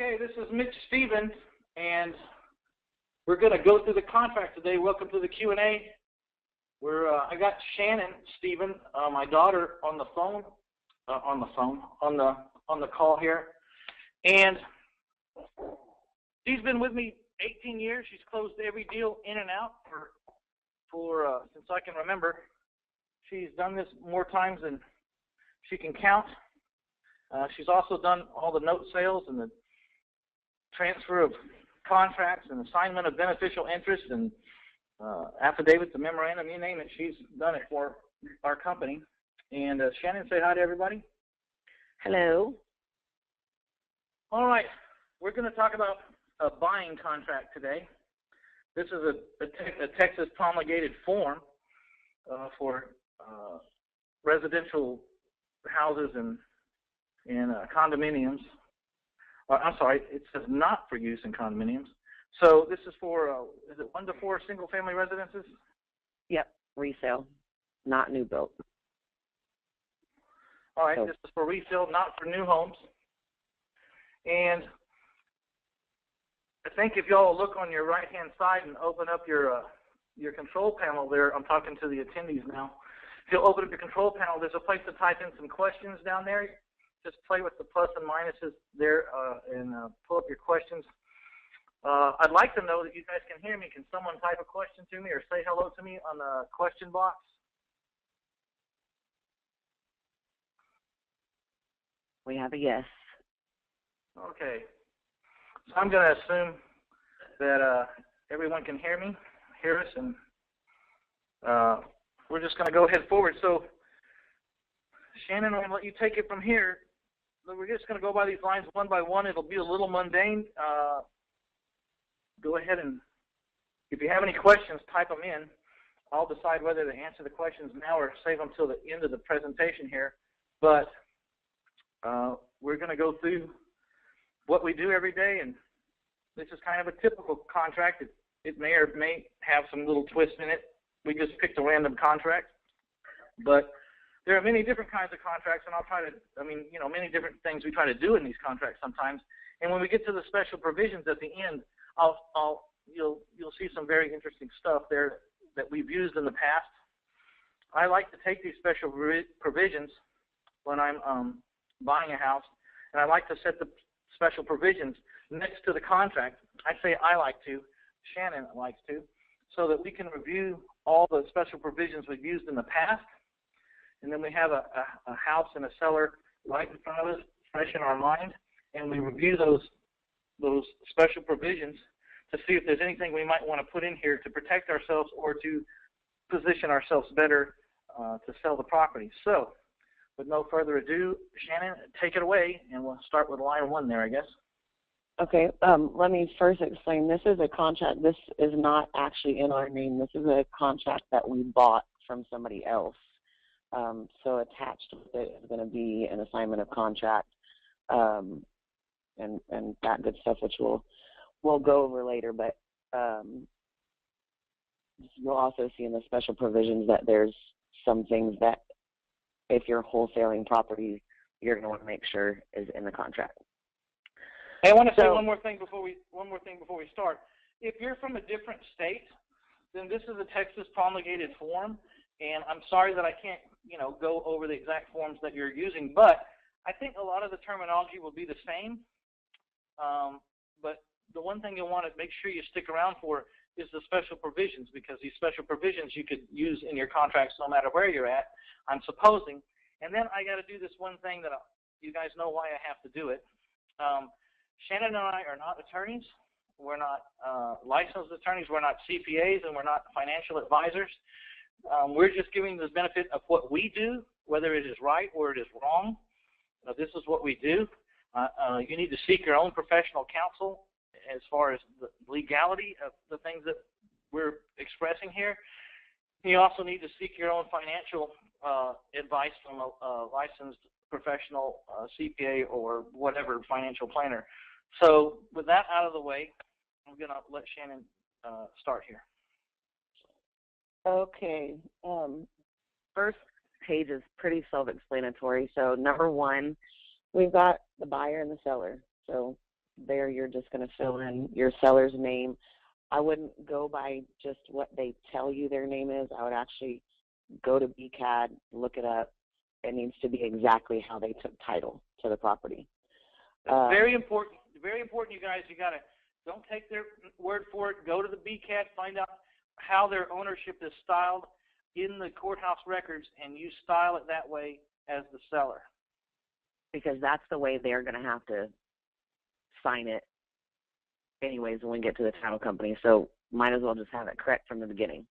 Okay, this is Mitch Stevens, and we're going to go through the contract today. Welcome to the Q&A. I got Shannon Stevens, my daughter, on the call here, and she's been with me 18 years. She's closed every deal in and out for since I can remember. She's done this more times than she can count. She's also done all the note sales and the transfer of contracts and assignment of beneficial interest and affidavits and memorandum, you name it. She's done it for our company. And Shannon, say hi to everybody. Hello. All right, we're going to talk about a buying contract today. This is a Texas promulgated form for residential houses and condominiums. I'm sorry, it says not for use in condominiums. So this is for, is it 1 to 4 single-family residences? Yep, resale, not new build. All right, this is for resale, not for new homes. And I think if y'all look on your right-hand side and open up your control panel there, I'm talking to the attendees now. If you'll open up your control panel, there's a place to type in some questions down there. Just play with the plus and minuses there and pull up your questions. I'd like to know that you guys can hear me. Can someone type a question to me or say hello to me on the question box? We have a yes. Okay. So I'm going to assume that everyone can hear us, and we're just going to go ahead forward. So, Shannon, I'm going to let you take it from here. We're just going to go by these lines one by one. It'll be a little mundane. Go ahead, and if you have any questions, type them in. I'll decide whether to answer the questions now or save them till the end of the presentation here. But we're going to go through what we do every day, and this is kind of a typical contract. It may or may have some little twists in it. We just picked a random contract. But there are many different kinds of contracts, and many different things we try to do in these contracts sometimes. And when we get to the special provisions at the end, you'll see some very interesting stuff there that we've used in the past. I like to take these special provisions when I'm buying a house, and I like to set the special provisions next to the contract. I say I like to, Shannon likes to, so that we can review all the special provisions we've used in the past. And then we have a house and a seller right in front of us, fresh in our mind, and we review those special provisions to see if there's anything we might want to put in here to protect ourselves or to position ourselves better to sell the property. So, with no further ado, Shannon, take it away, and we'll start with line 1 there, I guess. Okay, let me first explain. This is a contract. This is not actually in our name. This is a contract that we bought from somebody else. So attached with it is going to be an assignment of contract and that good stuff, which we'll go over later. But you'll also see in the special provisions that there's some things that if you're wholesaling property, you're going to want to make sure is in the contract. Hey, I want to say one more thing before we start. If you're from a different state, then this is a Texas promulgated form, and I'm sorry that I can't, go over the exact forms that you're using, but I think a lot of the terminology will be the same. But the one thing you'll want to make sure you stick around for is the special provisions, because these special provisions you could use in your contracts no matter where you're at, I'm supposing. And then I got to do this one thing that you guys know why I have to do it. Shannon and I are not attorneys. We're not licensed attorneys. We're not CPAs, and we're not financial advisors. We're just giving the benefit of what we do, whether it is right or it is wrong. This is what we do. You need to seek your own professional counsel as far as the legality of the things that we're expressing here. You also need to seek your own financial advice from a licensed professional CPA or whatever financial planner. So with that out of the way, I'm going to let Shannon start here. Okay. First page is pretty self-explanatory. So number 1, we've got the buyer and the seller. So there you're just going to fill in your seller's name. I wouldn't go by just what they tell you their name is. I would actually go to BCAD, look it up. It needs to be exactly how they took title to the property. Very important. Very important, you guys. You got to don't take their word for it. Go to the BCAD, find out how their ownership is styled in the courthouse records, and you style it that way as the seller. Because that's the way they're going to have to sign it anyways when we get to the title company. So might as well just have it correct from the beginning.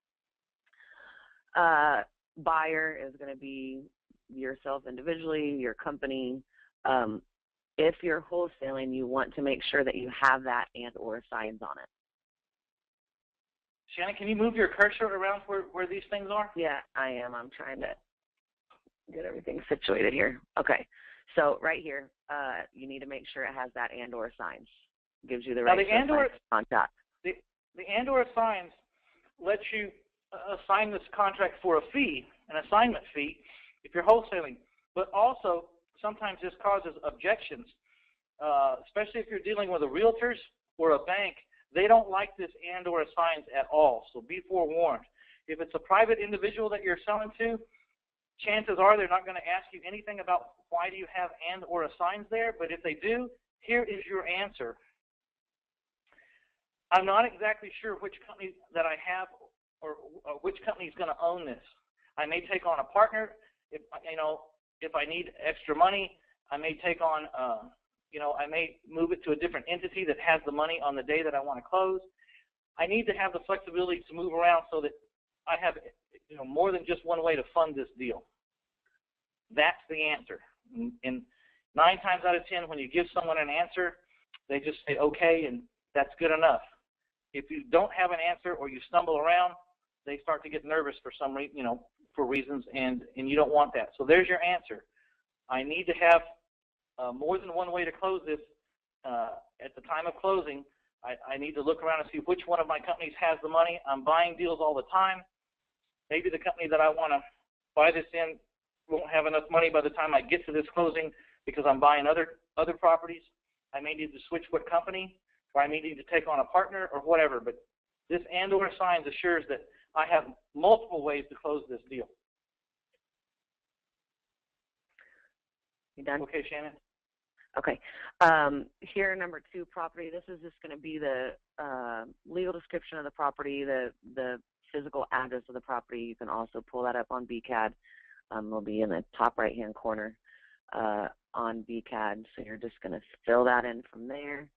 Buyer is going to be yourself individually, your company. If you're wholesaling, you want to make sure that you have that and or signs on it. Shannon, can you move your cursor around where these things are? Yeah, I am. I'm trying to get everything situated here. Okay. So right here, you need to make sure it has that and or signs. Gives you the right to contact. The and or signs lets you assign this contract for a fee, an assignment fee, if you're wholesaling. But also, sometimes this causes objections, especially if you're dealing with a realtors or a bank. They don't like this and or assigns at all, so be forewarned. If it's a private individual that you're selling to, chances are they're not going to ask you anything about why do you have and or assigns there, but if they do, here is your answer. I'm not exactly sure which company that I have or which company is going to own this. I may take on a partner if I need extra money. I may take on I may move it to a different entity that has the money on the day that I want to close. I need to have the flexibility to move around so that I have more than just one way to fund this deal. That's the answer. And 9 times out of 10, when you give someone an answer, they just say okay, and that's good enough. If you don't have an answer or you stumble around, they start to get nervous for some reason, for reasons, and you don't want that. So there's your answer. I need to have more than one way to close this. At the time of closing, I need to look around and see which one of my companies has the money. I'm buying deals all the time. Maybe the company that I want to buy this in won't have enough money by the time I get to this closing because I'm buying other properties. I may need to switch what company, or I may need to take on a partner or whatever. But this and or signs assures that I have multiple ways to close this deal. You done? Okay, Shannon. Okay. Here, number 2, property. This is just going to be the legal description of the property, the physical address of the property. You can also pull that up on BCAD. It'll be in the top right-hand corner on BCAD. So you're just going to fill that in from there.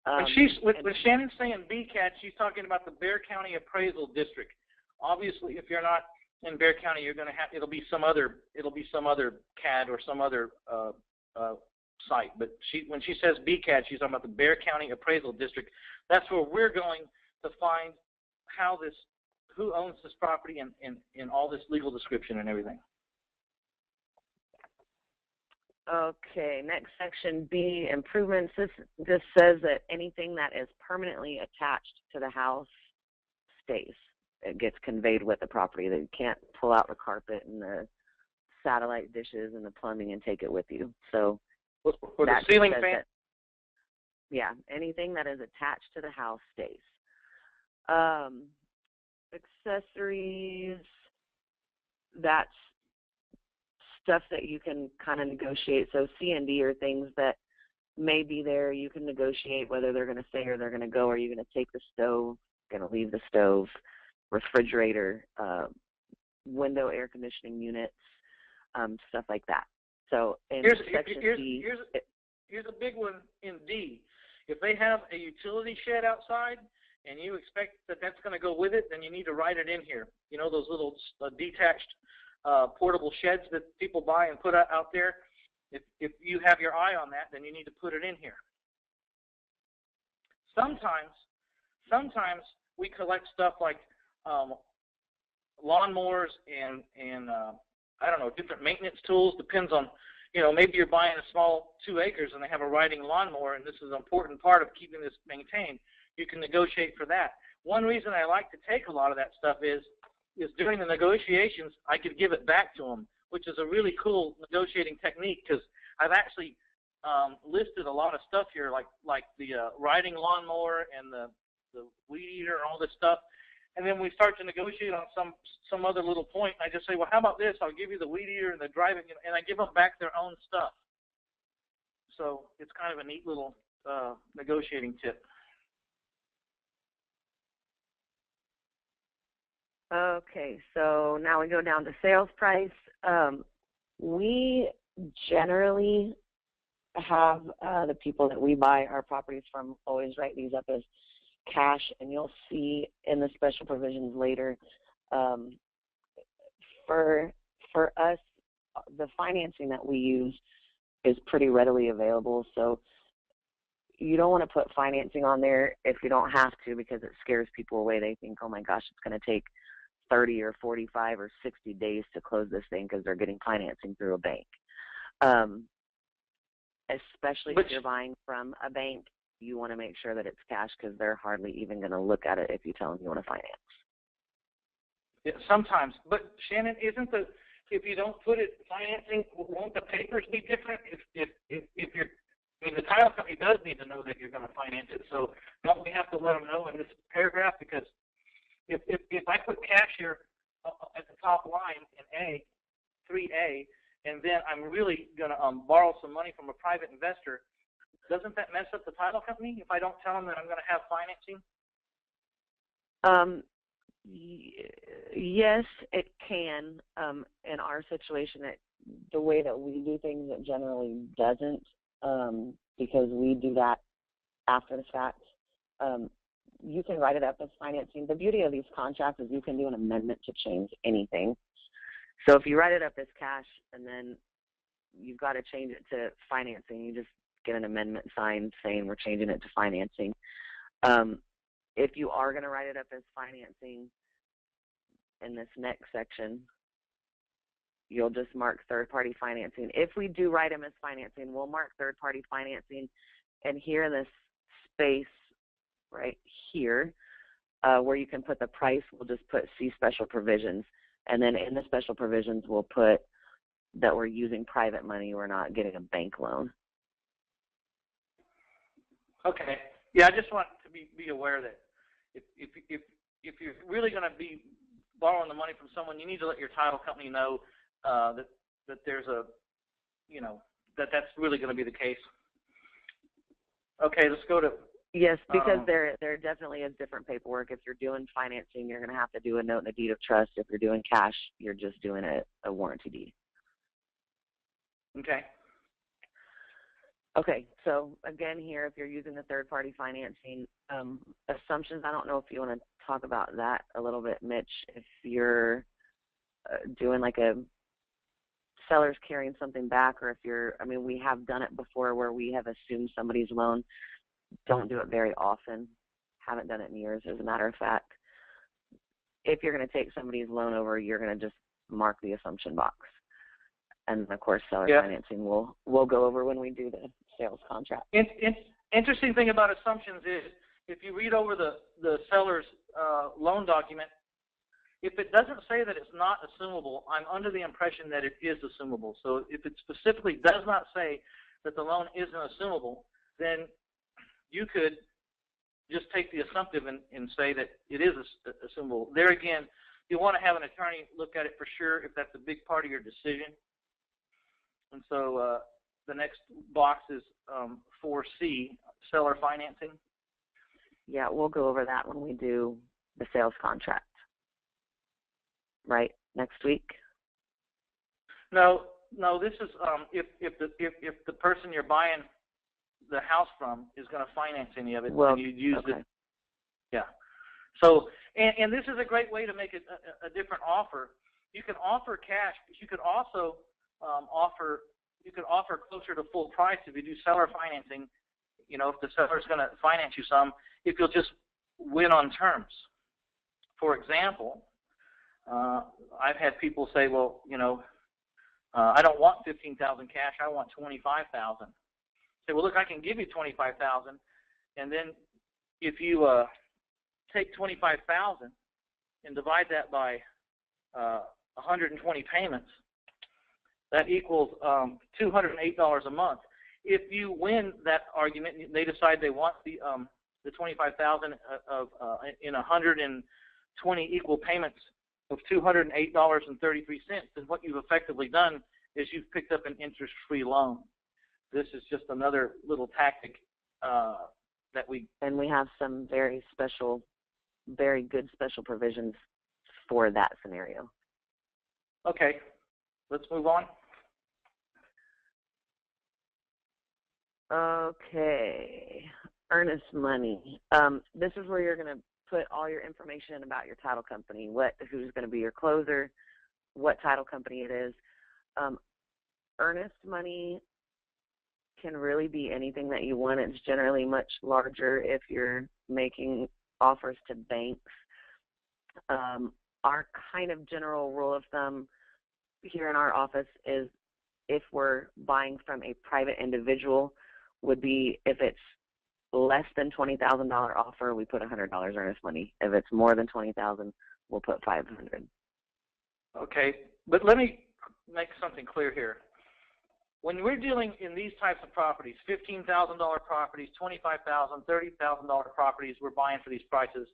When Shannon's saying BCAD, she's talking about the Bexar County Appraisal District. Obviously, if you're not in Bexar County, you're going to have it'll be some other CAD or some other site. But when she says BCAD, she's talking about the Bexar County Appraisal District. That's where we're going to find who owns this property and all this legal description and everything. Okay, next section, B, improvements. This says that anything that is permanently attached to the house stays. It gets conveyed with the property. That you can't pull out the carpet and the satellite dishes and the plumbing and take it with you. So for the ceiling fan? Yeah, anything that is attached to the house stays. Accessories, that's stuff that you can kind of negotiate. So C&D are things that may be there. You can negotiate whether they're going to stay or they're going to go. Are you going to take the stove? Going to leave the stove? Refrigerator, window air conditioning units, stuff like that. So in section D, here's a big one in D. If they have a utility shed outside and you expect that that's going to go with it, then you need to write it in here. Those little detached portable sheds that people buy and put out there. If you have your eye on that, then you need to put it in here. Sometimes we collect stuff like lawnmowers and I don't know, different maintenance tools. Depends on, maybe you're buying a small 2 acres and they have a riding lawnmower, and this is an important part of keeping this maintained. You can negotiate for that. One reason I like to take a lot of that stuff is during the negotiations, I could give it back to them, which is a really cool negotiating technique because I've actually listed a lot of stuff here, like the riding lawnmower and the weed eater and all this stuff. And then we start to negotiate on some other little point. And I just say, well, how about this? I'll give you the weed eater and the driving, and I give them back their own stuff. So it's kind of a neat little negotiating tip. Okay, so now we go down to sales price. We generally have the people that we buy our properties from always write these up as cash, and you'll see in the special provisions later. For us, the financing that we use is pretty readily available, so you don't want to put financing on there if you don't have to, because it scares people away. They think, oh my gosh, it's going to take 30 or 45 or 60 days to close this thing because they're getting financing through a bank. Especially if you're buying from a bank, you want to make sure that it's cash, because they're hardly even going to look at it if you tell them you want to finance. Yeah, sometimes. But Shannon, if you don't put it financing, won't the papers be different? If you're, I mean, the title company does need to know that you're going to finance it. So don't we have to let them know in this paragraph? Because if I put cash here at the top line in A, 3A, and then I'm really going to borrow some money from a private investor, doesn't that mess up the title company if I don't tell them that I'm going to have financing? Yes, it can. In our situation, the way that we do things, it generally doesn't, because we do that after the fact. You can write it up as financing. The beauty of these contracts is you can do an amendment to change anything. So if you write it up as cash and then you've got to change it to financing, you just get an amendment signed saying we're changing it to financing. If you are going to write it up as financing, in this next section, you'll just mark third-party financing. If we do write them as financing, we'll mark third-party financing, and here in this space right here, where you can put the price, we'll just put see special provisions. And then in the special provisions, we'll put that we're using private money. We're not getting a bank loan. Okay. Yeah, I just want to be aware that if you're really going to be borrowing the money from someone, you need to let your title company know that there's a, that's really going to be the case. Okay, let's go to. Yes, because there definitely is different paperwork. If you're doing financing, you're going to have to do a note and a deed of trust. If you're doing cash, you're just doing a warranty deed. Okay. Okay, so again here, if you're using the third-party financing, assumptions, I don't know if you want to talk about that a little bit, Mitch. If you're doing like a seller's carrying something back, or if you're, I mean, we have done it before where we have assumed somebody's loan. Don't do it very often. Haven't done it in years, as a matter of fact. If you're going to take somebody's loan over, you're going to just mark the assumption box. And, of course, seller financing we'll go over when we do the sales contract. Interesting thing about assumptions is if you read over the seller's loan document, if it doesn't say that it's not assumable, I'm under the impression that it is assumable. So if it specifically does not say that the loan isn't assumable, then you could just take the assumptive and say that it is assumable. There again, you want to have an attorney look at it for sure if that's a big part of your decision. And so the next box is 4C, seller financing. Yeah, we'll go over that when we do the sales contract. Right, next week? No, this is if the person you're buying the house from is going to finance any of it, well, and you use it. Yeah. So, and this is a great way to make it a different offer. You can offer cash, but you could also offer closer to full price if you do seller financing. If the seller's going to finance you some, if you'll just win on terms. For example, I've had people say, well, I don't want $15,000 cash. I want $25,000. Say, well, look, I can give you $25,000, and then if you take $25,000 and divide that by 120 payments, that equals $208 a month. if you win that argument, they decide they want the $25,000 of in 120 equal payments of $208.33, then what you've effectively done is you've picked up an interest-free loan. This is just another little tactic that we... And we have some very good special provisions for that scenario. Okay, let's move on. Okay, earnest money. This is where you're going to put all your information about your title company, who's going to be your closer, what title company it is. Earnest money can really be anything that you want. It's generally much larger if you're making offers to banks. Our kind of general rule of thumb here in our office is if we're buying from a private individual would be if it's less than $20,000 offer, we put $100 earnest money. If it's more than $20,000, we'll put $500. Okay, but let me make something clear here. When we're dealing in these types of properties, $15,000 properties, $25,000, $30,000 properties, we're buying for these prices.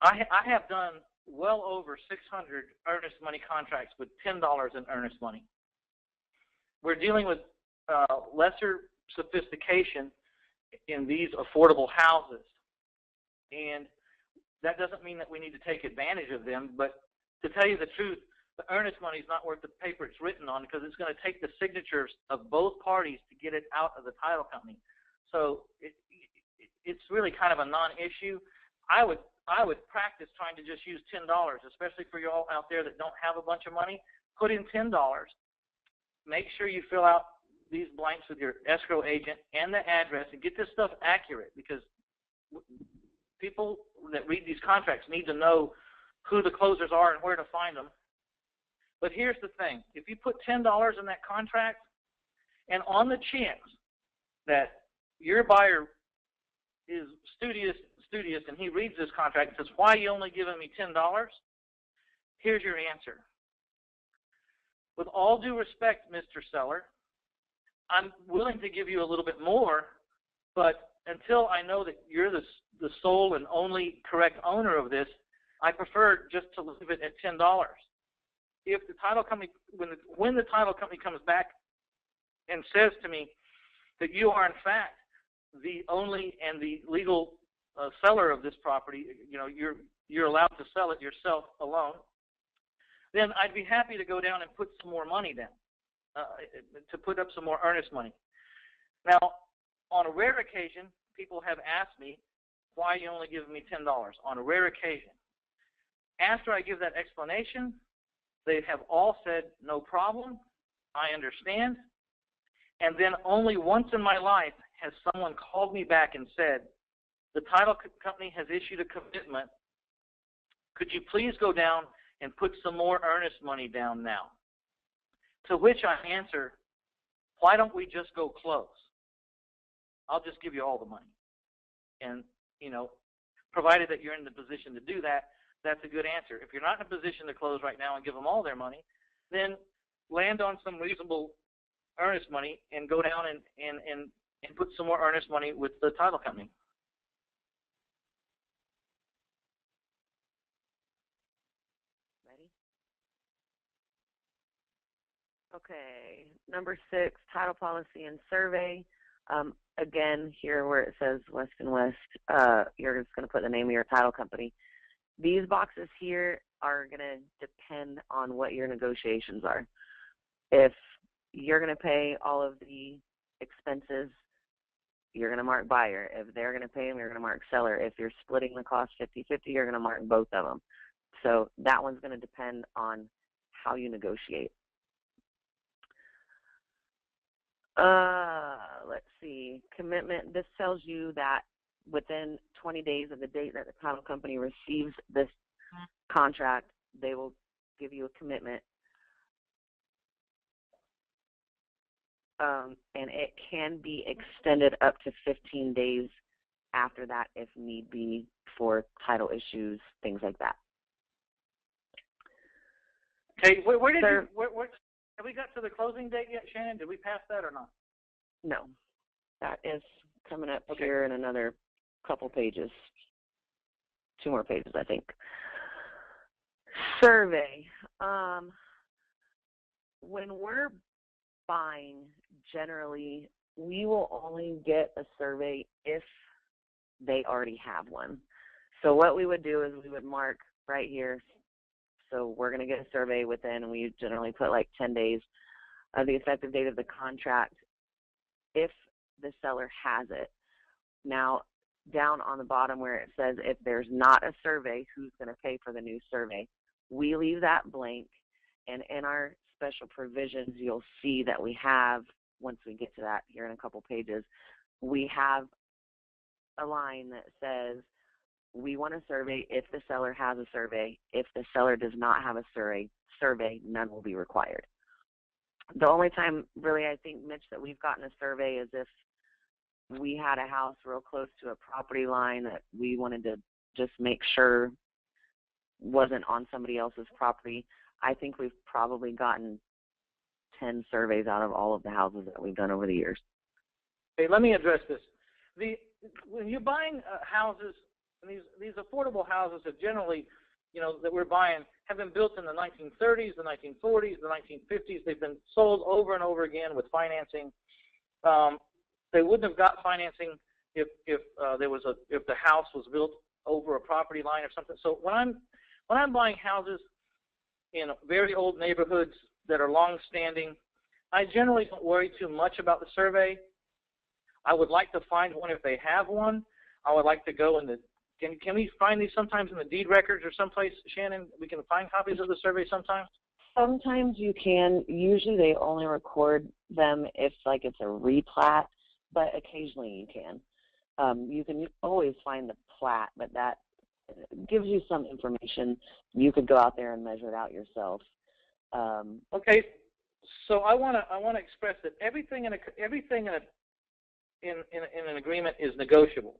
I have done well over 600 earnest money contracts with $10 in earnest money. We're dealing with lesser sophistication in these affordable houses, and that doesn't mean that we need to take advantage of them, but to tell you the truth, the earnest money is not worth the paper it's written on because it's going to take the signatures of both parties to get it out of the title company. So it's really kind of a non-issue. I would practice trying to just use $10, especially for you all out there that don't have a bunch of money. Put in $10. Make sure you fill out these blanks with your escrow agent and the address and get this stuff accurate, because people that read these contracts need to know who the closers are and where to find them. But here's the thing. If you put $10 in that contract, and on the chance that your buyer is studious and he reads this contract and says, "Why are you only giving me $10? Here's your answer. With all due respect, Mr. Seller, I'm willing to give you a little bit more, but until I know that you're the sole and only correct owner of this, I prefer just to leave it at $10. If the title company, when the title company comes back and says to me that you are in fact the only and the legal seller of this property, you know, you're allowed to sell it yourself alone, then I'd be happy to go down and put some more money down, to put up some more earnest money. Now, on a rare occasion, people have asked me, why are you only giving me $10? On a rare occasion. After I give that explanation, they have all said, no problem, I understand. And then only once in my life has someone called me back and said, the title company has issued a commitment. Could you please go down and put some more earnest money down now? To which I answer, why don't we just go close? I'll just give you all the money. And, you know, provided that you're in the position to do that, that's a good answer. If you're not in a position to close right now and give them all their money, then land on some reasonable earnest money and go down and put some more earnest money with the title company. Ready? Okay, number 6, title policy and survey. Again, here where it says West and West, you're just going to put the name of your title company. These boxes here are going to depend on what your negotiations are. If you're going to pay all of the expenses, you're going to mark buyer. If they're going to pay them, you're going to mark seller. If you're splitting the cost 50-50, you're going to mark both of them. So that one's going to depend on how you negotiate. Let's see. Commitment. This tells you that within 20 days of the date that the title company receives this contract, they will give you a commitment. And it can be extended up to 15 days after that if need be for title issues, things like that. Okay, where have we got to the closing date yet, Shannon? Did we pass that or not? No. That is coming up Okay. here in another couple pages. 2 more pages, I think. Survey. When we're buying, generally, we will only get a survey if they already have one. So what we would do is we would mark right here, so we're going to get a survey within, we generally put like 10 days of the effective date of the contract if the seller has it. Now, down on the bottom where it says if there's not a survey, who's going to pay for the new survey, we leave that blank, and in our special provisions, you'll see that we have, once we get to that here in a couple pages, we have a line that says we want a survey if the seller has a survey. If the seller does not have a survey, none will be required. The only time, really, I think, Mitch, that we've gotten a survey is if we had a house real close to a property line that we wanted to just make sure wasn't on somebody else's property. I think we've probably gotten 10 surveys out of all of the houses that we've done over the years. Okay, let me address this. When you're buying houses, and these affordable houses are generally, that we're buying, have been built in the 1930s, the 1940s, the 1950s. They've been sold over and over again with financing. They wouldn't have got financing if the house was built over a property line or something. So when I'm buying houses in very old neighborhoods that are long-standing, I generally don't worry too much about the survey. I would like to find one if they have one. I would like to go in the can we find these sometimes in the deed records or someplace, Shannon? We can find copies of the survey sometimes? Sometimes you can. Usually they only record them if, like, it's a replat, but occasionally you can. You can always find the plat, but that gives you some information. You could go out there and measure it out yourself. Okay, so I want to express that everything in an agreement is negotiable.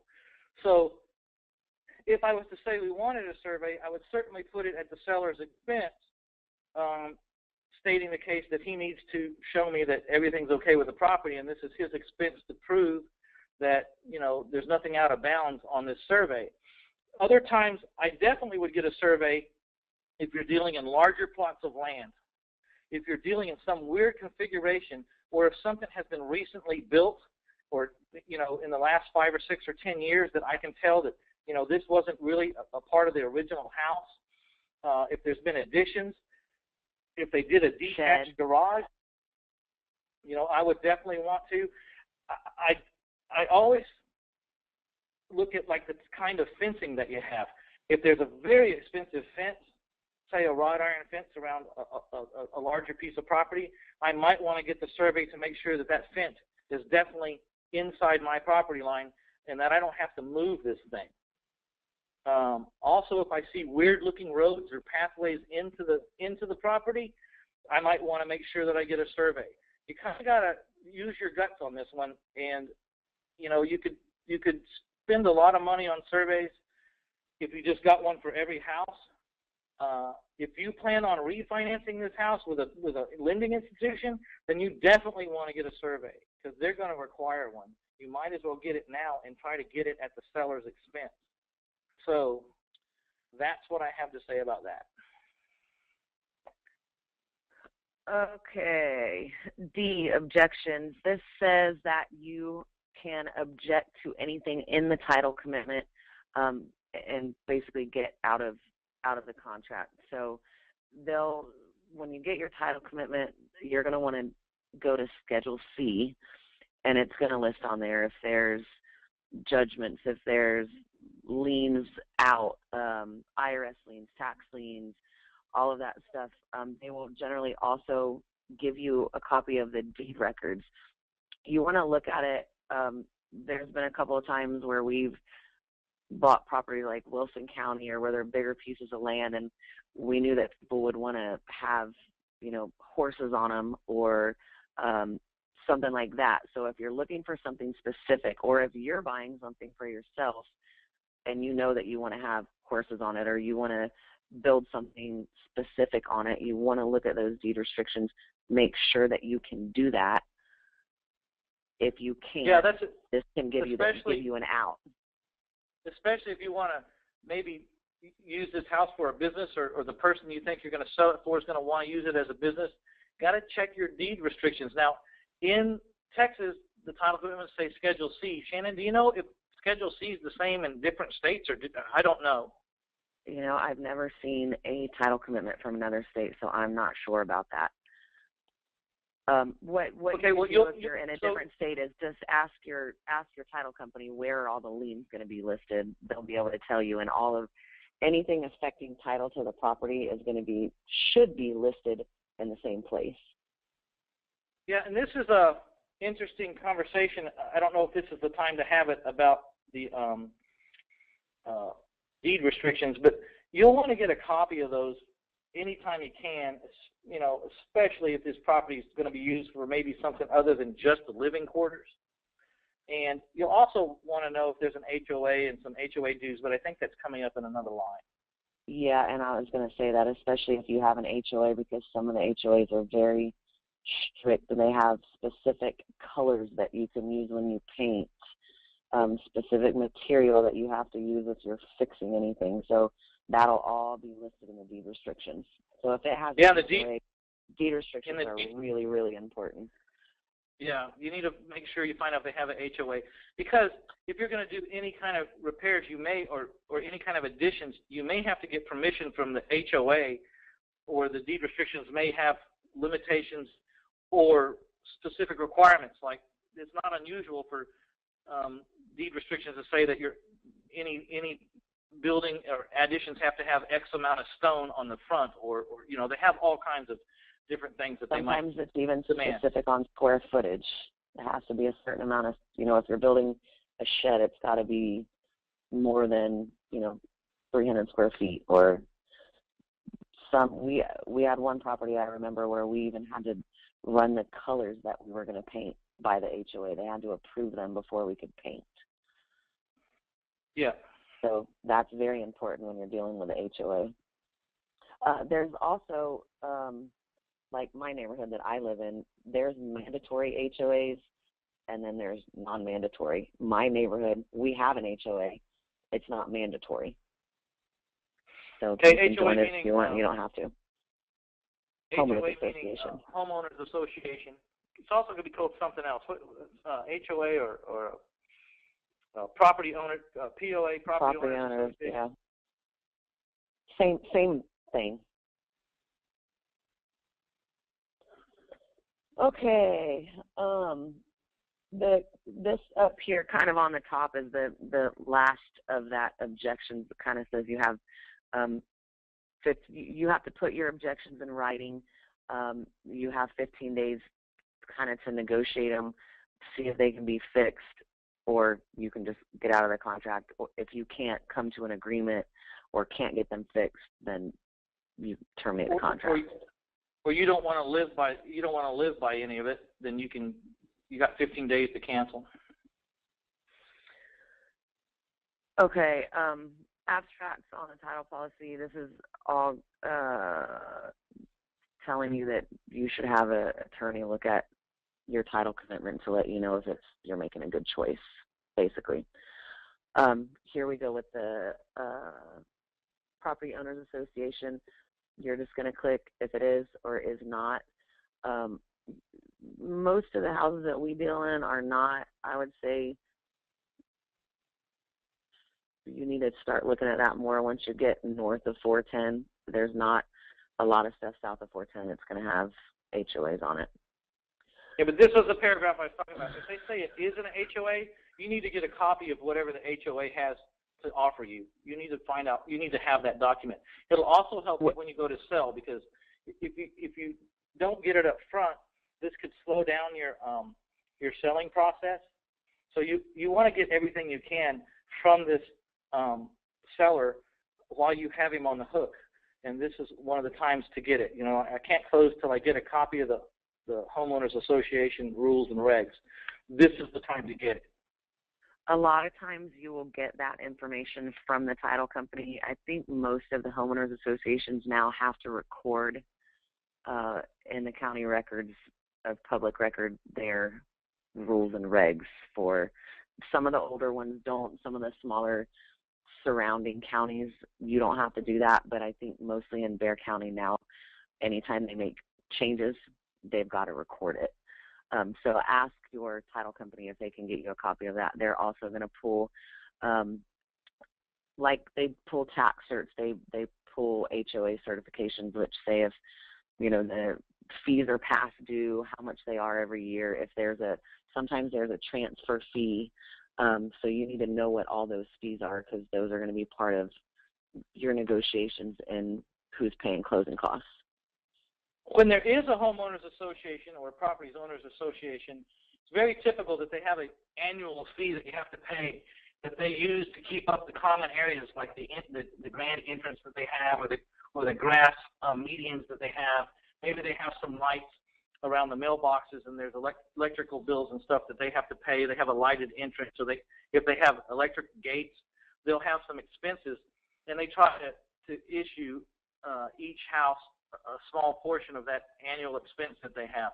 So if I was to say we wanted a survey, I would certainly put it at the seller's expense, stating the case that he needs to show me that everything's okay with the property, and this is his expense to prove that there's nothing out of bounds on this survey. Other times, I definitely would get a survey if you're dealing in larger plots of land, if you're dealing in some weird configuration, or if something has been recently built, or in the last 5 or 6 or 10 years that I can tell that this wasn't really a part of the original house. If there's been additions, if they did a detached garage, I would definitely want to. I always look at like the kind of fencing that you have. If there's a very expensive fence, say a wrought iron fence around a larger piece of property, I might want to get the survey to make sure that that fence is definitely inside my property line and that I don't have to move this thing. Also, if I see weird-looking roads or pathways into the property, I might want to make sure that I get a survey. You kind of got to use your guts on this one, and you could spend a lot of money on surveys if you just got one for every house. If you plan on refinancing this house with a lending institution, then you definitely want to get a survey because they're going to require one. You might as well get it now and try to get it at the seller's expense. So that's what I have to say about that. Okay. D, objections. This says that you can object to anything in the title commitment and basically get out of the contract. So when you get your title commitment, you're going to want to go to Schedule C, and it's going to list on there if there's judgments, if there's liens out, IRS liens, tax liens, all of that stuff. They will generally also give you a copy of the deed records. You want to look at it. There's been a couple of times where we've bought property like Wilson County or where there are bigger pieces of land, and we knew that people would want to have, horses on them or something like that. So if you're looking for something specific, or if you're buying something for yourself and you know that you want to have horses on it or you want to build something specific on it, you want to look at those deed restrictions, make sure that you can do that. If you can't, yeah, this can give you an out. Especially if you want to maybe use this house for a business, or the person you think you're going to sell it for is going to want to use it as a business. Got to check your deed restrictions. Now, in Texas, the title commitments say Schedule C. Shannon, do you know if Schedule C is the same in different states, or I don't know. You know, I've never seen a title commitment from another state, so I'm not sure about that. What okay, you well, do if you're in a different state is just ask your title company where are all the liens going to be listed. They'll be able to tell you, and all of anything affecting title to the property should be listed in the same place. Yeah, and this is a interesting conversation. I don't know if this is the time to have it about the deed restrictions, but you'll want to get a copy of those anytime you can, you know, especially if this property is going to be used for maybe something other than just the living quarters. And you'll also want to know if there's an HOA and some HOA dues, but I think that's coming up in another line. Yeah, and I was going to say that, especially if you have an HOA, because some of the HOAs are very strict, and they have specific colors that you can use when you paint, specific material that you have to use if you're fixing anything. So that'll all be listed in the deed restrictions. So if it has the deed restrictions are really, really important. Yeah, you need to make sure you find out if they have an HOA, because if you're going to do any kind of repairs, you may, or any kind of additions, you may have to get permission from the HOA, or the deed restrictions may have limitations or specific requirements. Like, it's not unusual for deed restrictions to say that any building or additions have to have X amount of stone on the front, or you know, they have all kinds of different things that sometimes they might it's even demand. Specific on square footage. It has to be a certain amount of, you know, if you're building a shed, it's got to be more than, you know, 300 square feet, or we had one property I remember where we even had to run the colors that we were going to paint by the HOA. They had to approve them before we could paint. Yeah. So that's very important when you're dealing with the HOA. There's also, like my neighborhood that I live in, there's mandatory HOAs, and then there's non-mandatory. My neighborhood, we have an HOA. It's not mandatory. So okay, you can HOA join us meaning, if you want. You don't have to. HOA meaning homeowners association. It's also going to be called something else. HOA or property owner, POA, property owners. Yeah. Same thing. Okay. This up here, kind of on the top, is the last of that objections. It kind of says you have you have to put your objections in writing. You have 15 days kind of to negotiate them, see if they can be fixed, or you can just get out of the contract. Or if you can't come to an agreement or can't get them fixed, then you terminate the contract. Or you don't want to live by any of it, then you got 15 days to cancel. Okay, abstracts on the title policy. This is all telling you that you should have an attorney look at your title commitment to let you know if you're making a good choice, basically. Here we go with the Property Owners Association. You're just going to click if it is or is not. Most of the houses that we deal in are not. I would say you need to start looking at that more once you get north of 410. There's not a lot of stuff south of 410 that's going to have HOAs on it. Yeah, but this was the paragraph I was talking about. If they say it is an HOA, you need to get a copy of whatever the HOA has to offer you. You need to find out. You need to have that document. It'll also help you when you go to sell, because if you don't get it up front, this could slow down your selling process. So you want to get everything you can from this seller while you have him on the hook, and this is one of the times to get it. You know, I can't close till I get a copy of the Homeowners Association rules and regs. This is the time to get it. A lot of times you will get that information from the title company. I think most of the homeowners associations now have to record in the county records of public record their rules and regs for some of the older ones don't. Some of the smaller surrounding counties, you don't have to do that, but I think mostly in Bexar County now, anytime they make changes, they've got to record it. So ask your title company if they can get you a copy of that. They're also going to pull, like they pull tax certs, they pull HOA certifications, which say if, the fees are past due, how much they are every year, if sometimes there's a transfer fee. So you need to know what all those fees are, because those are going to be part of your negotiations and who's paying closing costs. When there is a homeowners association or a properties owners association, it's very typical that they have an annual fee that you have to pay that they use to keep up the common areas, like the grand entrance that they have, or the grass medians that they have. Maybe they have some lights around the mailboxes, and there's electrical bills and stuff that they have to pay. They have a lighted entrance, so if they have electric gates, they'll have some expenses, and they try to issue each house a small portion of that annual expense that they have.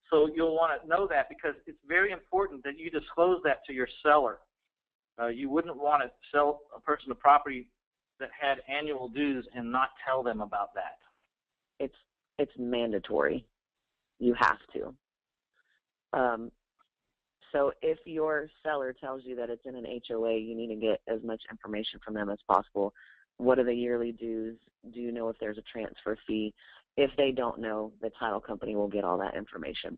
So you'll want to know that, because it's very important that you disclose that to your seller. You wouldn't want to sell a person a property that had annual dues and not tell them about that. It's mandatory. You have to. So if your seller tells you that it's in an HOA, you need to get as much information from them as possible. What are the yearly dues? Do you know if there's a transfer fee? If they don't know, the title company will get all that information.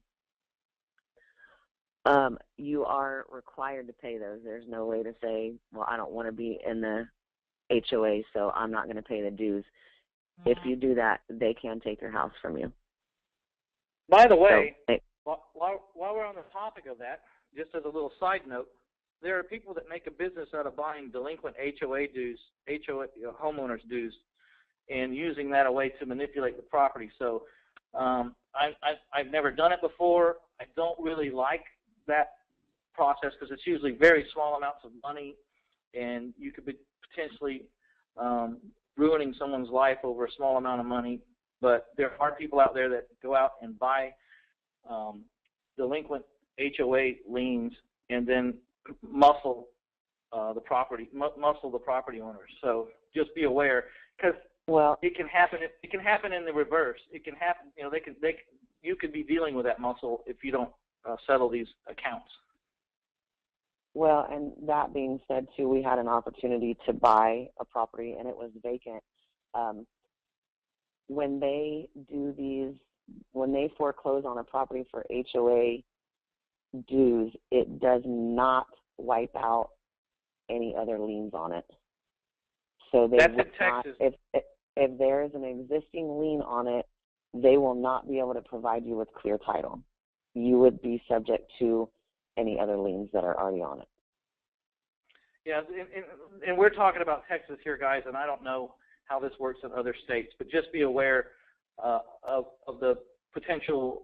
You are required to pay those. There's no way to say, well, I don't want to be in the HOA, so I'm not going to pay the dues. If you do that, they can take your house from you. By the way, while we're on the topic of that, just as a little side note, there are people that make a business out of buying delinquent HOA dues, homeowners dues, and using that a way to manipulate the property. So I've never done it before. I don't really like that process, because it's usually very small amounts of money, and you could be potentially ruining someone's life over a small amount of money. But there are people out there that go out and buy delinquent HOA liens and then muscle the property owners. So just be aware, because it can happen. It can happen in the reverse. It can happen. You could be dealing with that muscle if you don't settle these accounts. Well, and that being said, too, we had an opportunity to buy a property, and it was vacant. When they foreclose on a property for HOA dues, it does not wipe out any other liens on it. So they would not, if there is an existing lien on it, they will not be able to provide you with clear title. You would be subject to any other liens that are already on it. Yeah, and we're talking about Texas here, guys, and I don't know how this works in other states, but just be aware of the potential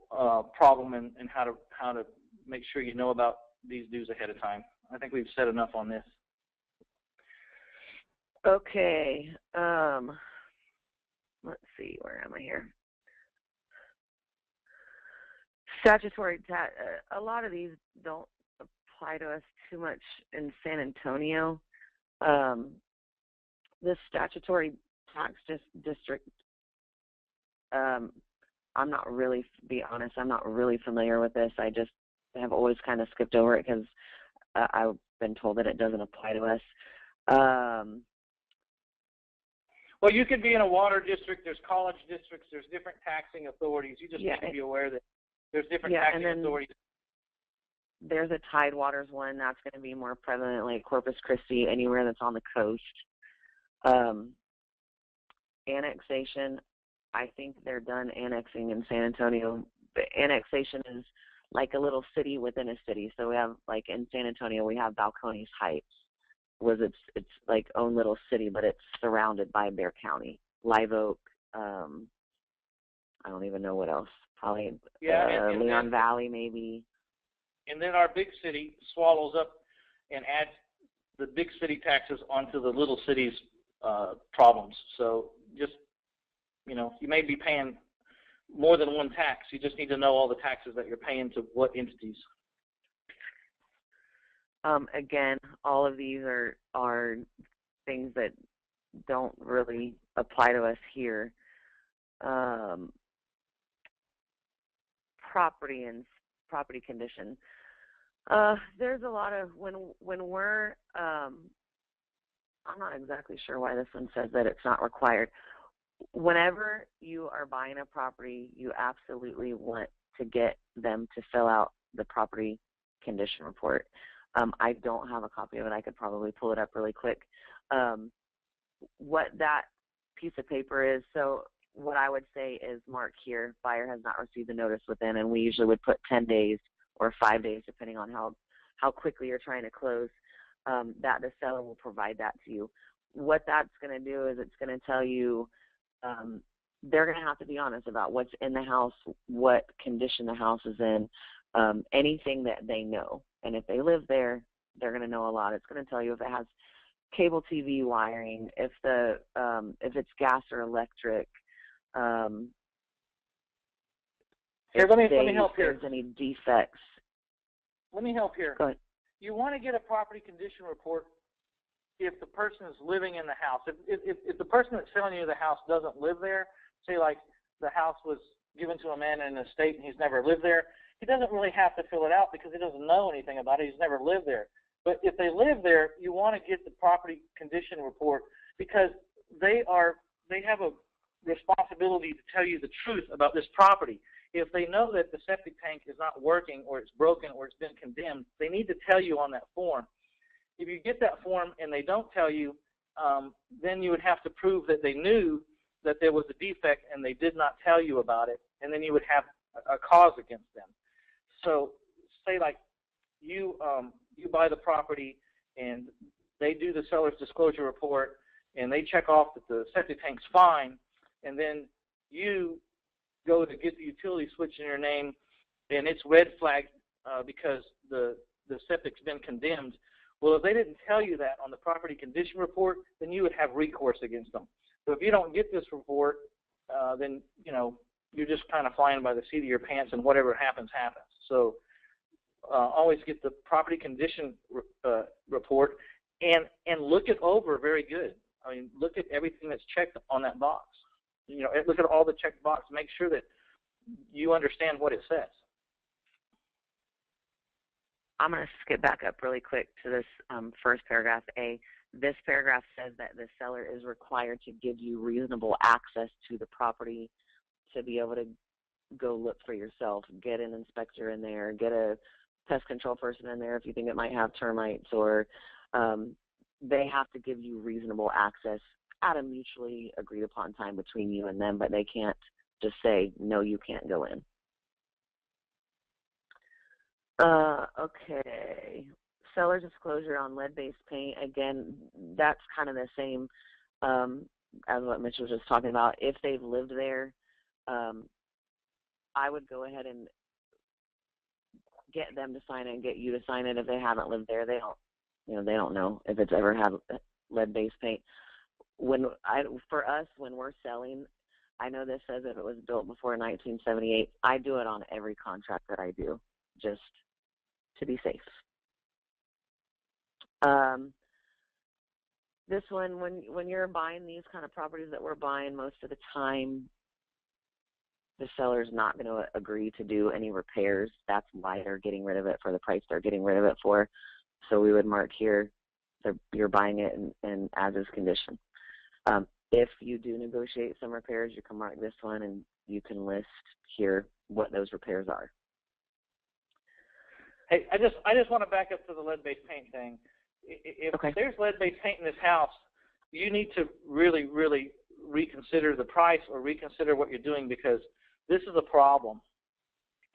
problem and how to make sure you know about these dues ahead of time. I think we've said enough on this. Okay. Let's see, where am I here? Statutory tax. A lot of these don't apply to us too much in San Antonio. This statutory tax district, I'm not really, to be honest, I'm not really familiar with this. I just have always kind of skipped over it because I've been told that it doesn't apply to us. Well, you could be in a water district. There's college districts. There's different taxing authorities. You just need to be aware that there's different taxing authorities. There's a Tidewaters one that's going to be more prevalent, like Corpus Christi, anywhere that's on the coast. Annexation, I think they're done annexing in San Antonio. But annexation is like a little city within a city. So we have, like in San Antonio, we have Balcones Heights. It's like own little city, but it's surrounded by Bexar County. Live Oak, I don't even know what else. Probably Leon Valley, maybe. And then our big city swallows up and adds the big city taxes onto the little city's problems. So just, you may be paying more than one tax. You just need to know all the taxes that you're paying to what entities. Again, all of these are things that don't really apply to us here. Property and property condition. There's a lot of when we're I'm not exactly sure why this one says that it's not required. Whenever you are buying a property, you absolutely want to get them to fill out the property condition report. I don't have a copy of it. I could probably pull it up really quick. What that piece of paper is, so what I would say is mark here, buyer has not received the notice within, and we usually would put 10 days or 5 days, depending on how quickly you're trying to close, that the seller will provide that to you. What that's going to do is it's going to tell you they're going to have to be honest about what's in the house, what condition the house is in, anything that they know. And if they live there, they're going to know a lot. It's going to tell you if it has cable TV wiring, if it's gas or electric. Here, let me help here. If there's any defects. Let me help here. Go ahead. You want to get a property condition report if the person is living in the house. If the person that's selling you the house doesn't live there, say like the house was given to a man in an estate and he's never lived there, he doesn't really have to fill it out because he doesn't know anything about it. He's never lived there. But if they live there, you want to get the property condition report because they have a responsibility to tell you the truth about this property. If they know that the septic tank is not working or it's broken or it's been condemned, they need to tell you on that form. If you get that form and they don't tell you, then you would have to prove that they knew that there was a defect and they did not tell you about it, and then you would have a cause against them. So say like you buy the property and they do the seller's disclosure report and they check off that the septic tank's fine, and then you go to get the utility switch in your name and it's red flagged because the septic's been condemned. Well, if they didn't tell you that on the property condition report, then you would have recourse against them. So if you don't get this report, then you're just kind of flying by the seat of your pants, and whatever happens, happens. So always get the property condition report and look it over very good. I mean, look at everything that's checked on that box. Look at all the checked boxes. Make sure that you understand what it says. I'm going to skip back up really quick to this first paragraph A. This paragraph says that the seller is required to give you reasonable access to the property to be able to go look for yourself, get an inspector in there, get a pest control person in there if you think it might have termites, or they have to give you reasonable access at a mutually agreed upon time between you and them, but they can't just say, no, you can't go in. Okay. Seller disclosure on lead-based paint. Again, that's kind of the same as what Mitch was just talking about. If they've lived there, I would go ahead and get them to sign it and get you to sign it. If they haven't lived there, they don't know if it's ever had lead-based paint. For us, when we're selling, I know this says if it was built before 1978, I do it on every contract that I do, just to be safe. This one, when you're buying these kind of properties that we're buying, most of the time, the seller's not going to agree to do any repairs. That's why they're getting rid of it for the price they're getting rid of it for. So we would mark here that you're buying it in as-is condition. If you do negotiate some repairs, you can mark this one and you can list here what those repairs are. Hey, I just want to back up to the lead-based paint thing. If there's lead-based paint in this house, you need to really, really reconsider the price or reconsider what you're doing, because this is a problem,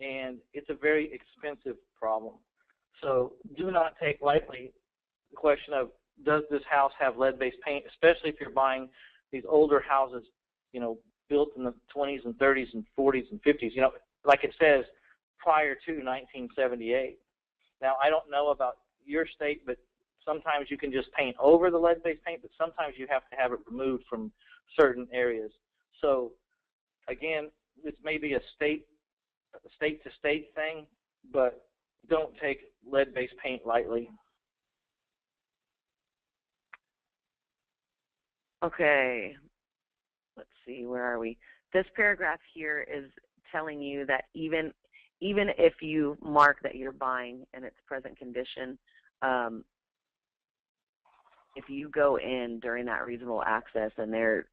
and it's a very expensive problem. So do not take lightly the question of, does this house have lead-based paint, especially if you're buying these older houses, built in the 20s and 30s and 40s and 50s, like it says, prior to 1978. Now, I don't know about your state, but sometimes you can just paint over the lead-based paint, but sometimes you have to have it removed from certain areas. So, again, this may be a state-to-state thing, but don't take lead-based paint lightly. Okay, let's see, where are we? This paragraph here is telling you that even if you mark that you're buying in its present condition, if you go in during that reasonable access and the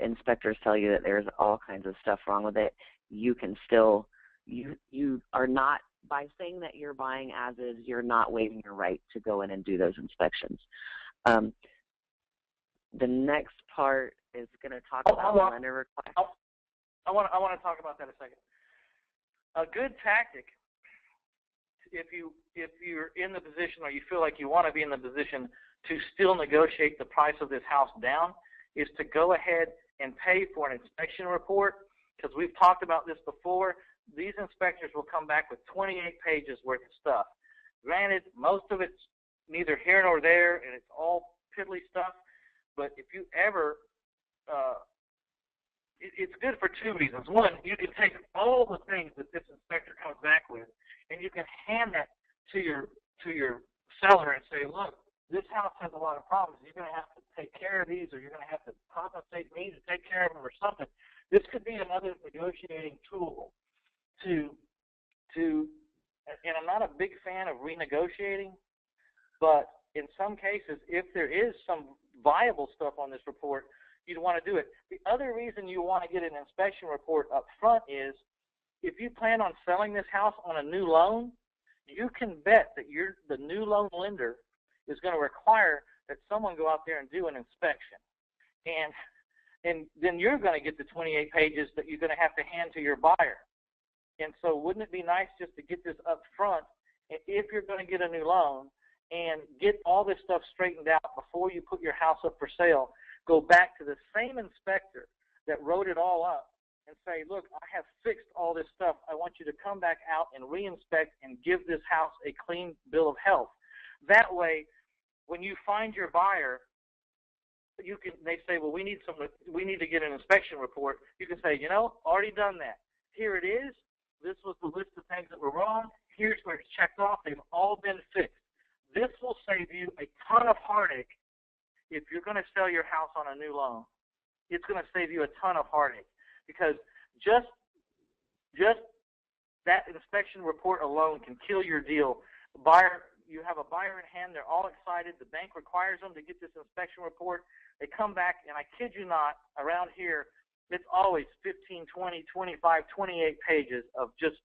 inspectors tell you that there's all kinds of stuff wrong with it, you can still, you are not, by saying that you're buying as is, you're not waiving your right to go in and do those inspections. The next part is going to talk about lender request. I want to talk about that a second. A good tactic, if you're in the position or you feel like you want to be in the position to still negotiate the price of this house down, is to go ahead and pay for an inspection report, because we've talked about this before. These inspectors will come back with 28 pages worth of stuff. Granted, most of it's neither here nor there, and it's all piddly stuff, but if you ever, it's good for two reasons. One, you can take all the things that this inspector comes back with, and you can hand that to your seller and say, look, this house has a lot of problems. You're going to have to take care of these, or you're going to have to compensate me to take care of them or something. This could be another negotiating tool to and I'm not a big fan of renegotiating, but in some cases, if there is some viable stuff on this report, you'd want to do it. The other reason you want to get an inspection report up front is if you plan on selling this house on a new loan, you can bet that the new loan lender is going to require that someone go out there and do an inspection. And then you're going to get the 28 pages that you're going to have to hand to your buyer. And so wouldn't it be nice just to get this up front, if you're going to get a new loan, and get all this stuff straightened out before you put your house up for sale? Go back to the same inspector that wrote it all up and say, look, I have fixed all this stuff. I want you to come back out and re-inspect and give this house a clean bill of health. That way, when you find your buyer, they say, well, we need to get an inspection report. You can say, already done that. Here it is. This was the list of things that were wrong. Here's where it's checked off. They've all been fixed. This will save you a ton of heartache if you're going to sell your house on a new loan. It's going to save you a ton of heartache, because just that inspection report alone can kill your deal. You have a buyer in hand. They're all excited. The bank requires them to get this inspection report. They come back, and I kid you not, around here, it's always 15, 20, 25, 28 pages of just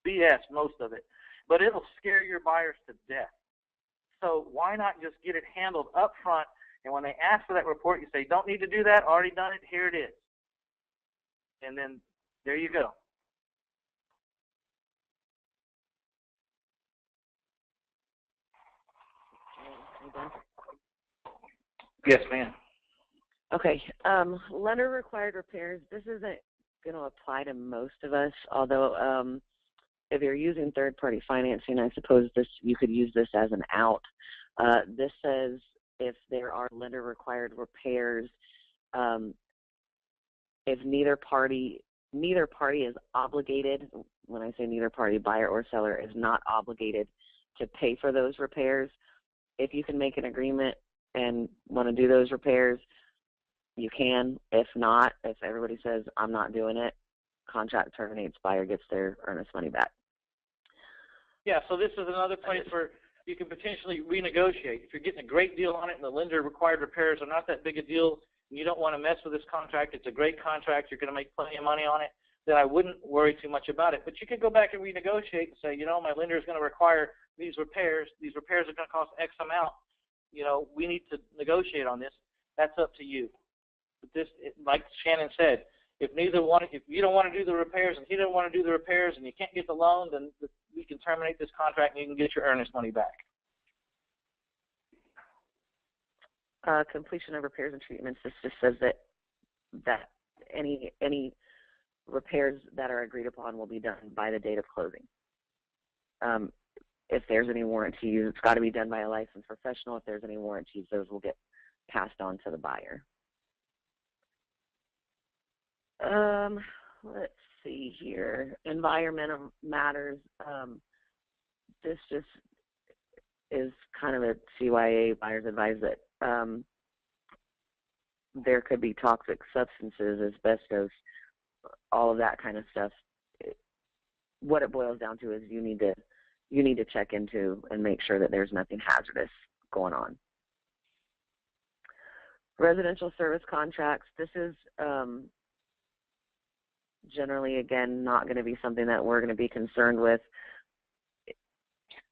BS, most of it. But it'll scare your buyers to death. So why not just get it handled up front, and when they ask for that report, you say, don't need to do that, already done it, here it is. And then there you go. Yes, ma'am. Okay, lender required repairs. This isn't going to apply to most of us, although if you're using third-party financing, I suppose you could use this as an out. This says if there are lender required repairs, if neither party is obligated, when I say neither party, buyer or seller, is not obligated to pay for those repairs, if you can make an agreement and want to do those repairs, you can. If not, if everybody says, I'm not doing it, contract terminates, buyer gets their earnest money back. Yeah, so this is another place where you can potentially renegotiate. If you're getting a great deal on it and the lender required repairs are not that big a deal, and you don't want to mess with this contract, it's a great contract, you're going to make plenty of money on it, then I wouldn't worry too much about it. But you could go back and renegotiate and say, my lender is going to require these repairs are going to cost X amount, we need to negotiate on this. That's up to you. But this, like Shannon said, if you don't want to do the repairs and he doesn't want to do the repairs and you can't get the loan, then we can terminate this contract and you can get your earnest money back. Completion of repairs and treatments. This just says that any repairs that are agreed upon will be done by the date of closing. If there's any warranties, it's got to be done by a licensed professional. If there's any warranties, those will get passed on to the buyer. Let's see here. Environmental matters. This just is kind of a CYA. Buyers advise that there could be toxic substances, asbestos, all of that kind of stuff. What it boils down to is you need to check into and make sure that there's nothing hazardous going on. Residential service contracts. This is generally, again, not going to be something that we're going to be concerned with.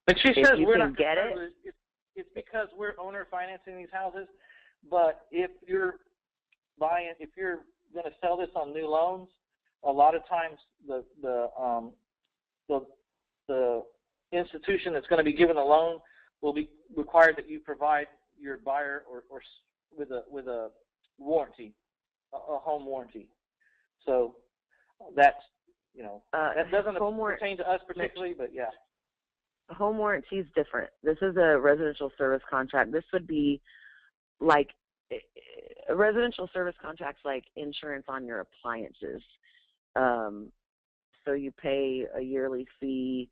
But she If says you we're can not get concerned with it. It's because we're owner financing these houses. But if you're going to sell this on new loans, a lot of times the institution that's going to be given a loan will be required that you provide your buyer or with a warranty, a home warranty. So that's, that doesn't pertain to us particularly, but yeah. Home warranty is different. This is a residential service contract. This would be like a residential service contract's like insurance on your appliances. So you pay a yearly fee,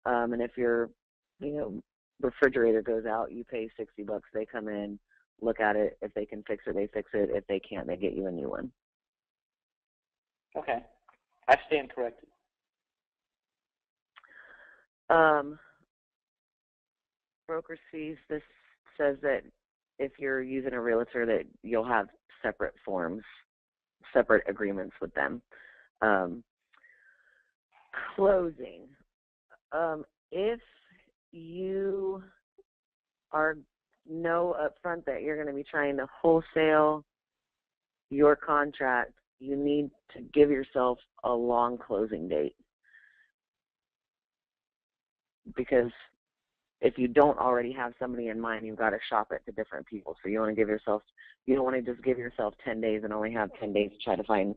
and if your refrigerator goes out, you pay $60. They come in, look at it. If they can fix it, they fix it. If they can't, they get you a new one. Okay, I stand corrected. Broker's fees. This says that if you're using a realtor, that you'll have separate forms, separate agreements with them. Closing. If you know up front that you're going to be trying to wholesale your contract, you need to give yourself a long closing date. Because if you don't already have somebody in mind, you've got to shop it to different people. So you don't want to just give yourself 10 days and only have 10 days to try to find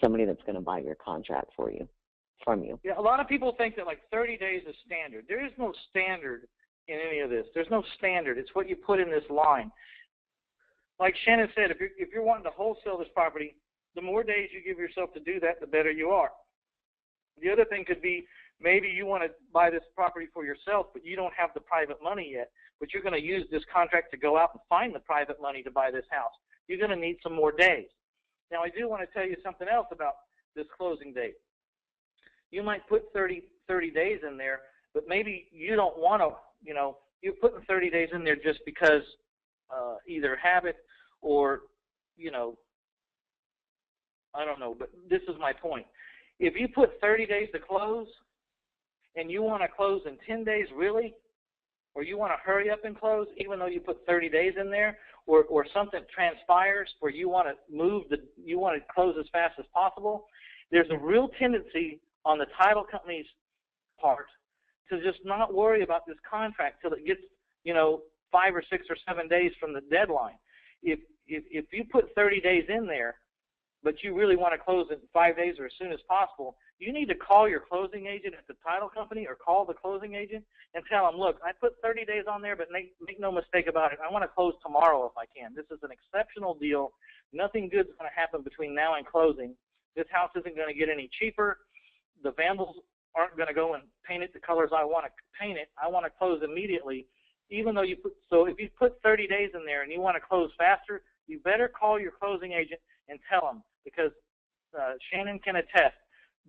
somebody that's going to buy your contract from you. Yeah, a lot of people think that like 30 days is standard. There is no standard in any of this. There's no standard. It's what you put in this line. Like Shannon said, if you're wanting to wholesale this property, the more days you give yourself to do that, the better you are. The other thing could be maybe you want to buy this property for yourself, but you don't have the private money yet, but you're going to use this contract to go out and find the private money to buy this house. You're going to need some more days. Now, I do want to tell you something else about this closing date. You might put 30 days in there, but maybe you don't want to, you're putting 30 days in there just because either habit or, I don't know, but this is my point. If you put 30 days to close and you want to close in 10 days, really, or you want to hurry up and close even though you put 30 days in there, or something transpires where you want to close as fast as possible, there's a real tendency on the title company's part to just not worry about this contract till it gets, 5 or 6 or 7 days from the deadline. If you put 30 days in there, but you really want to close in 5 days or as soon as possible, you need to call your closing agent at the title company or call the closing agent and tell them, look, I put 30 days on there, but make no mistake about it, I want to close tomorrow if I can. This is an exceptional deal. Nothing good is going to happen between now and closing. This house isn't going to get any cheaper. The vandals aren't going to go and paint it the colors I want to paint it. I want to close immediately. Even though so if you put 30 days in there and you want to close faster, you better call your closing agent and tell them, because Shannon can attest.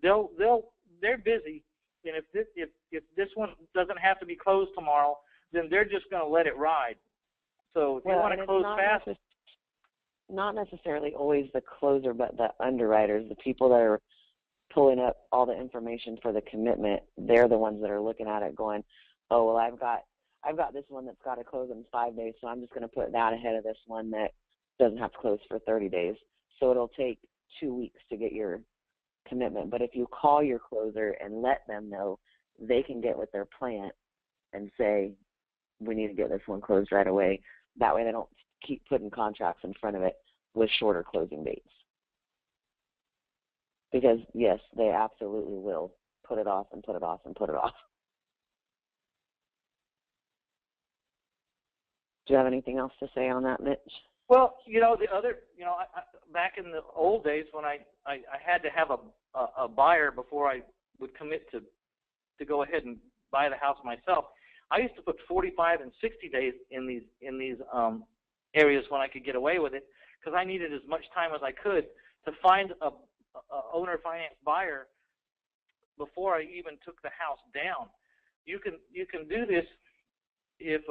They're busy, and if this one doesn't have to be closed tomorrow, then they're just going to let it ride. So if you want to close fast, not necessarily always the closer, but the underwriters, the people that are pulling up all the information for the commitment, they're the ones that are looking at it going, oh, well, I've got this one that's got to close in 5 days, so I'm just going to put that ahead of this one that doesn't have to close for 30 days. So it'll take 2 weeks to get your commitment. But if you call your closer and let them know, they can get with their plant and say, we need to get this one closed right away. That way they don't keep putting contracts in front of it with shorter closing dates. Because, yes, they absolutely will put it off and put it off and put it off. Do you have anything else to say on that, Mitch? Well, back in the old days when I had to have a buyer before I would commit to go ahead and buy the house myself, I used to put 45 and 60 days in these areas when I could get away with it, because I needed as much time as I could to find a owner finance buyer before I even took the house down. You can do this if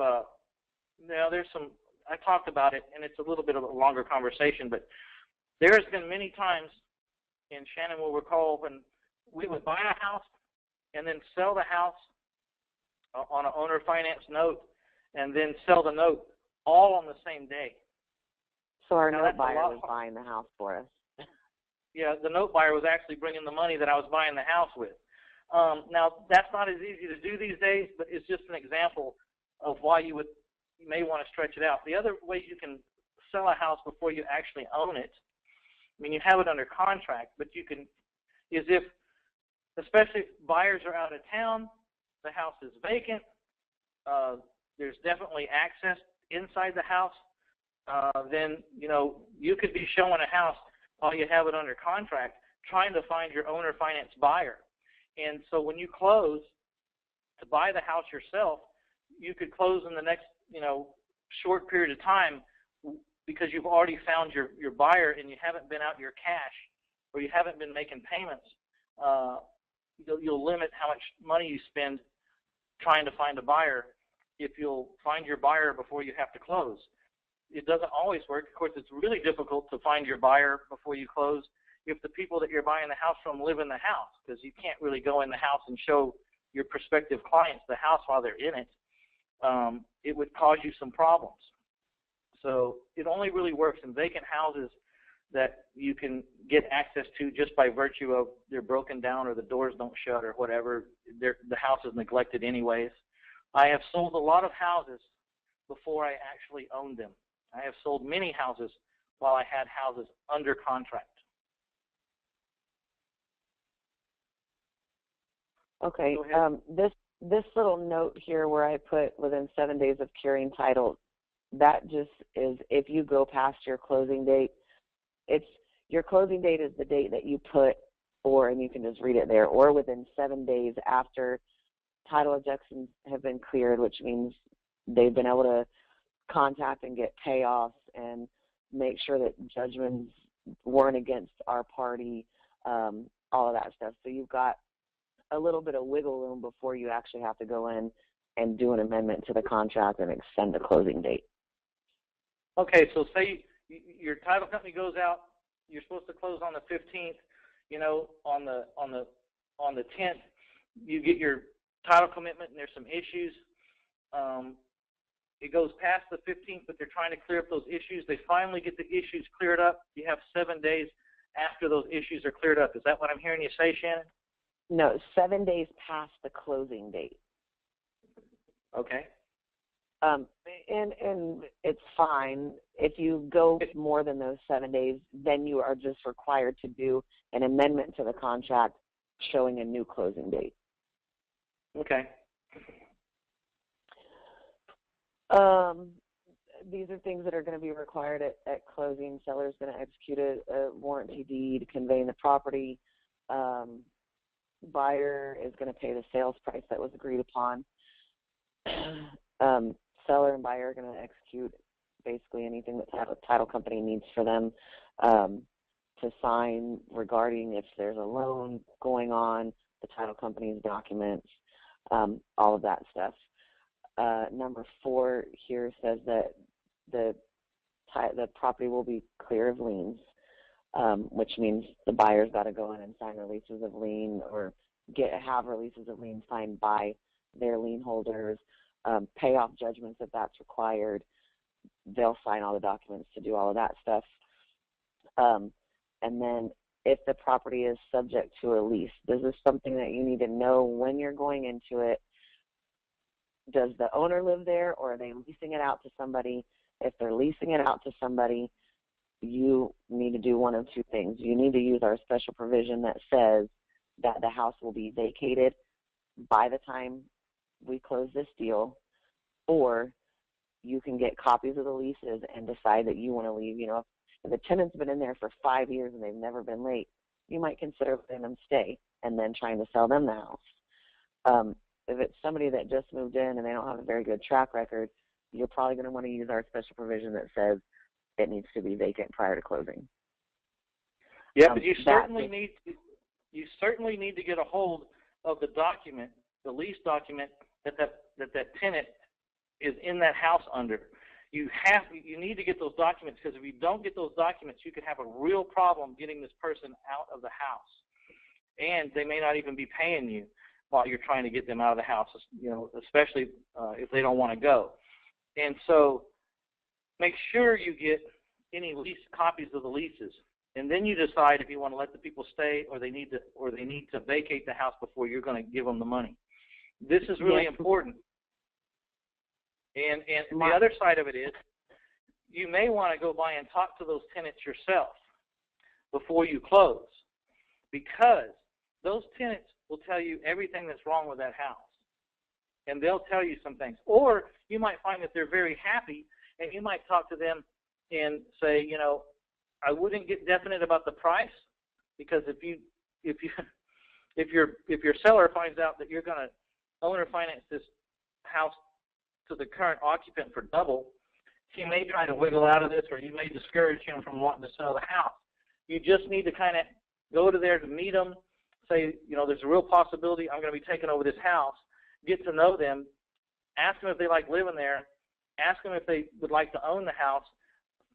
now there's some, I talked about it, and it's a little bit of a longer conversation, but there's been many times, and Shannon will recall, when we would buy a house and then sell the house on an owner finance note and then sell the note all on the same day. So our note buyer was buying the house for us. Yeah, the note buyer was actually bringing the money that I was buying the house with. Now, that's not as easy to do these days, but it's just an example of why you may want to stretch it out. The other way you can sell a house before you actually own it, I mean, you have it under contract, but you can, is if, especially if buyers are out of town, the house is vacant, there's definitely access inside the house, then, you know, you could be showing a house while you have it under contract, trying to find your owner finance buyer. And so when you close to buy the house yourself, you could close in the next, you know, short period of time because you've already found your buyer and you haven't been out your cash or you haven't been making payments. You'll limit how much money you spend trying to find a buyer if you'll find your buyer before you have to close. It doesn't always work. Of course, it's really difficult to find your buyer before you close if the people that you're buying the house from live in the house, because you can't really go in the house and show your prospective clients the house while they're in it. It would cause you some problems. So it only really works in vacant houses that you can get access to just by virtue of they're broken down or the doors don't shut or whatever. The house is neglected anyways. I have sold a lot of houses before I actually owned them. I have sold many houses while I had houses under contract. Okay. This little note here where I put within 7 days of carrying title, that just is if you go past your closing date. It's your closing date is the date that you put, or and you can just read it there, or within 7 days after title objections have been cleared, which means they've been able to contact and get payoffs and make sure that judgments weren't against our party, all of that stuff. So you've got a little bit of wiggle room before you actually have to go in and do an amendment to the contract and extend the closing date. Okay, so say your title company goes out, you're supposed to close on the 15th, you know, on the 10th, you get your title commitment and there's some issues. It goes past the 15th, but they're trying to clear up those issues. They finally get the issues cleared up. You have 7 days after those issues are cleared up. Is that what I'm hearing you say, Shannon? No, 7 days past the closing date. Okay. And it's fine. If you go more than those 7 days, then you are just required to do an amendment to the contract showing a new closing date. Okay. These are things that are going to be required at closing. Seller's going to execute a warranty deed conveying the property. Buyer is going to pay the sales price that was agreed upon. Seller and buyer are going to execute basically anything that the title company needs for them to sign regarding if there's a loan going on, the title company's documents, all of that stuff. Number 4 here says that the property will be clear of liens, which means the buyer's got to go in and sign releases of lien or have releases of lien signed by their lien holders, pay off judgments if that's required. They'll sign all the documents to do all of that stuff. And then if the property is subject to a lease, this is something that you need to know when you're going into it. Does the owner live there, or are they leasing it out to somebody? If they're leasing it out to somebody, you need to do one of two things. You need to use our special provision that says that the house will be vacated by the time we close this deal, or you can get copies of the leases and decide that you want to leave. You know, if the tenant's been in there for 5 years and they've never been late, you might consider letting them stay and then trying to sell them the house. If it's somebody that just moved in and they don't have a very good track record, you're probably going to want to use our special provision that says it needs to be vacant prior to closing. Yeah, but you certainly need to get a hold of the document, the lease document that tenant is in that house under. You need to get those documents, because if you don't get those documents, you could have a real problem getting this person out of the house, and they may not even be paying you while you're trying to get them out of the house. Especially if they don't want to go. And so, make sure you get any copies of the leases, and then you decide if you want to let the people stay or they need to vacate the house before you're going to give them the money. This is really important. And the other side of it is, you may want to go by and talk to those tenants yourself before you close, because those tenants will tell you everything that's wrong with that house, and they'll tell you some things. Or you might find that they're very happy, and you might talk to them and say, I wouldn't get definite about the price, because if your seller finds out that you're going to owner finance this house to the current occupant for double, he may try to wiggle out of this, or you may discourage him from wanting to sell the house. You just need to kind of go to there to meet them, say, there's a real possibility I'm going to be taking over this house, get to know them, ask them if they like living there, ask them if they would like to own the house,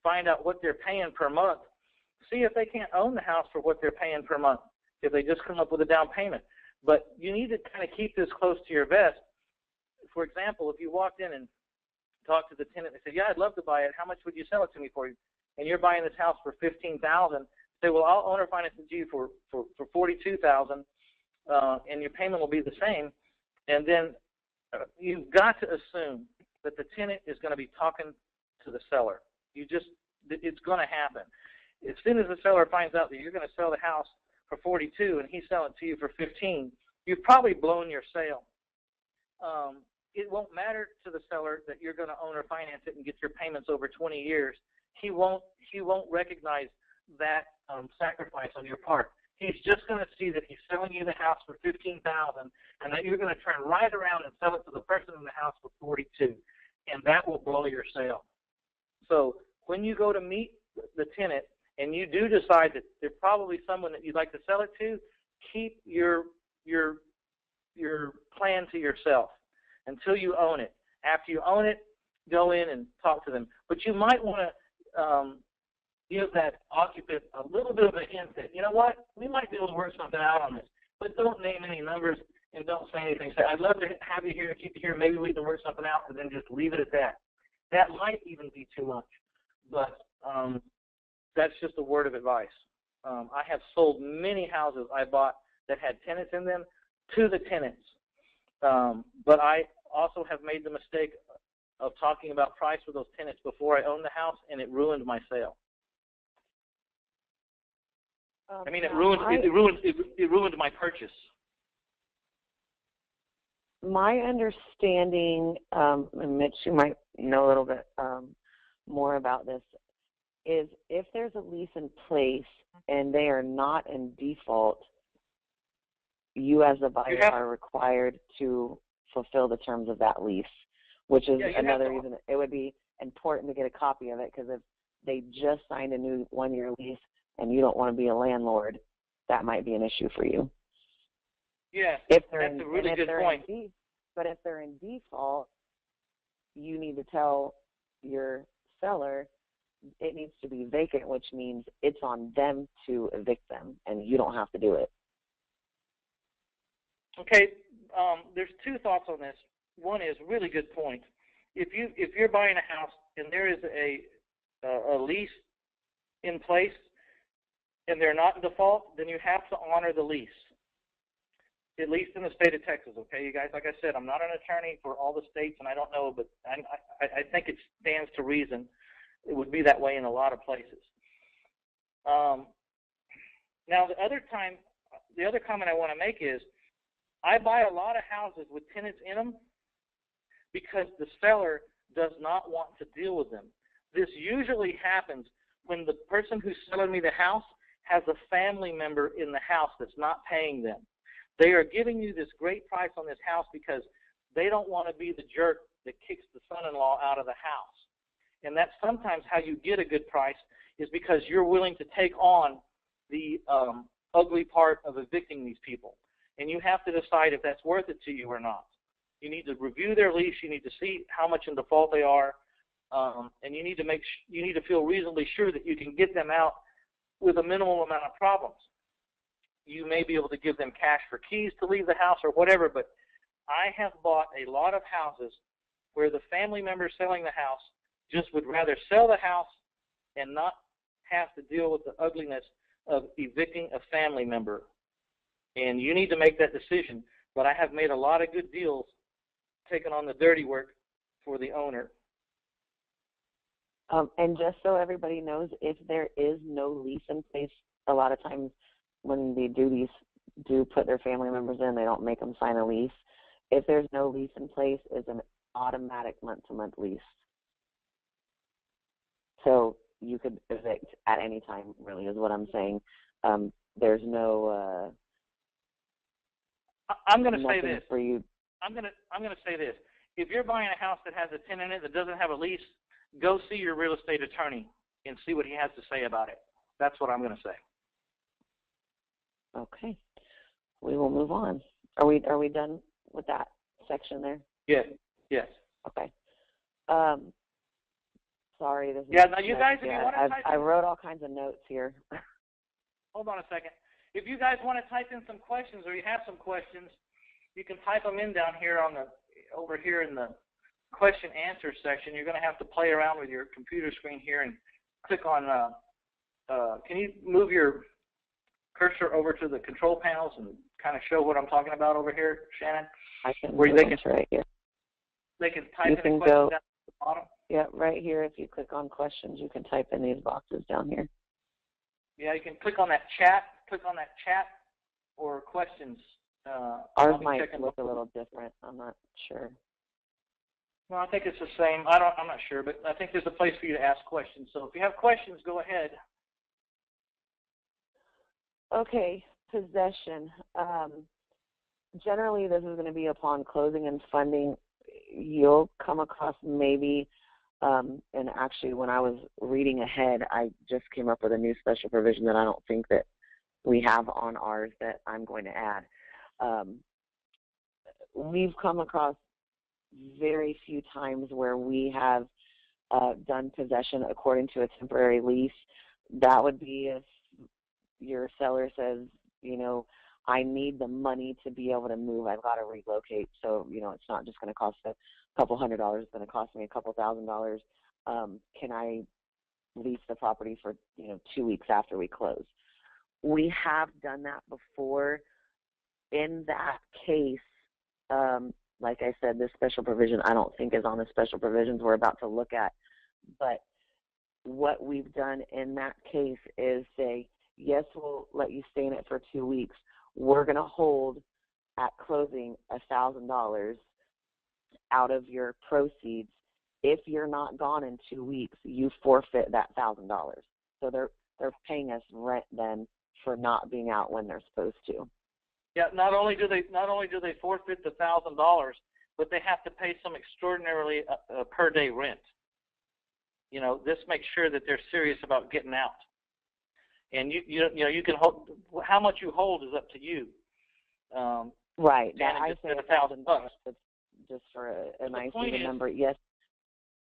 find out what they're paying per month, see if they can't own the house for what they're paying per month, if they just come up with a down payment. But you need to kind of keep this close to your vest. For example, if you walked in and talked to the tenant and said, yeah, I'd love to buy it, how much would you sell it to me for? And you're buying this house for $15,000, say, well, I'll owner finance it to you for $42,000, and your payment will be the same. And then you've got to assume that the tenant is going to be talking to the seller. It's going to happen. As soon as the seller finds out that you're going to sell the house for $42,000 and he's selling it to you for $15,000, you've probably blown your sale. It won't matter to the seller that you're going to owner finance it and get your payments over 20 years. He won't recognize that sacrifice on your part. He's just going to see that he's selling you the house for $15,000, and that you're going to turn right around and sell it to the person in the house for $42,000, and that will blow your sale. So when you go to meet the tenant and you do decide that there's probably someone that you'd like to sell it to, keep your plan to yourself until you own it. After you own it, go in and talk to them. But you might want to give that occupant a little bit of a hint that, you know what, we might be able to work something out on this. But don't name any numbers and don't say anything. Say, I'd love to have you here, keep you here, maybe we can work something out, and then just leave it at that. That might even be too much. But that's just a word of advice. I have sold many houses I bought that had tenants in them to the tenants. But I also have made the mistake of talking about price with those tenants before I owned the house, and it ruined my sale. It ruined my purchase. My understanding, and Mitch, you might know a little bit more about this, is if there's a lease in place and they are not in default, you as a buyer are required to fulfill the terms of that lease, which is another reason it would be important to get a copy of it, because if they just signed a new one-year lease and you don't want to be a landlord, that might be an issue for you. Yeah, that's a really good point. But if they're in default, you need to tell your seller it needs to be vacant, which means it's on them to evict them, and you don't have to do it. Okay, there's two thoughts on this. One is a really good point. If you're buying a house and there is a lease in place and they're not in default, then you have to honor the lease, at least in the state of Texas. Okay, you guys. Like I said, I'm not an attorney for all the states, and I don't know, but I think it stands to reason it would be that way in a lot of places. Now, the other comment I want to make is, I buy a lot of houses with tenants in them because the seller does not want to deal with them. This usually happens when the person who's selling me the house has a family member in the house that's not paying them. They are giving you this great price on this house because they don't want to be the jerk that kicks the son-in-law out of the house. And that's sometimes how you get a good price, is because you're willing to take on the ugly part of evicting these people. And you have to decide if that's worth it to you or not. You need to review their lease. You need to see how much in default they are, and you need to feel reasonably sure that you can get them out with a minimal amount of problems. You may be able to give them cash for keys to leave the house or whatever, but I have bought a lot of houses where the family members selling the house just would rather sell the house and not have to deal with the ugliness of evicting a family member. And you need to make that decision. But I have made a lot of good deals taking on the dirty work for the owner. And just so everybody knows, if there is no lease in place, a lot of times when they do put their family members in, they don't make them sign a lease. If there's no lease in place, it's an automatic month-to-month lease. So you could evict at any time, really, is what I'm saying. There's no I'm going to say this. For you. I'm going to say this. If you're buying a house that has a tenant in it that doesn't have a lease, go see your real estate attorney and see what he has to say about it. That's what I'm going to say. Okay. We will move on. Are we done with that section there? Yes. Yes. Okay. Sorry. This yeah. Now you guys, if you want to type I wrote all kinds of notes here. Hold on a second. If you guys want to type in some questions, or you have some questions, you can type them in down here over here in the question answer section. You're going to have to play around with your computer screen here and click on. Can you move your cursor over to the control panels and kind of show what I'm talking about over here, Shannon? I can. Where they can right here. They can type in a question down at the bottom. Yeah, right here. If you click on questions, you can type in these boxes down here. Yeah, you can click on that chat. Click on that chat or questions. Ours might look a little different. I'm not sure. Well, I think it's the same. I'm not sure, but I think there's a place for you to ask questions. So if you have questions, go ahead. Okay, possession. Generally, this is going to be upon closing and funding. You'll come across maybe, and actually when I was reading ahead, I just came up with a new special provision that I don't think that we have on ours that I'm going to add. We've come across very few times where we have done possession according to a temporary lease. That would be if your seller says, you know, I need the money to be able to move. I've got to relocate. So, you know, it's not just going to cost a couple $100. It's going to cost me a couple $1,000. Can I lease the property for, 2 weeks after we close? We have done that before. In that case, like I said, this special provision I don't think is on the special provisions we're about to look at. But what we've done in that case is say, yes, we'll let you stay in it for 2 weeks. We're going to hold at closing $1,000 out of your proceeds. If you're not gone in 2 weeks, you forfeit that $1,000. So they're paying us rent then for not being out when they're supposed to. Yeah, not only do they forfeit the $1,000, but they have to pay some extraordinarily per day rent. This makes sure that they're serious about getting out. And you can hold. How much you hold is up to you. Right. That I say $1,000 just for a nice even number. Yes.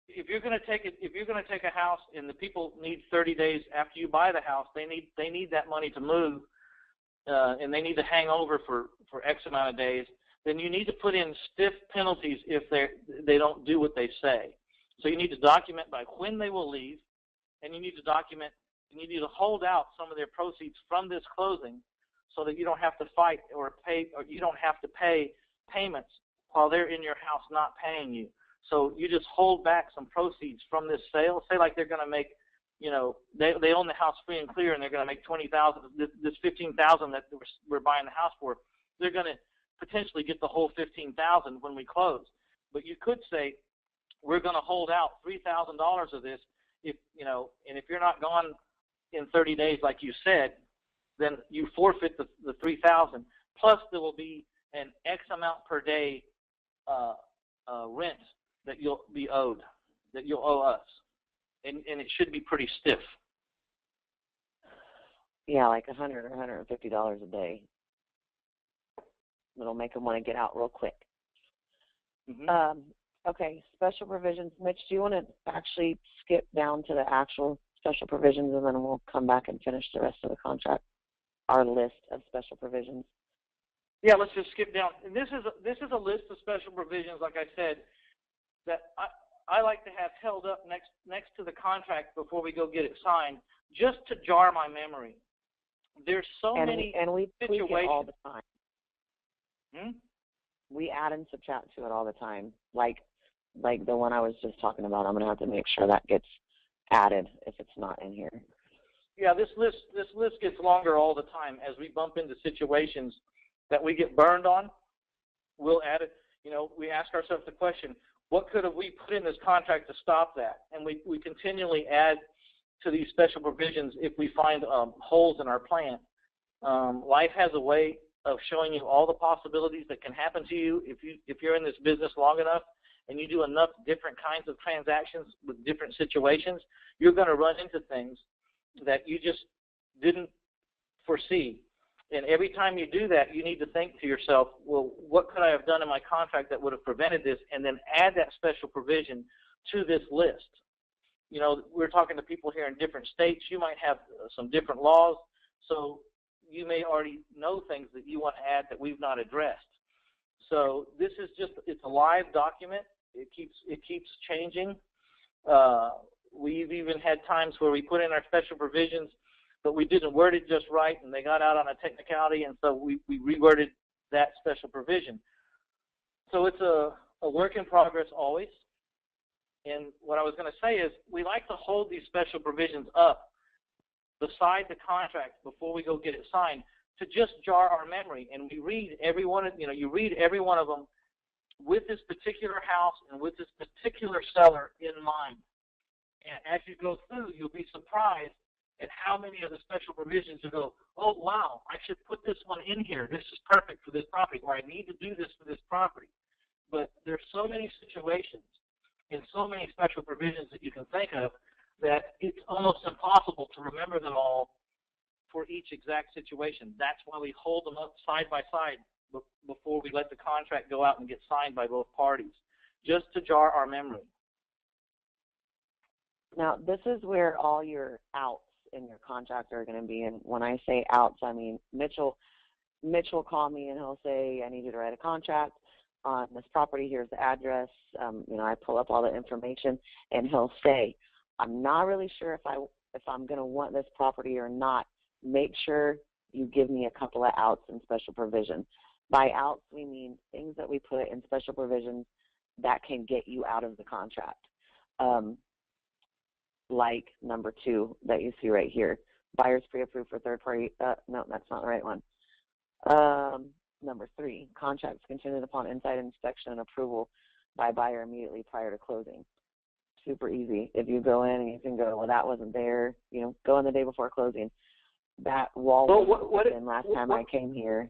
If you're going to take a house and the people need 30 days after you buy the house, they need that money to move, and they need to hang over for X amount of days. Then you need to put in stiff penalties if they don't do what they say. So you need to document by when they will leave, and you need to hold out some of their proceeds from this closing so that you don't have to fight or you don't have to pay payments while they're in your house not paying you. So you just hold back some proceeds from this sale. Say like they're going to make, they own the house free and clear and they're going to make $20,000, this $15,000 that we're buying the house for, they're going to potentially get the whole $15,000 when we close. But you could say, we're going to hold out $3,000 of this and if you're not gone in 30 days, like you said, then you forfeit the $3,000. Plus, there will be an X amount per day rent that you'll owe us. and it should be pretty stiff. Yeah, like $100 or $150 a day. It'll make them want to get out real quick. Mm-hmm. Okay, special provisions. Mitch, do you want to actually skip down to the actual special provisions, and then we'll come back and finish the rest of the contract, our list of special provisions? Yeah, let's just skip down. And this is a list of special provisions, like I said, that I like to have held up next to the contract before we go get it signed, just to jar my memory. There's so many and we tweak situations it all the time. Hmm? We add and subtract to it all the time. Like the one I was just talking about, I'm going to have to make sure that gets added if it's not in here. Yeah, this list gets longer all the time as we bump into situations that we get burned on. We'll add it. You know, we ask ourselves the question, what could have we put in this contract to stop that? And we continually add to these special provisions if we find holes in our plan. Life has a way of showing you all the possibilities that can happen to you if you're in this business long enough and you do enough different kinds of transactions with different situations. You're going to run into things that you just didn't foresee. And every time you do that, you need to think to yourself, well, what could I have done in my contract that would have prevented this, and then add that special provision to this list. You know, we're talking to people here in different states. You might have some different laws, so you may already know things that you want to add that we've not addressed. So this is just, it's a live document. It keeps changing. We've even had times where we put in our special provisions, but we didn't word it just right, and they got out on a technicality, and so we reworded that special provision. So it's a work in progress always. And what I was going to say is we like to hold these special provisions up beside the contract before we go get it signed to just jar our memory. And we read every one of, you read every one of them with this particular house and with this particular seller in mind. And as you go through, you'll be surprised at how many of the special provisions you go, oh, wow, I should put this one in here. This is perfect for this property, or I need to do this for this property. But there's so many situations and so many special provisions that you can think of that it's almost impossible to remember them all for each exact situation. That's why we hold them up side by side before we let the contract go out and get signed by both parties, just to jar our memory. Now, this is where all your outs in your contract are going to be. And when I say outs, I mean Mitch will call me and he'll say, I need you to write a contract on this property. Here's the address. I pull up all the information, and he'll say, I'm not really sure if I'm going to want this property or not. Make sure you give me a couple of outs and special provisions. By outs, we mean things that we put in special provisions that can get you out of the contract. Like number 2 that you see right here, buyer's pre-approved for third party. No, that's not the right one. Number 3, contracts contingent upon inside inspection and approval by buyer immediately prior to closing. Super easy. If you go in and you can go, well, that wasn't there, go in the day before closing. That wall was in last time I came here.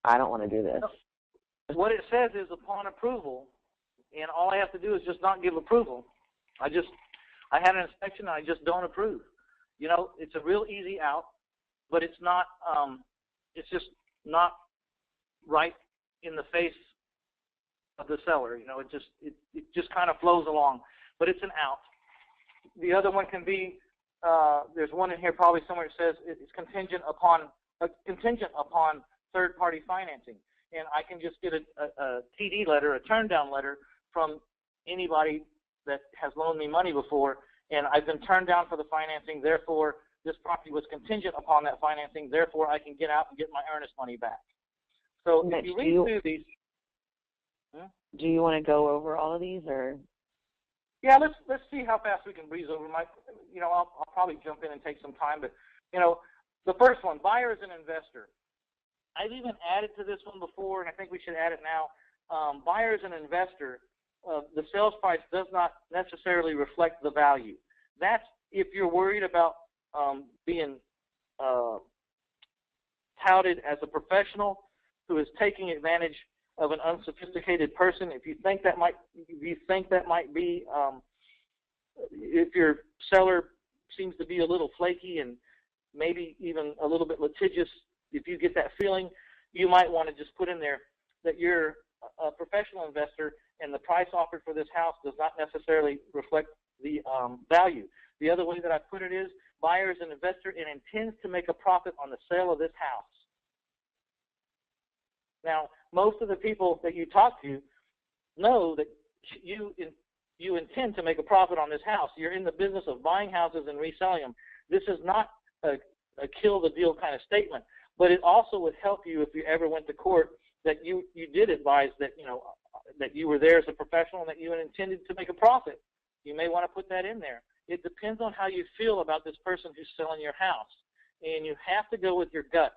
I don't want to do this. What it says is upon approval, and all I have to do is just not give approval. I had an inspection and I just don't approve. It's a real easy out, but it's not, it's just not right in the face of the seller. It just kind of flows along, but it's an out. The other one can be, there's one in here probably somewhere that says it's contingent upon third-party financing. And I can just get a TD letter, a turn-down letter from anybody that has loaned me money before, and I've been turned down for the financing, therefore this property was contingent upon that financing, therefore I can get out and get my earnest money back. So Mitch, if you read through these... Do you want to go over all of these, or? Yeah, let's see how fast we can breeze over. I'll probably jump in and take some time, but, the first one, buyer is an investor. I've even added to this one before, and I think we should add it now. Buyer is an investor. The sales price does not necessarily reflect the value. That's if you're worried about being touted as a professional who is taking advantage of an unsophisticated person. If you think that might be, if you're seller seems to be a little flaky and maybe even a little bit litigious, if you get that feeling, you might want to just put in there that you're a professional investor and the price offered for this house does not necessarily reflect the value. The other way that I put it is, buyer is an investor and intends to make a profit on the sale of this house. Now, most of the people that you talk to know that you intend to make a profit on this house. You're in the business of buying houses and reselling them. This is not a kill the deal kind of statement, but it also would help you if you ever went to court that you did advise that, that you were there as a professional and that you intended to make a profit. You may want to put that in there. It depends on how you feel about this person who's selling your house, and you have to go with your guts.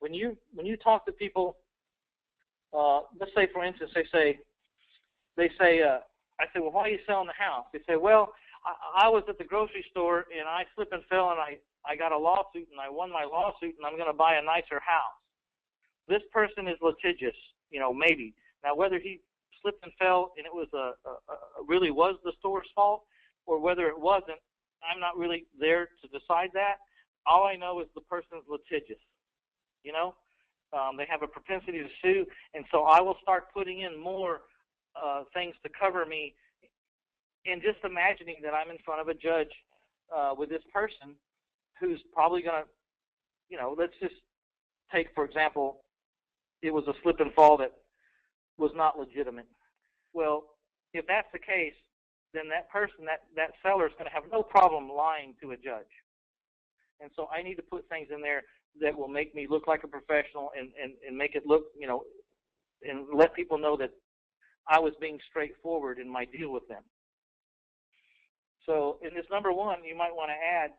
When you talk to people, let's say for instance they say, I say, well, why are you selling the house? They say, well, I was at the grocery store and I slipped and fell and I got a lawsuit and I won my lawsuit and I'm going to buy a nicer house. This person is litigious, maybe. Now, whether he slipped and fell and it was really was the store's fault or whether it wasn't, I'm not really there to decide that. All I know is the person's litigious, They have a propensity to sue, and so I will start putting in more things to cover me, and just imagining that I'm in front of a judge with this person who's probably going to, let's just take, for example, it was a slip and fall that was not legitimate. Well, if that's the case, then that person, that seller is going to have no problem lying to a judge. And so I need to put things in there that will make me look like a professional and make it look, and let people know that I was being straightforward in my deal with them. So in this number one, you might want to add,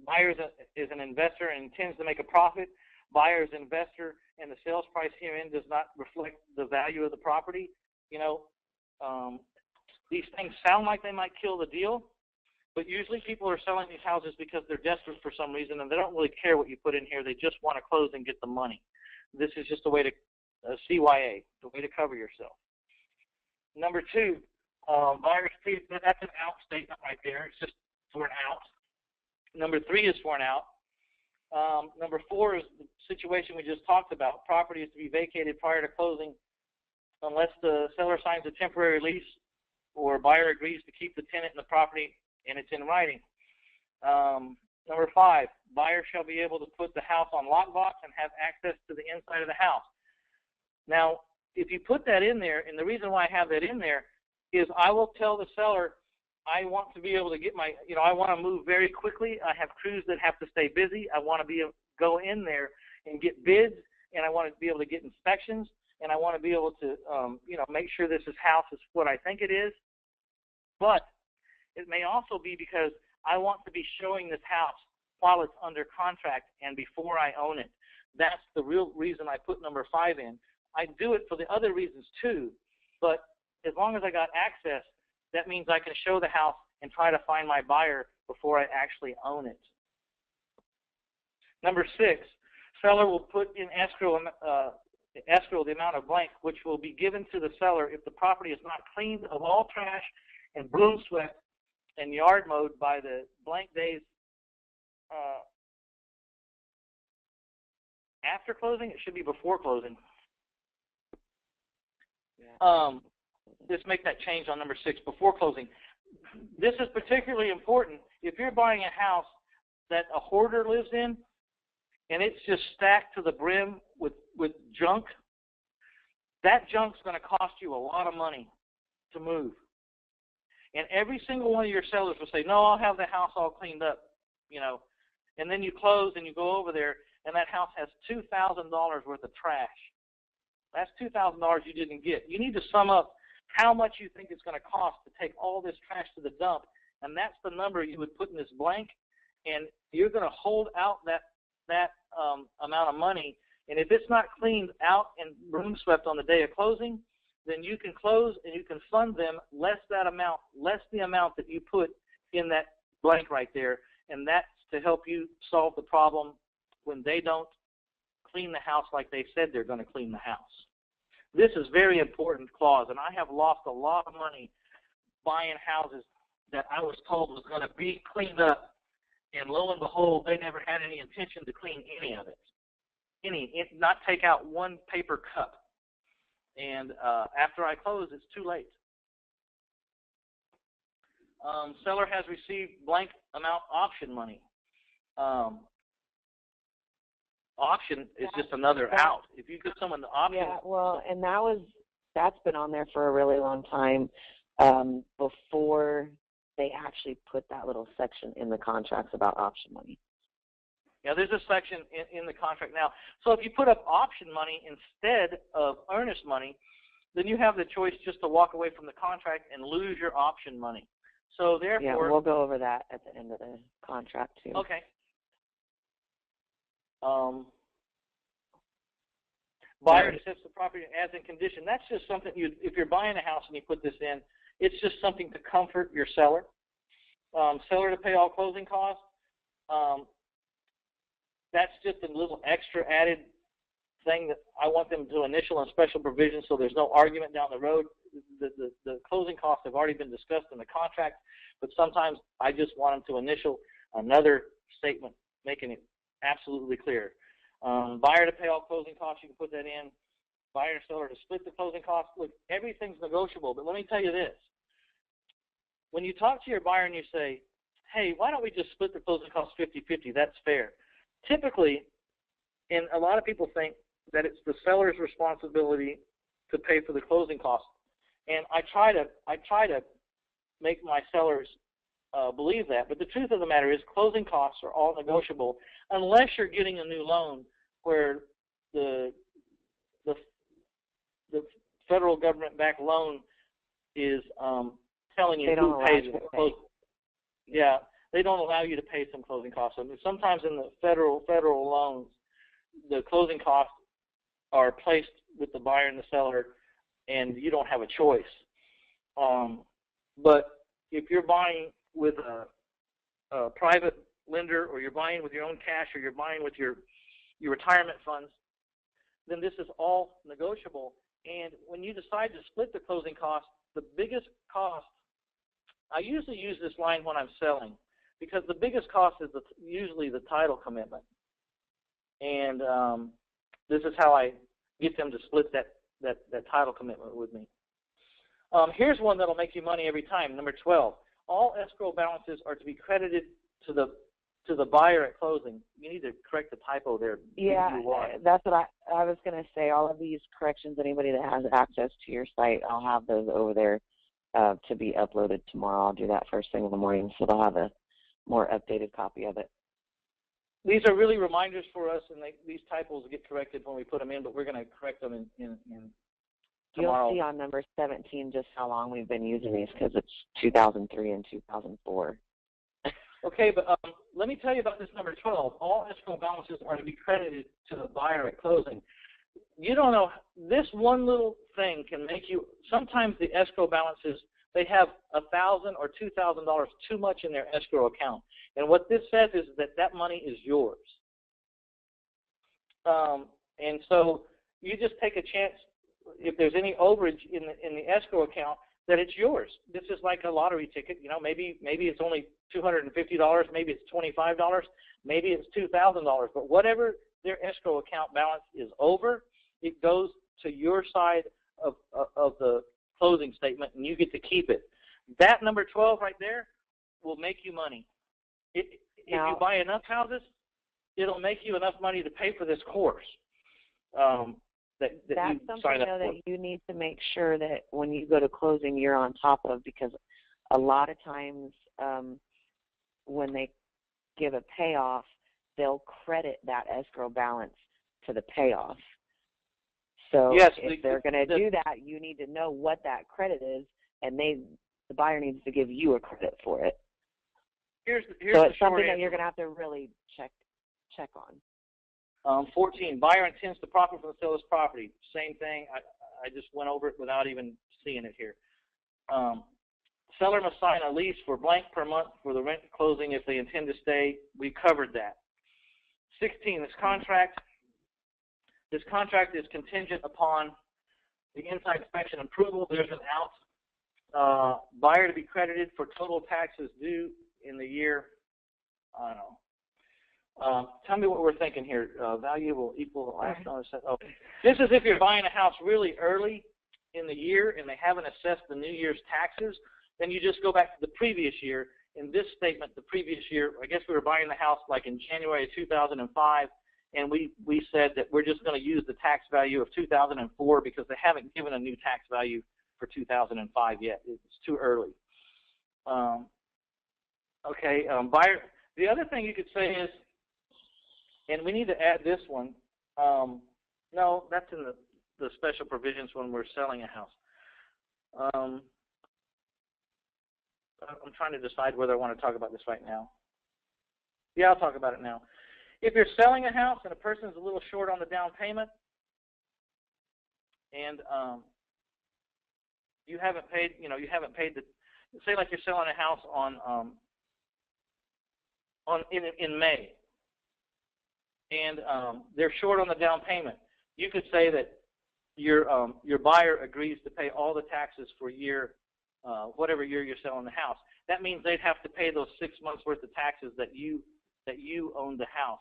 buyer is an investor and intends to make a profit. Buyer is an investor and the sales price herein does not reflect the value of the property. These things sound like they might kill the deal, but usually people are selling these houses because they're desperate for some reason and they don't really care what you put in here. They just want to close and get the money. This is just a way to CYA, the way to cover yourself. Number two, buyer's fee, that's an out statement right there. It's just for an out. Number three is for an out. Number four is the situation we just talked about. Property is to be vacated prior to closing unless the seller signs a temporary lease or buyer agrees to keep the tenant in the property and it's in writing. Number five, buyer shall be able to put the house on lockbox and have access to the inside of the house. Now, if you put that in there, and the reason why I have that in there is I will tell the seller I want to be able to get my, I want to move very quickly. I have crews that have to stay busy. I want to be able to go in there and get bids, and I want to be able to get inspections, and I want to be able to, make sure this house is what I think it is. But it may also be because I want to be showing this house while it's under contract and before I own it. That's the real reason I put number five in. I do it for the other reasons too, but as long as I got access, that means I can show the house and try to find my buyer before I actually own it. Number six, seller will put in escrow the amount of blank, which will be given to the seller if the property is not cleaned of all trash and broom swept and yard mowed by the blank days after closing. It should be before closing. Just make that change on number six, before closing. This is particularly important if you're buying a house that a hoarder lives in and it's just stacked to the brim with junk. That junk's going to cost you a lot of money to move. And every single one of your sellers will say, no, I'll have the house all cleaned up, and then you close and you go over there and that house has $2,000 worth of trash. That's $2,000 you didn't get. You need to sum up how much you think it's going to cost to take all this trash to the dump, and that's the number you would put in this blank, and you're going to hold out that amount of money. And if it's not cleaned out and broom swept on the day of closing, then you can close and you can fund them less the amount that you put in that blank right there, and that's to help you solve the problem when they don't clean the house like they said they're going to clean the house. This is very important clause, and I have lost a lot of money buying houses that I was told was going to be cleaned up, and lo and behold, they never had any intention to clean any of it. Not take out one paper cup. And after I close, it's too late. Seller has received blank amount option money. Option is just another out. If you give someone the option. Yeah, well, and that's been on there for a really long time before they actually put that little section in the contracts about option money. Yeah, there's a section in the contract now. So if you put up option money instead of earnest money, then you have the choice just to walk away from the contract and lose your option money. So therefore, yeah, we'll go over that at the end of the contract too. Okay. Buyer accepts the property as in condition. That's just something if you're buying a house and you put this in, it's just something to comfort your seller. Seller to pay all closing costs. That's just a little extra added thing that I want them to initial and special provision so there's no argument down the road. The closing costs have already been discussed in the contract, but sometimes I just want them to initial another statement making it absolutely clear. Buyer to pay all closing costs, you can put that in. Buyer and seller to split the closing costs. Look, everything's negotiable, but let me tell you this. When you talk to your buyer and you say, hey, why don't we just split the closing costs 50-50, that's fair. Typically, and a lot of people think that it's the seller's responsibility to pay for the closing costs. And I try to make my sellers believe that. But the truth of the matter is closing costs are all negotiable unless you're getting a new loan where the federal government-backed loan is telling you who pays for closing. Yeah, they don't allow you to pay some closing costs. I mean, sometimes in the federal loans, the closing costs are placed with the buyer and the seller, and you don't have a choice. But if you're buying with a private lender, or you're buying with your own cash, or you're buying with your retirement funds, then this is all negotiable. And when you decide to split the closing costs, the biggest cost, I usually use this line when I'm selling, because the biggest cost is usually the title commitment. And this is how I get them to split that title commitment with me. Here's one that'll make you money every time. Number 12. All escrow balances are to be credited to the buyer at closing. You need to correct the typo there. Yeah, that's what I was going to say. All of these corrections, anybody that has access to your site, I'll have those over there to be uploaded tomorrow. I'll do that first thing in the morning, so they'll have a more updated copy of it. These are really reminders for us, and these typos get corrected when we put them in, but we're going to correct them in tomorrow. You'll see on number 17 just how long we've been using these, because it's 2003 and 2004. Okay, but let me tell you about this number 12. All escrow balances are to be credited to the buyer at closing. You don't know, this one little thing can make you, sometimes the escrow balances, they have $1,000 or $2,000 too much in their escrow account. And what this says is that money is yours. And so you just take a chance, if there's any overage in the escrow account, that it's yours. This is like a lottery ticket. You know, maybe it's only $250, maybe it's $25, maybe it's $2,000. But whatever their escrow account balance is over, it goes to your side of the closing statement, and you get to keep it. That number 12 right there will make you money. If you buy enough houses, it'll make you enough money to pay for this course. That's something that you need to make sure that when you go to closing, you're on top of, because a lot of times when they give a payoff, they'll credit that escrow balance to the payoff. So yes, if they're going to do that, you need to know what that credit is, and the buyer needs to give you a credit for it. Here's so it's something that you're going to have to really check on. 14, buyer intends to profit from the sale of his property. Same thing. I just went over it without even seeing it here. Seller must sign a lease for blank per month for the rent closing if they intend to stay. We covered that. 16, this contract is contingent upon the inside inspection approval. There's an out. Buyer to be credited for total taxes due in the year, I don't know. Tell me what we're thinking here. Value will equal the last dollar set. Oh, this is if you're buying a house really early in the year and they haven't assessed the New Year's taxes, then you just go back to the previous year. In this statement, the previous year, I guess we were buying the house like in January of 2005, and we said that we're just going to use the tax value of 2004 because they haven't given a new tax value for 2005 yet. It's too early. Okay, buyer. The other thing you could say is, and we need to add this one. No, that's in the special provisions when we're selling a house. I'm trying to decide whether I want to talk about this right now. Yeah, I'll talk about it now. If you're selling a house and a person's a little short on the down payment, and you haven't paid, you haven't paid the, say like you're selling a house in May, and they're short on the down payment. You could say that your buyer agrees to pay all the taxes for whatever year you're selling the house. That means they'd have to pay those 6 months worth of taxes that you own the house.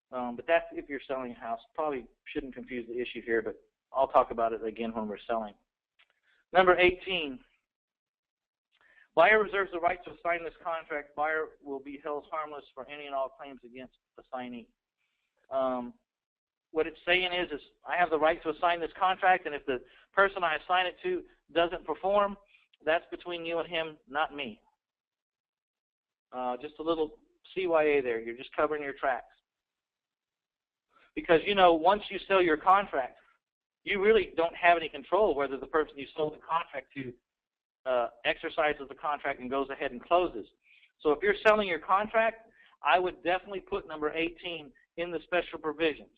But that's if you're selling a house. Probably shouldn't confuse the issue here, but I'll talk about it again when we're selling. Number 18. Buyer reserves the right to assign this contract. Buyer will be held harmless for any and all claims against assignee. What it's saying is I have the right to assign this contract, and if the person I assign it to doesn't perform, that's between you and him, not me. Just a little CYA there. You're just covering your tracks. Because, once you sell your contract, you really don't have any control whether the person you sold the contract to exercises the contract and goes ahead and closes. So if you're selling your contract, I would definitely put number 18 in the special provisions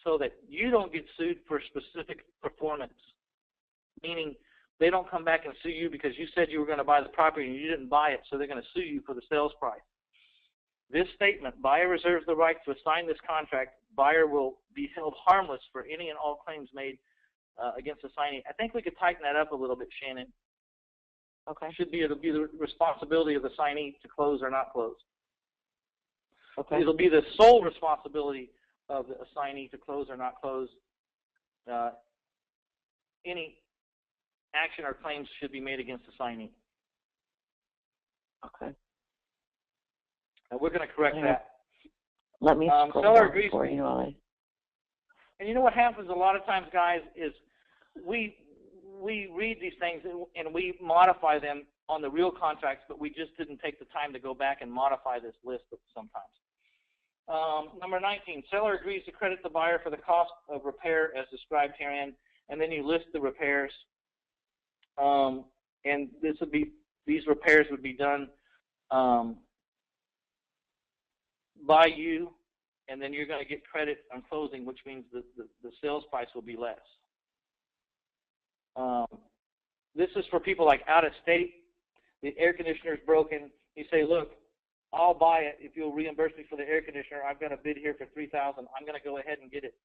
so that you don't get sued for specific performance, meaning they don't come back and sue you because you said you were going to buy the property and you didn't buy it, so they're going to sue you for the sales price. This statement, buyer reserves the right to assign this contract. Buyer will be held harmless for any and all claims made against assignee. I think we could tighten that up a little bit, Shannon. Okay. It'll be the responsibility of the assignee to close or not close. Okay. It'll be the sole responsibility of the assignee to close or not close. Any action or claims should be made against assignee. Okay. And we're going to correct that. Let me scroll seller down agrees for you. And you know what happens a lot of times, guys, is we read these things and we modify them on the real contracts, but we just didn't take the time to go back and modify this list sometimes. Number 19, seller agrees to credit the buyer for the cost of repair as described herein, and then you list the repairs. And these repairs would be done by you, and then you're going to get credit on closing, which means the sales price will be less. This is for people like out of state. The air conditioner is broken. You say, look, I'll buy it if you'll reimburse me for the air conditioner. I've got a bid here for $3,000. I'm going to go ahead and get it.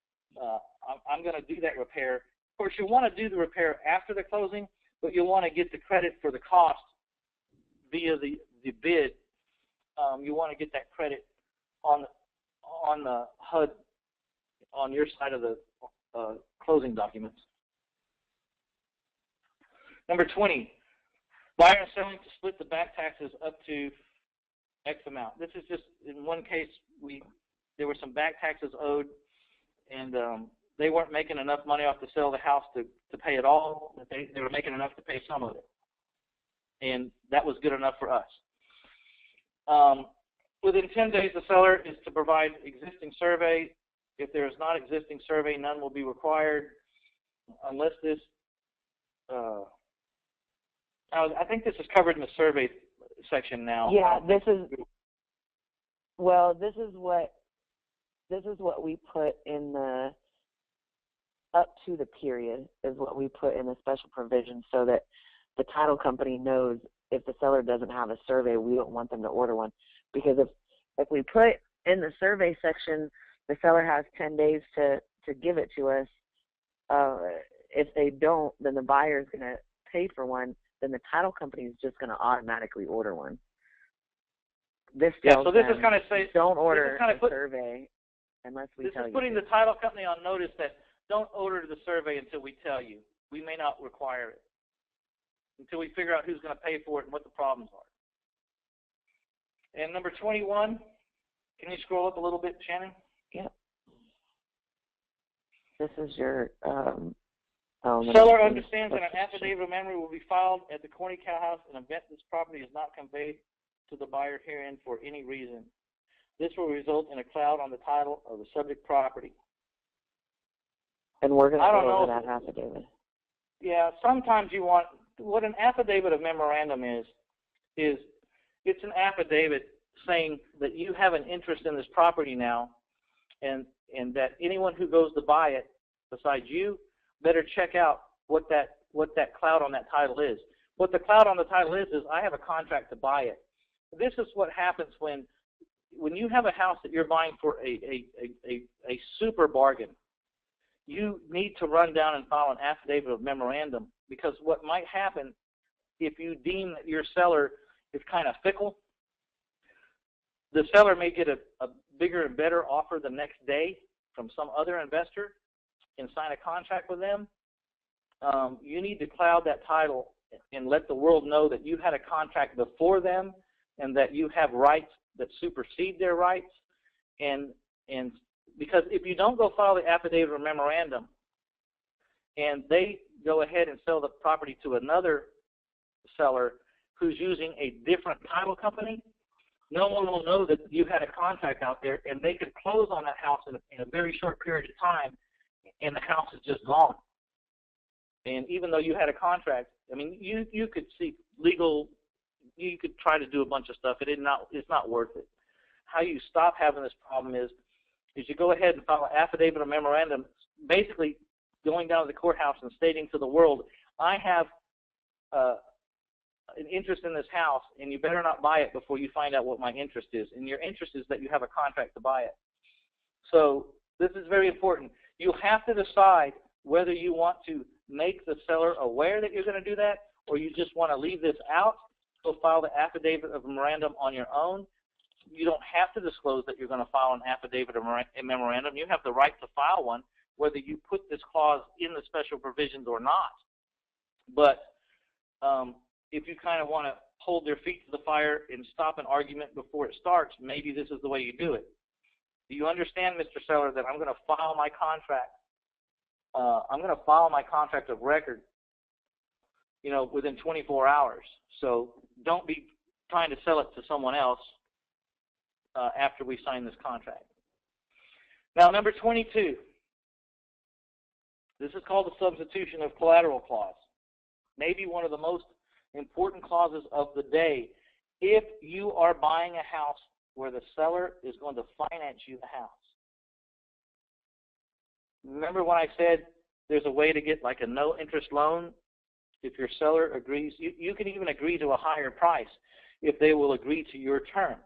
I'm going to do that repair. Of course, you'll want to do the repair after the closing, but you'll want to get the credit for the cost via the bid. You want to get that credit on the HUD on your side of the closing documents. Number 20, buyer and selling to split the back taxes up to X amount. This is just, in one case, there were some back taxes owed, and they weren't making enough money off to sell the house to pay it all. But they were making enough to pay some of it, and that was good enough for us. Within 10 days, the seller is to provide existing survey. If there is not existing survey, none will be required unless this. I think this is covered in the survey section now. Yeah, this is what we put in the up to the period is what we put in the special provision so that the title company knows if the seller doesn't have a survey, we don't want them to order one. Because if we put in the survey section, the seller has 10 days to give it to us. If they don't, then the buyer is going to pay for one. then the title company is just going to automatically order one. This so this is kind of say don't order a survey unless we tell you. This is putting the title company on notice that don't order the survey until we tell you. We may not require it until we figure out who's going to pay for it and what the problems are. And number 21, can you scroll up a little bit, Shannon? Yep. This is your seller understands that an affidavit of memory will be filed at the Corny Cow House in event this property is not conveyed to the buyer herein for any reason. This will result in a cloud on the title of the subject property. And we're going to go over that affidavit. Yeah, sometimes you want, what an affidavit of memorandum is it's an affidavit saying that you have an interest in this property now, and that anyone who goes to buy it besides you better check out what that cloud on that title is. What the cloud on the title is I have a contract to buy it. This is what happens when you have a house that you're buying for a super bargain. You need to run down and file an affidavit of memorandum, because what might happen if you deem that your seller is kind of fickle, the seller may get a bigger and better offer the next day from some other investor and sign a contract with them. You need to cloud that title and let the world know that you had a contract before them and that you have rights that supersede their rights. And because if you don't go file the affidavit of memorandum and they go ahead and sell the property to another seller who's using a different title company, no one will know that you had a contract out there, and they could close on that house in a very short period of time, and the house is just gone. And even though you had a contract, I mean, you could seek legal, you could try to do a bunch of stuff. It's not worth it. How you stop having this problem is you go ahead and file an affidavit of memorandum, basically going down to the courthouse and stating to the world, I have an interest in this house, and you better not buy it before you find out what my interest is. And your interest is that you have a contract to buy it. So this is very important. You have to decide whether you want to make the seller aware that you're going to do that, or you just want to leave this out. So file the affidavit of memorandum on your own. You don't have to disclose that you're going to file an affidavit of memorandum. You have the right to file one, whether you put this clause in the special provisions or not. But if you kind of want to hold their feet to the fire and stop an argument before it starts, maybe this is the way you do it. Do you understand, Mr. Seller, that I'm going to file my contract? I'm going to file my contract of record, within 24 hours. So don't be trying to sell it to someone else after we sign this contract. Now, number 22. This is called the substitution of collateral clause. Maybe one of the most important clauses of the day if you are buying a house where the seller is going to finance you the house. Remember when I said there's a way to get like a no-interest loan if your seller agrees? You can even agree to a higher price if they will agree to your terms.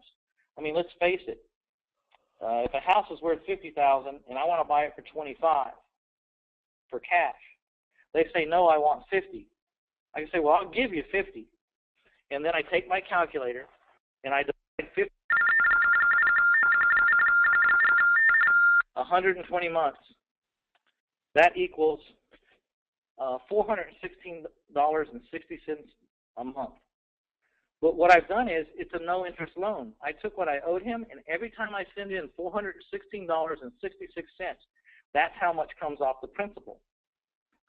I mean, let's face it. If a house is worth $50,000 and I want to buy it for $25,000 for cash, they say, no, I want $50,000. I can say, well, I'll give you $50,000. And then I take my calculator and I divide 50, 120 months. That equals $416.60 a month. But what I've done is it's a no-interest loan. I took what I owed him, and every time I send in $416.66, that's how much comes off the principal.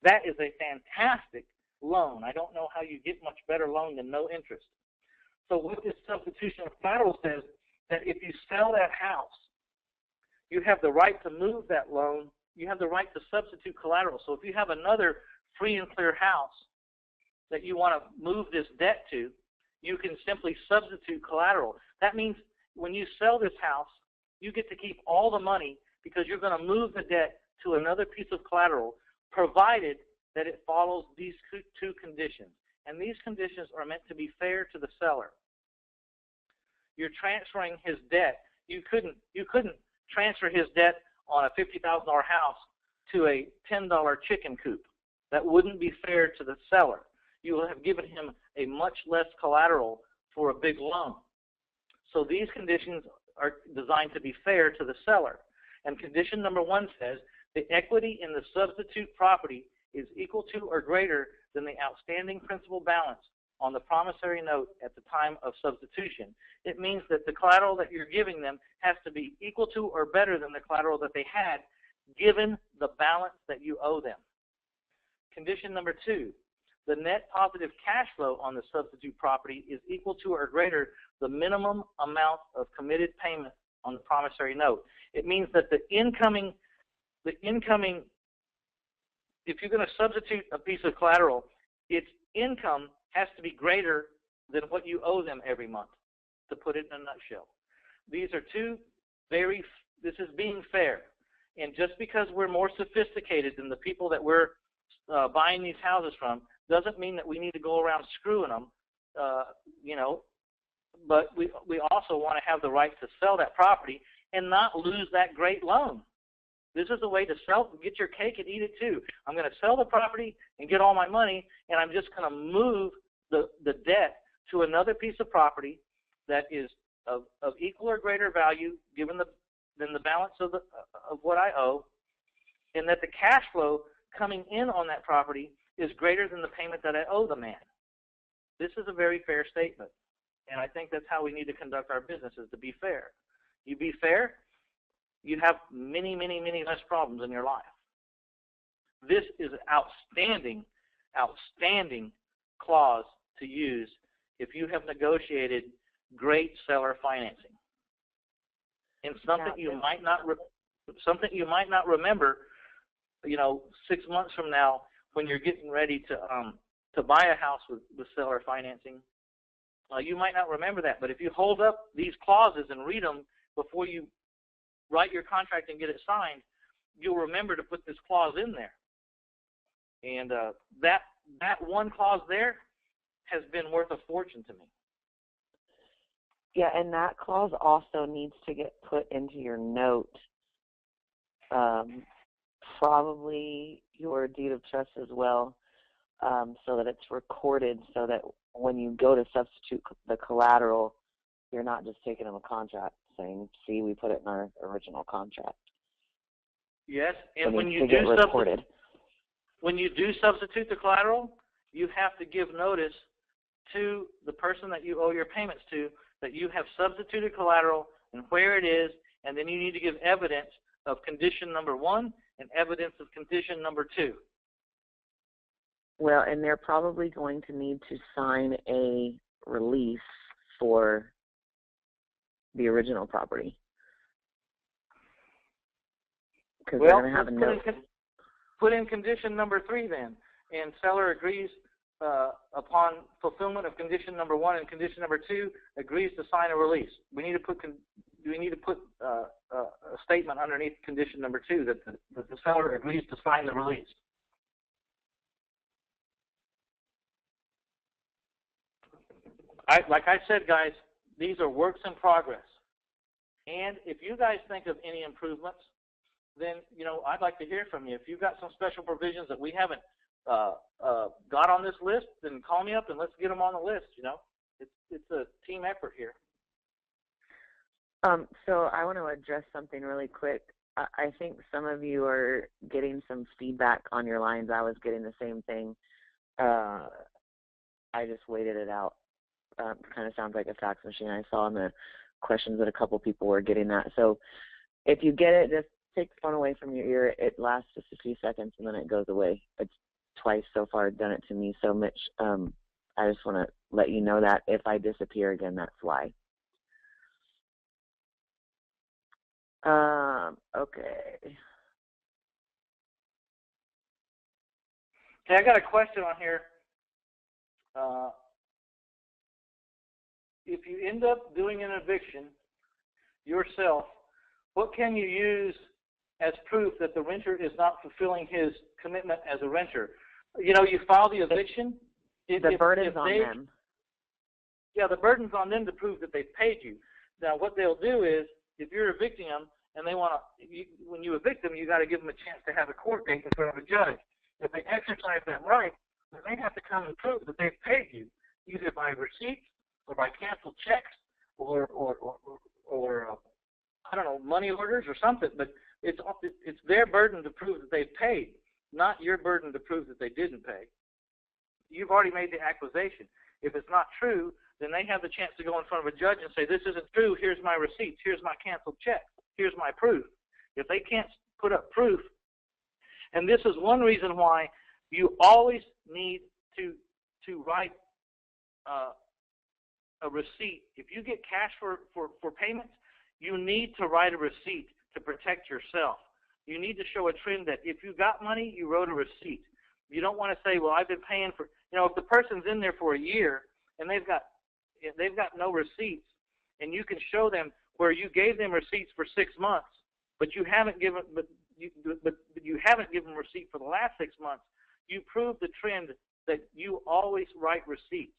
That is a fantastic loan. I don't know how you get much better loan than no interest. So what this substitution of collateral says, that if you sell that house, you have the right to move that loan. You have the right to substitute collateral. So if you have another free and clear house that you want to move this debt to, you can simply substitute collateral. That means when you sell this house, you get to keep all the money because you're going to move the debt to another piece of collateral, provided that it follows these two conditions. And these conditions are meant to be fair to the seller. You're transferring his debt. You couldn't transfer his debt on a $50,000 house to a $10 chicken coop. That wouldn't be fair to the seller. you will have given him a much less collateral for a big loan. So these conditions are designed to be fair to the seller. And condition number 1 says the equity in the substitute property is equal to or greater than the outstanding principal balance on the promissory note at the time of substitution. It means that the collateral that you're giving them has to be equal to or better than the collateral that they had given the balance that you owe them. Condition number 2, the net positive cash flow on the substitute property is equal to or greater the minimum amount of committed payment on the promissory note. It means that the incoming, if you're going to substitute a piece of collateral, its income has to be greater than what you owe them every month, to put it in a nutshell. These are two this is being fair. And just because we're more sophisticated than the people that we're buying these houses from doesn't mean that we need to go around screwing them, but we also want to have the right to sell that property and not lose that great loan. This is a way to get your cake and eat it too. I'm going to sell the property and get all my money, and I'm just going to move the debt to another piece of property that is of equal or greater value given than the balance of what I owe, and that the cash flow coming in on that property is greater than the payment that I owe the man. This is a very fair statement, and I think that's how we need to conduct our business, is to be fair. You be fair, you have many, many, many less problems in your life. This is an outstanding clause to use if you have negotiated great seller financing. And something you might not remember, 6 months from now when you're getting ready to buy a house with seller financing. You might not remember that, but if you hold up these clauses and read them before you write your contract and get it signed, you'll remember to put this clause in there. And that one clause there has been worth a fortune to me. Yeah, and that clause also needs to get put into your note, probably your deed of trust as well, so that it's recorded, so that when you go to substitute the collateral, you're not just taking them a contract saying, see, we put it in our original contract. Yes, and when you do substitute the collateral, you have to give notice to the person that you owe your payments to that you have substituted collateral and where it is, and then you need to give evidence of condition number 1 and evidence of condition number 2. Well, and they're probably going to need to sign a release for the original property. Because they're going to have a note. Put in condition number 3 then, and seller agrees upon fulfillment of condition number 1 and condition number 2, agrees to sign a release. We need to put a statement underneath condition number 2 that the seller agrees to sign the release. Like I said, guys, these are works in progress. And if you guys think of any improvements, then I'd like to hear from you. If you've got some special provisions that we haven't got on this list, then call me up and let's get them on the list. It's a team effort here. So I want to address something really quick. I think some of you are getting some feedback on your lines. I was getting the same thing. I just waited it out. Kind of sounds like a fax machine. I saw in the questions that a couple people were getting that. So if you get it, just take the phone away from your ear. It lasts just a few seconds and then it goes away. It's twice so far done it to me. So Mitch, I just want to let you know that if I disappear again, that's why. Okay. Okay, I got a question on here. If you end up doing an eviction yourself, what can you use as proof that the renter is not fulfilling his commitment as a renter? You file the eviction. The burden's on them. Yeah, the burden's on them to prove that they've paid you. Now, what they'll do is, if you're evicting them and they want to, when you evict them, you got to give them a chance to have a court date in front of a judge. If they exercise that right, then they have to come and prove that they've paid you, either by receipts or by canceled checks or I don't know, money orders or something. But it's their burden to prove that they've paid, not your burden to prove that they didn't pay. You've already made the accusation. If it's not true, then they have the chance to go in front of a judge and say, this isn't true, here's my receipts, here's my canceled check, here's my proof. If they can't put up proof, and this is one reason why you always need to write a receipt. If you get cash for payments, you need to write a receipt to protect yourself. You need to show a trend that if you got money, you wrote a receipt. You don't want to say, well, I've been paying for, if the person's in there for a year and they've got no receipts, and you can show them where you gave them receipts for 6 months, but you haven't given receipt for the last 6 months, you prove the trend that you always write receipts.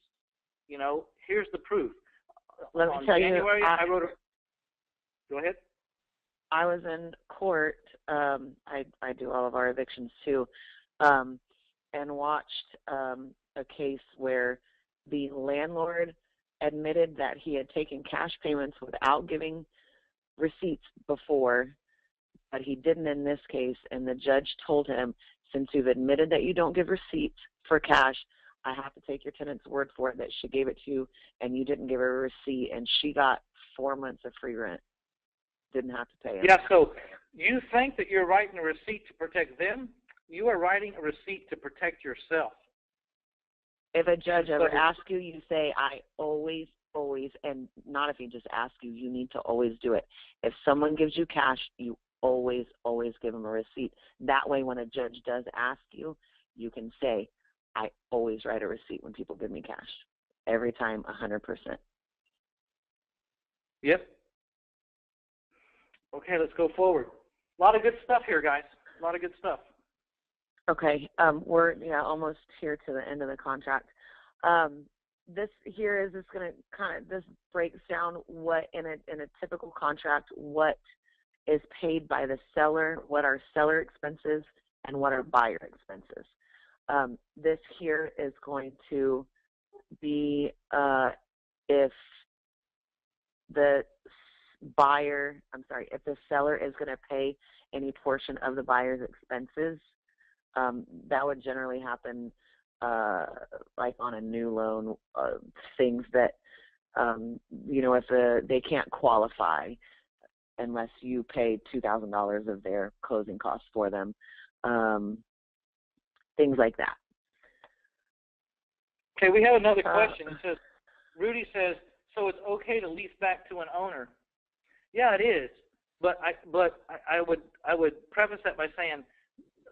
Here's the proof. Let me tell you, I wrote a. Go ahead. I was in court. I do all of our evictions too, and watched a case where the landlord admitted that he had taken cash payments without giving receipts before, but he didn't in this case, and the judge told him, since you've admitted that you don't give receipts for cash, I have to take your tenant's word for it that she gave it to you and you didn't give her a receipt, and she got 4 months of free rent. Didn't have to pay it. Yeah, so you think that you're writing a receipt to protect them? You are writing a receipt to protect yourself. If a judge ever asks you, you say, I always, and not if he just asks you, you need to always do it. If someone gives you cash, you always give them a receipt. That way, when a judge does ask you, you can say, I always write a receipt when people give me cash. Every time, 100%. Yep. Okay, let's go forward. A lot of good stuff here, guys. A lot of good stuff. Okay, we're almost here to the end of the contract. This here is just going to this breaks down what in a typical contract, what is paid by the seller, what are seller expenses, and what are buyer expenses. This here is going to be if the seller is going to pay any portion of the buyer's expenses. That would generally happen like on a new loan, things that, if they can't qualify unless you pay $2,000 of their closing costs for them, things like that. Okay, we have another question. It says, Rudy says, so it's okay to lease back to an owner? Yeah, it is, but I would preface that by saying,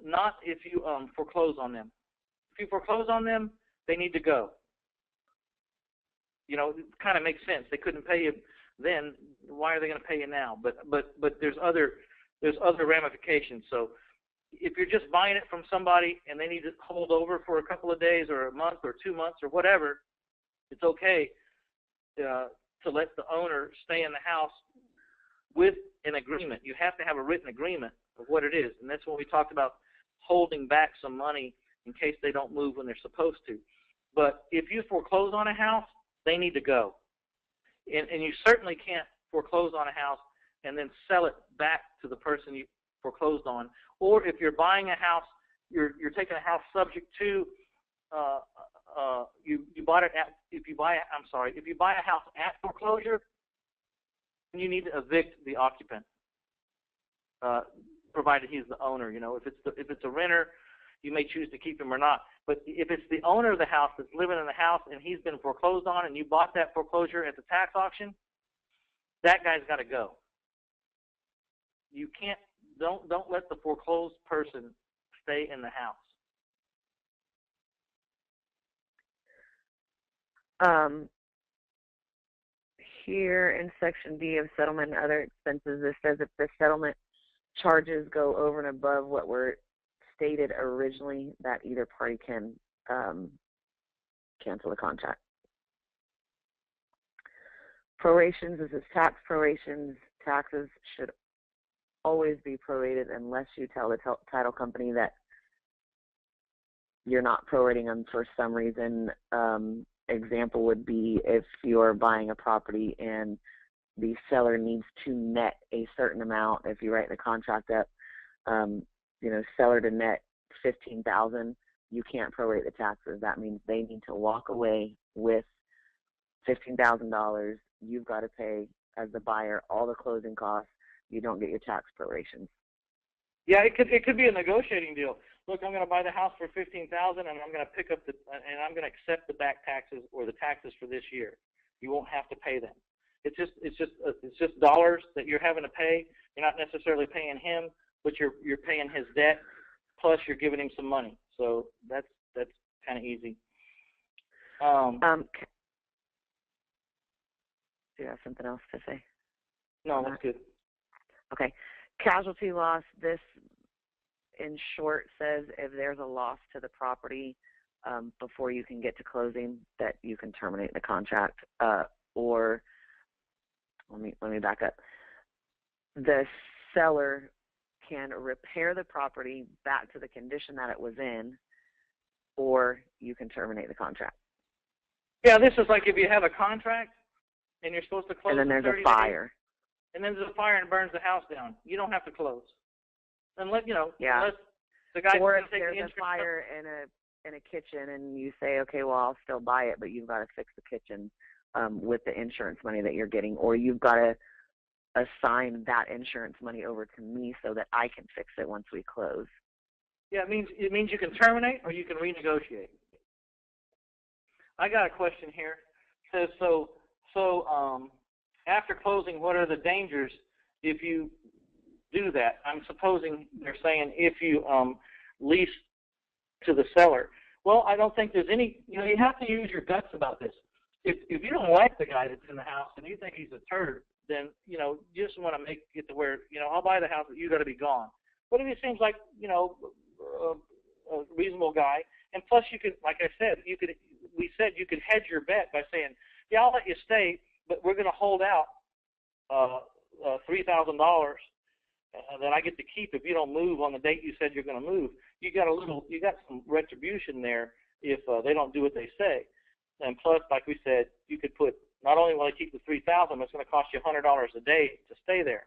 not if you foreclose on them. If you foreclose on them, they need to go. It kind of makes sense. They couldn't pay you then. Why are they going to pay you now? But there's other ramifications. So if you're just buying it from somebody and they need to hold over for a couple of days or a month or 2 months or whatever, it's okay to let the owner stay in the house with an agreement. You have to have a written agreement of what it is, and that's when we talked about holding back some money in case they don't move when they're supposed to. But if you foreclose on a house, they need to go. And you certainly can't foreclose on a house and then sell it back to the person you foreclosed on. Or if you're buying a house, you're taking a house subject to you bought it at if you buy a house at foreclosure, you need to evict the occupant, provided he's the owner. If it's a renter, you may choose to keep him or not. But if it's the owner of the house that's living in the house and he's been foreclosed on and you bought that foreclosure at the tax auction, that guy's got to go. You can't, don't let the foreclosed person stay in the house. Here in Section B of Settlement and Other Expenses, it says if the settlement charges go over and above what were stated originally, that either party can cancel the contract. Prorations, this is tax prorations. Taxes should always be prorated unless you tell the title company that you're not prorating them for some reason. Example would be if you're buying a property and the seller needs to net a certain amount. If you write the contract up, seller to net $15,000, you can't prorate the taxes. That means they need to walk away with $15,000. You've got to pay as the buyer all the closing costs. You don't get your tax prorations. Yeah, it could be a negotiating deal. Look, I'm going to buy the house for $15,000, and I'm going to pick up and I'm going to accept the back taxes or the taxes for this year. You won't have to pay them. It's just dollars that you're having to pay. You're not necessarily paying him, but you're paying his debt, plus you're giving him some money. So that's kind of easy. Do you have something else to say? No, that's good. Okay. Casualty loss, this in short says if there's a loss to the property before you can get to closing, that you can terminate the contract. Or let me back up. The seller can repair the property back to the condition that it was in, or you can terminate the contract. Yeah, this is like if you have a contract and you're supposed to close. And then there's a fire. Days, and then there's a fire and burns the house down. You don't have to close. Unless yeah. Unless the guy's or going if to take the there's insurance a fire in a kitchen and you say, okay, well, I'll still buy it, but you've got to fix the kitchen with the insurance money that you're getting, or you've got to assign that insurance money over to me so that I can fix it once we close. Yeah, it means you can terminate or you can renegotiate. I got a question here. It says so after closing, what are the dangers if you do that? I'm supposing they're saying if you lease to the seller. Well, I don't think there's any. You have to use your guts about this. If you don't like the guy that's in the house and you think he's a turd, then you just want to make it to where I'll buy the house, but you got to be gone. But if he seems like a reasonable guy, and plus you could, like I said, you could hedge your bet by saying, yeah, I'll let you stay, but we're going to hold out $3,000 that I get to keep if you don't move on the date you said you're going to move. You got some retribution there if they don't do what they say. And plus, like we said, you could put, not only will I keep the $3,000, but it's going to cost you $100 a day to stay there.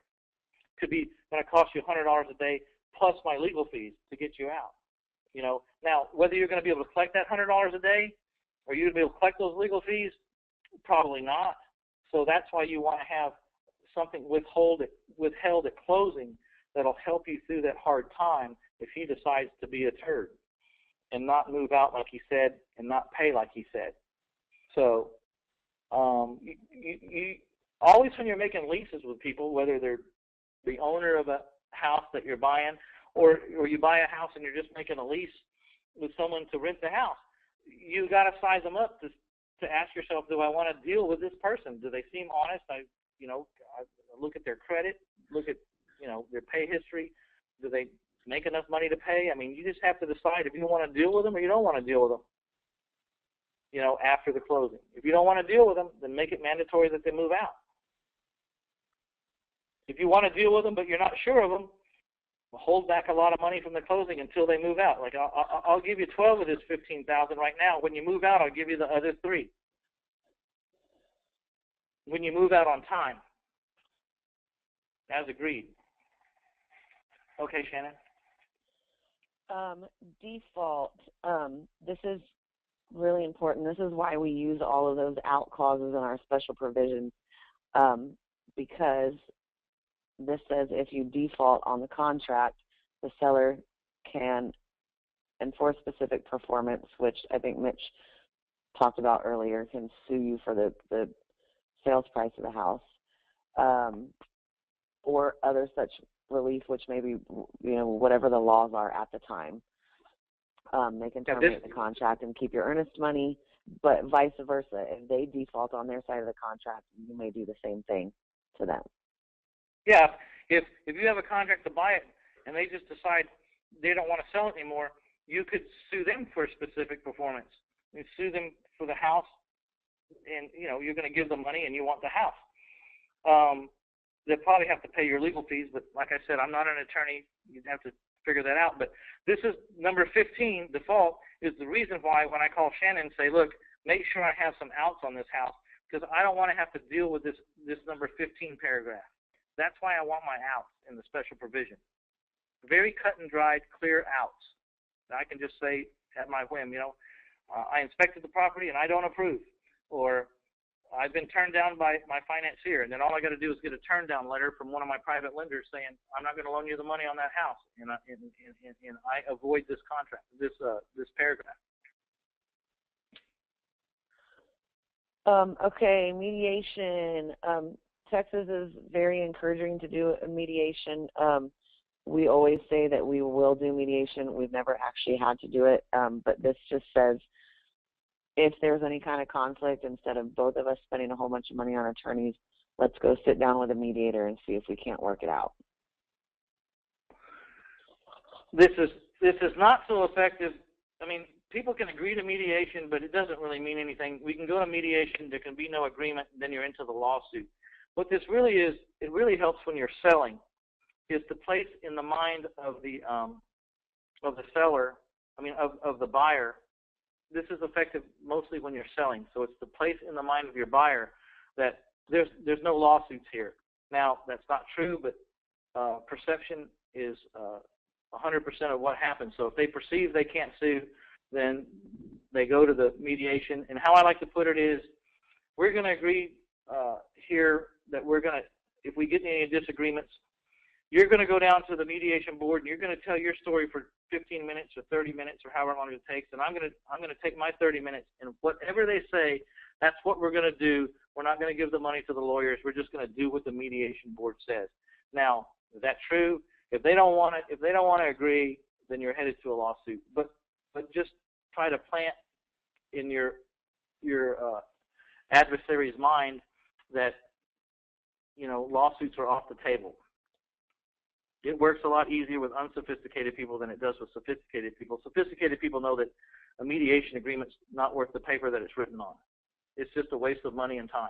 Could be going to cost you $100 a day plus my legal fees to get you out. Now whether you're going to be able to collect that $100 a day, or you're going to be able to collect those legal fees, probably not. So that's why you want to have something withheld at closing that'll help you through that hard time if he decides to be a turd and not move out like he said and not pay like he said. So you always, when you're making leases with people, whether they're the owner of a house that you're buying or you buy a house and you're just making a lease with someone to rent the house, you got to size them up to ask yourself, do I want to deal with this person? Do they seem honest? I look at their credit, look at their pay history. Do they make enough money to pay? I mean, you just have to decide if you want to deal with them or you don't want to deal with them. After the closing. If you don't want to deal with them, then make it mandatory that they move out. If you want to deal with them but you're not sure of them, hold back a lot of money from the closing until they move out. Like I'll give you 12 of this $15,000 right now. When you move out, I'll give you the other 3. When you move out on time, as agreed. Okay, Shannon. Default. This is really important. This is why we use all of those out clauses in our special provisions, because this says if you default on the contract, the seller can enforce specific performance, which I think Mitch talked about earlier, can sue you for the sales price of the house, or other such relief, which may be, whatever the laws are at the time. They can terminate the contract and keep your earnest money, but vice versa. If they default on their side of the contract, you may do the same thing to them. Yeah, if you have a contract to buy it and they just decide they don't want to sell it anymore, you could sue them for specific performance. You sue them for the house, and you're going to give them money and you want the house. They'll probably have to pay your legal fees, but like I said, I'm not an attorney. You'd have to figure that out. But this is number 15, default, is the reason why when I call Shannon and say, look, make sure I have some outs on this house, because I don't want to have to deal with this number 15 paragraph. That's why I want my outs in the special provision. Very cut and dried, clear outs. I can just say at my whim, I inspected the property and I don't approve, or I've been turned down by my financier, and then all I got to do is get a turn down letter from one of my private lenders saying I'm not going to loan you the money on that house, and I avoid this contract, this paragraph. Okay, mediation. Texas is very encouraging to do a mediation. We always say that we will do mediation. We've never actually had to do it, but this just says if there's any kind of conflict, instead of both of us spending a whole bunch of money on attorneys, let's go sit down with a mediator and see if we can't work it out. This is not so effective. I mean, people can agree to mediation, but it doesn't really mean anything. We can go to mediation, there can be no agreement, then you're into the lawsuit. What this really is, it really helps when you're selling, is to place in the mind of the seller, of the buyer. This is effective mostly when you're selling. So it's to place in the mind of your buyer that there's no lawsuits here. Now, that's not true, but perception is 100% of what happens. So if they perceive they can't sue, then they go to the mediation. And how I like to put it is, we're going to agree here that if we get any disagreements, you're going to go down to the mediation board and you're going to tell your story for 15 minutes or 30 minutes or however long it takes, and I'm going to take my 30 minutes, and whatever they say, that's what we're going to do. We're not going to give the money to the lawyers. We're just going to do what the mediation board says. Now, is that true? If they don't want to agree, then you're headed to a lawsuit. But just try to plant in your adversary's mind that lawsuits are off the table. It works a lot easier with unsophisticated people than it does with sophisticated people. Sophisticated people know that a mediation agreement's not worth the paper that it's written on. It's just a waste of money and time.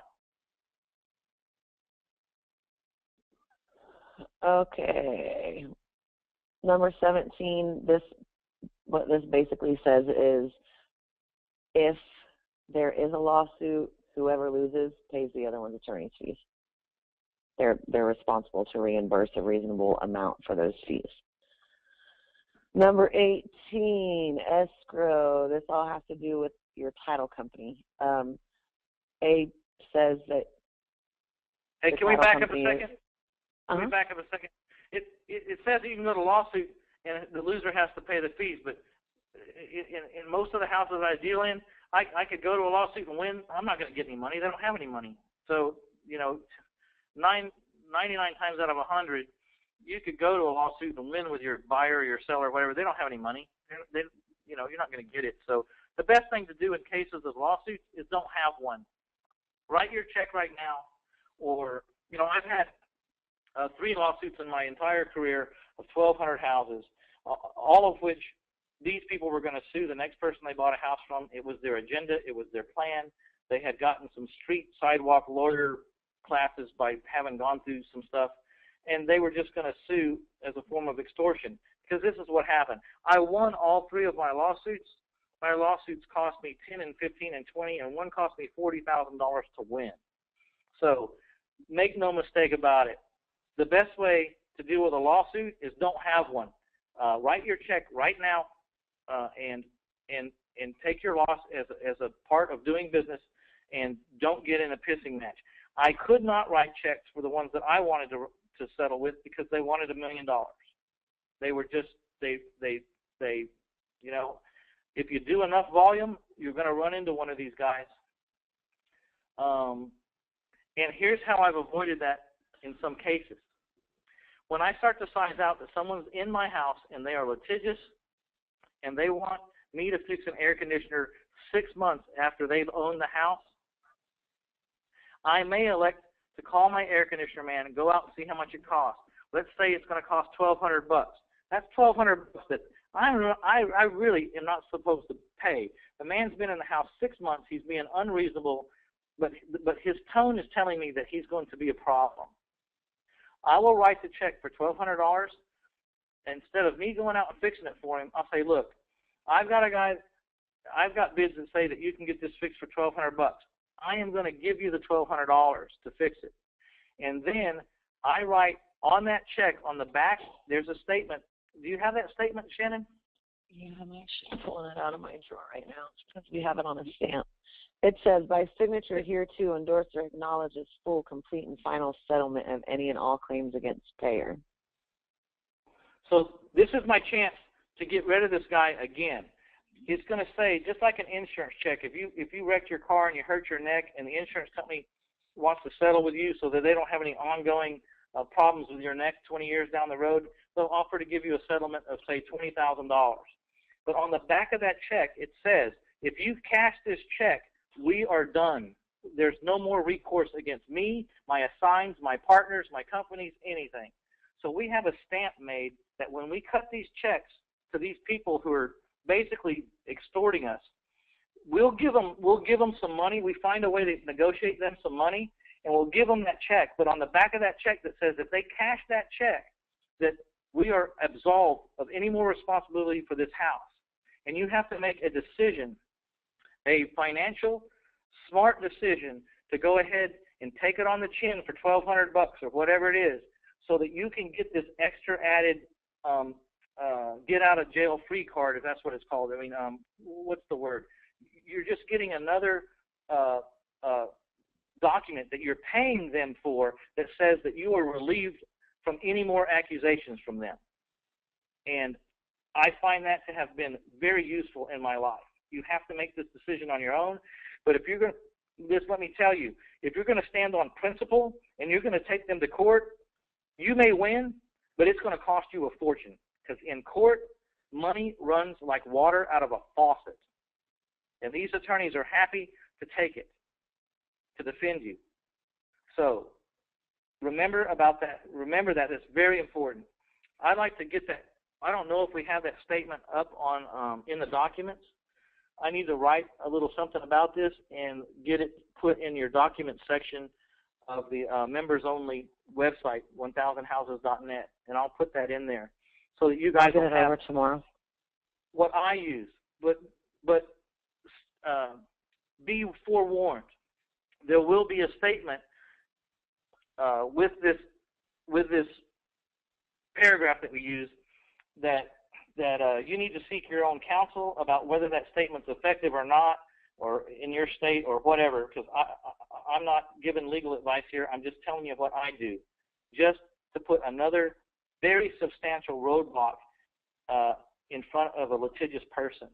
Okay. Number 17, what this basically says is if there is a lawsuit, whoever loses pays the other one's attorney's fees. They're responsible to reimburse a reasonable amount for those fees. Number 18, escrow. This all has to do with your title company. A says that. Hey, can we back up a second? Can we back up a second? It says you can go to lawsuit and the loser has to pay the fees, but in most of the houses I deal in, I could go to a lawsuit and win. I'm not going to get any money. They don't have any money. So, 99 times out of 100, you could go to a lawsuit and win with your buyer or your seller or whatever. They don't have any money. You're not going to get it. So the best thing to do in cases of lawsuits is don't have one. Write your check right now. Or, I've had 3 lawsuits in my entire career of 1,200 houses, all of which these people were going to sue the next person they bought a house from. It was their agenda. It was their plan. They had gotten some street sidewalk lawyer classes by having gone through some stuff, and they were just going to sue as a form of extortion, because this is what happened. I won all 3 of my lawsuits. My lawsuits cost me $10 and $15 and $20, and one cost me $40,000 to win. So make no mistake about it. The best way to deal with a lawsuit is don't have one. Write your check right now, and take your loss as a part of doing business, and don't get in a pissing match. I could not write checks for the ones that I wanted to settle with because they wanted $1 million. They were just if you do enough volume, you're going to run into one of these guys. And here's how I've avoided that in some cases. When I start to size out that someone's in my house and they are litigious and they want me to fix an air conditioner 6 months after they've owned the house, I may elect to call my air conditioner man and go out and see how much it costs. Let's say it's going to cost $1,200. That's $1,200 that I really am not supposed to pay. The man's been in the house 6 months. He's being unreasonable, but his tone is telling me that he's going to be a problem. I will write the check for $1,200, instead of me going out and fixing it for him, I'll say, look, I've got bids that say that you can get this fixed for $1,200. I am going to give you the $1,200 to fix it. And then I write on that check on the back, there's a statement. Do you have that statement, Shannon? Yeah, I'm actually pulling it out of my drawer right now because we have it on a stamp. It says, by signature hereto endorse or acknowledges full, complete, and final settlement of any and all claims against payer. So this is my chance to get rid of this guy again. It's going to say, just like an insurance check, if you wrecked your car and you hurt your neck and the insurance company wants to settle with you so that they don't have any ongoing problems with your neck 20 years down the road, they'll offer to give you a settlement of, say, $20,000. But on the back of that check, it says, if you cash this check, we are done. There's no more recourse against me, my assigns, my partners, my companies, anything. So we have a stamp made that when we cut these checks to these people who are basically extorting us, we'll give them some money. We find a way to negotiate them some money, and we'll give them that check. But on the back of that check that says if they cash that check, that we are absolved of any more responsibility for this house. And you have to make a decision, a financial, smart decision to go ahead and take it on the chin for $1,200 or whatever it is, so that you can get this extra added get out of jail free card, if that's what it's called. I mean, what's the word? You're just getting another document that you're paying them for that says that you are relieved from any more accusations from them. And I find that to have been very useful in my life. You have to make this decision on your own, but if you're going to, just let me tell you, if you're going to stand on principle and you're going to take them to court, you may win, but it's going to cost you a fortune, because in court, money runs like water out of a faucet. And these attorneys are happy to take it, to defend you. So remember about that. Remember that. It's very important. I'd like to get that. I don't know if we have that statement up on in the documents. I need to write a little something about this and get it put in your document section of the members-only website, 1000houses.net, and I'll put that in there so that you guys will have over tomorrow. What I use. But be forewarned. There will be a statement with this paragraph that we use that you need to seek your own counsel about whether that statement's effective or not, or in your state or whatever, because I'm not giving legal advice here. I'm just telling you what I do, just to put another very substantial roadblock in front of a litigious person.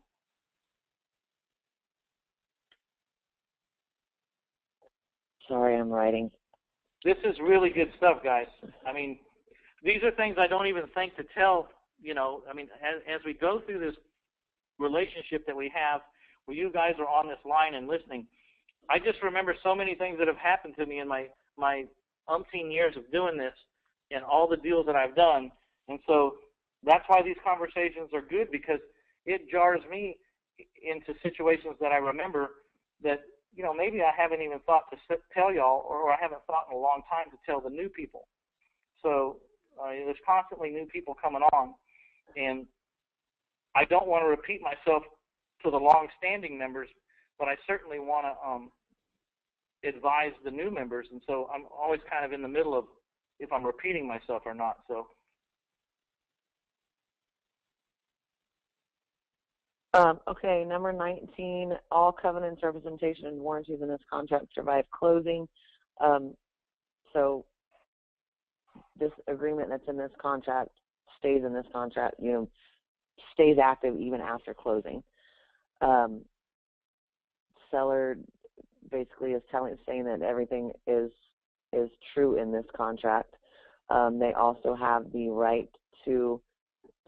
Sorry, I'm writing. This is really good stuff, guys. I mean, these are things I don't even think to tell, you know. I mean, as we go through this relationship that we have, where you guys are on this line and listening, I just remember so many things that have happened to me in my umpteen years of doing this and all the deals that I've done. And so that's why these conversations are good, because it jars me into situations that I remember that, you know, maybe I haven't even thought to tell y'all, or I haven't thought in a long time to tell the new people. So there's constantly new people coming on, and I don't want to repeat myself to the long-standing members, but I certainly want to advise the new members, and so I'm always kind of in the middle of if I'm repeating myself or not. So. Okay, number 19, all covenants, representation, and warranties in this contract survive closing. So this agreement that's in this contract stays in this contract, you know, stays active even after closing. Seller basically is saying that everything is true in this contract. They also have the right to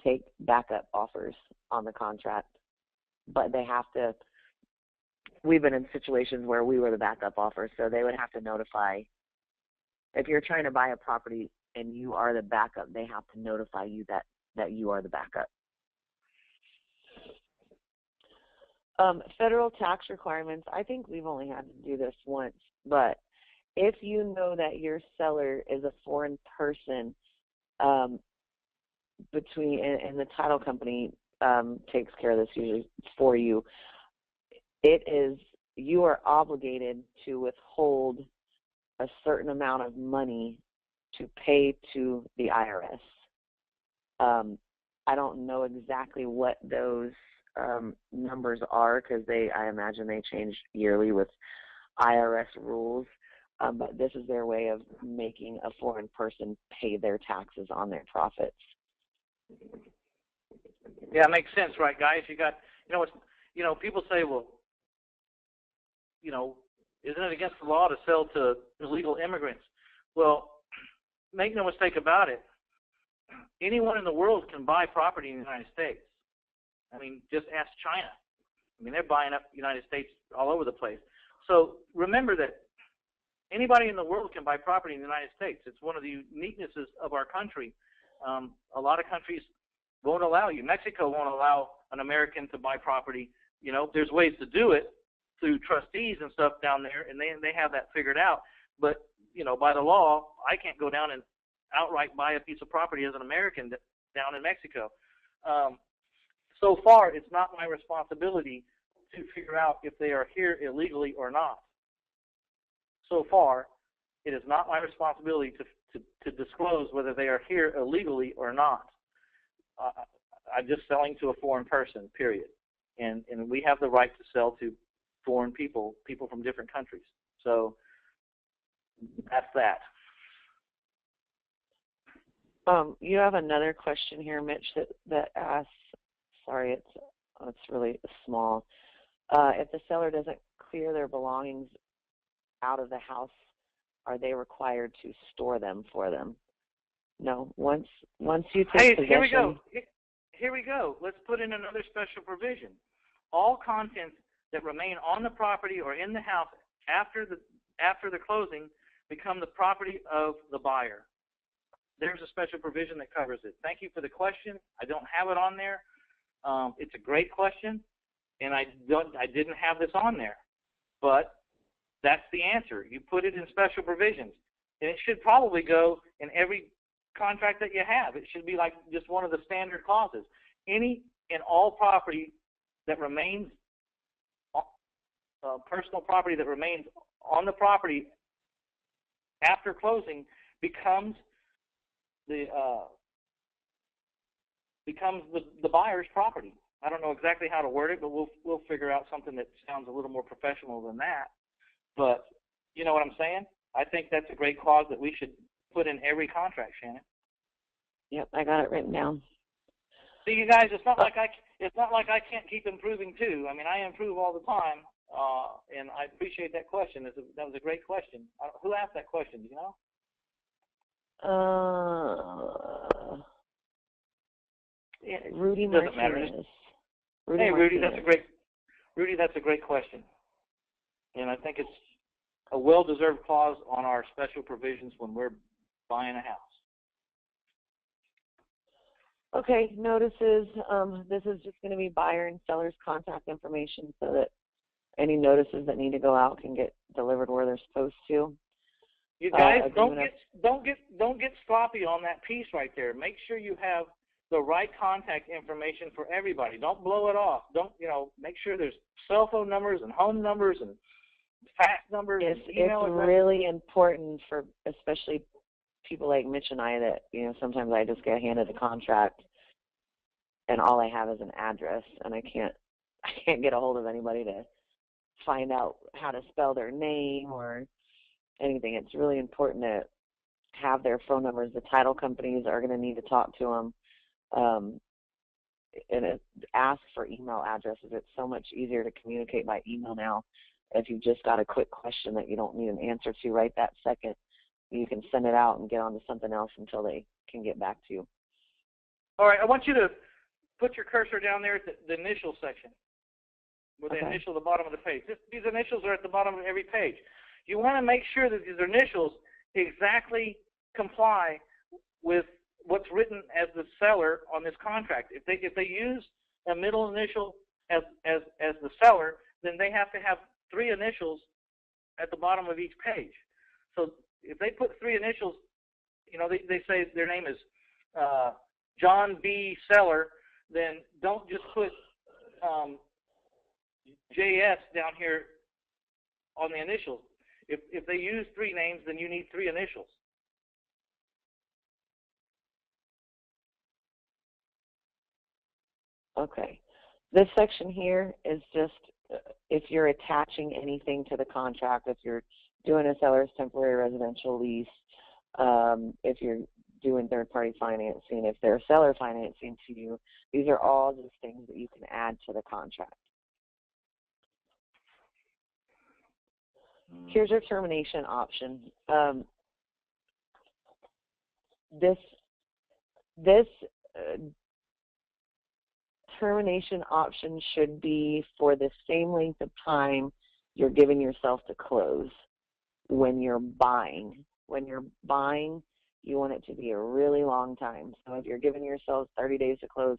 take backup offers on the contract, but they have to. We've been in situations where we were the backup offer, so they would have to notify. If you're trying to buy a property and you are the backup, they have to notify you that you are the backup. Federal tax requirements, I think we've only had to do this once, but if you know that your seller is a foreign person, between, and the title company takes care of this usually for you. It is, you are obligated to withhold a certain amount of money to pay to the IRS. I don't know exactly what those numbers are, because I imagine they change yearly with IRS rules. But this is their way of making a foreign person pay their taxes on their profits. Yeah, it makes sense, right, guys? You got, people say, well, isn't it against the law to sell to illegal immigrants? Well, make no mistake about it. Anyone in the world can buy property in the United States. I mean, just ask China. I mean, they're buying up the United States all over the place. So remember that anybody in the world can buy property in the United States. It's one of the uniquenesses of our country. A lot of countries won't allow you. Mexico won't allow an American to buy property. There's ways to do it through trustees and stuff down there, and they have that figured out. But, by the law, I can't go down and outright buy a piece of property as an American down in Mexico. So far, it's not my responsibility to figure out if they are here illegally or not. So far, it is not my responsibility to disclose whether they are here illegally or not. I'm just selling to a foreign person, period. And we have the right to sell to foreign people from different countries. So that's that. You have another question here, Mitch, that asks, sorry, it's really small. If the seller doesn't clear their belongings out of the house, are they required to store them for them? No. Once you take possession. Here we go. Let's put in another special provision. All contents that remain on the property or in the house after the closing become the property of the buyer. There's a special provision that covers it. Thank you for the question. I don't have it on there. It's a great question, and I didn't have this on there, but that's the answer. You put it in special provisions, and it should probably go in every contract that you have. It should be like just one of the standard clauses. Any and all property that remains, personal property that remains on the property after closing becomes the buyer's property. I don't know exactly how to word it, but we'll figure out something that sounds a little more professional than that. But you know what I'm saying? I think that's a great clause that we should put in every contract, Shannon. Yep, I got it written down. See, you guys, it's not like I can't keep improving too. I mean, I improve all the time, and I appreciate that question. That was a great question. Who asked that question? Do you know? Rudy Doesn't matter. Hey, Rudy, that's a great question, and I think it's a well-deserved clause on our special provisions when we're buying a house. Okay, notices. This is just going to be buyer and seller's contact information so that any notices that need to go out can get delivered where they're supposed to. You guys, don't get sloppy on that piece right there. Make sure you have the right contact information for everybody. Don't blow it off. Make sure there's cell phone numbers and home numbers and fax numbers. It's addresses. really important for especially people like Mitch and I that, sometimes I just get handed a contract and all I have is an address and I can't get a hold of anybody to find out how to spell their name or anything. It's really important to have their phone numbers. The title companies are going to need to talk to them. And ask for email addresses. It's so much easier to communicate by email now. If you've just got a quick question that you don't need an answer to right that second, you can send it out and get on to something else until they can get back to you. All right, I want you to put your cursor down there at the initial section, where the initial at the bottom of the page. These initials are at the bottom of every page. You want to make sure that these initials exactly comply with what's written as the seller on this contract. If they use a middle initial as the seller, then they have to have 3 initials at the bottom of each page. So if they put 3 initials, they say their name is John B. Seller, then don't just put JS down here on the initials. If they use 3 names, then you need 3 initials. Okay. This section here is just if you're attaching anything to the contract, if you're doing a seller's temporary residential lease, if you're doing third-party financing, if they're seller financing to you, these are all just things that you can add to the contract. Here's your termination option. This termination option should be for the same length of time you're giving yourself to close when you're buying. When you're buying, you want it to be a really long time. So if you're giving yourself 30 days to close,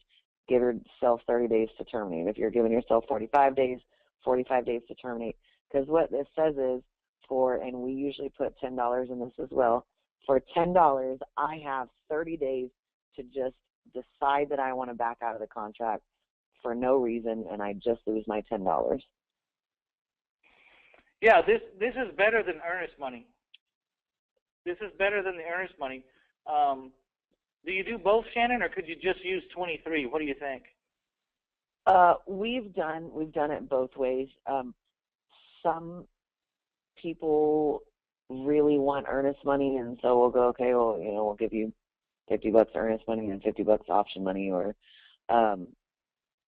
give yourself 30 days to terminate. If you're giving yourself 45 days, 45 days to terminate. Because what this says is and we usually put $10 in this as well, for $10, I have 30 days to just decide that I want to back out of the contract for no reason, and I just lose my $10. Yeah, this is better than earnest money. This is better than the earnest money. Do you do both, Shannon, or could you just use 23? What do you think? We've done it both ways. Some people really want earnest money, and so we'll go, okay, well, we'll give you $50 earnest money and $50 option money, or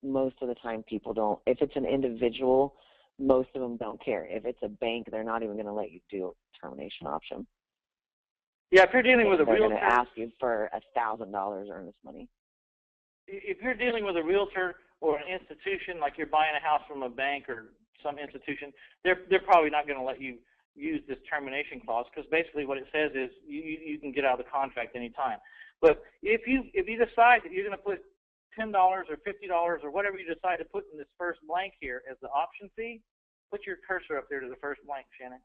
most of the time people don't. If it's an individual, most of them don't care. If it's a bank, they're not even going to let you do a termination option. Yeah, if you're dealing with a realtor, they're going to ask you for $1,000 earnest money. If you're dealing with a realtor or an institution, like you're buying a house from a bank or some institution, they're probably not going to let you use this termination clause, because basically what it says is you can get out of the contract anytime. But if you decide that you're going to put $10 or $50 or whatever you decide to put in this first blank here as the option fee, put your cursor up there to the first blank, Shannon.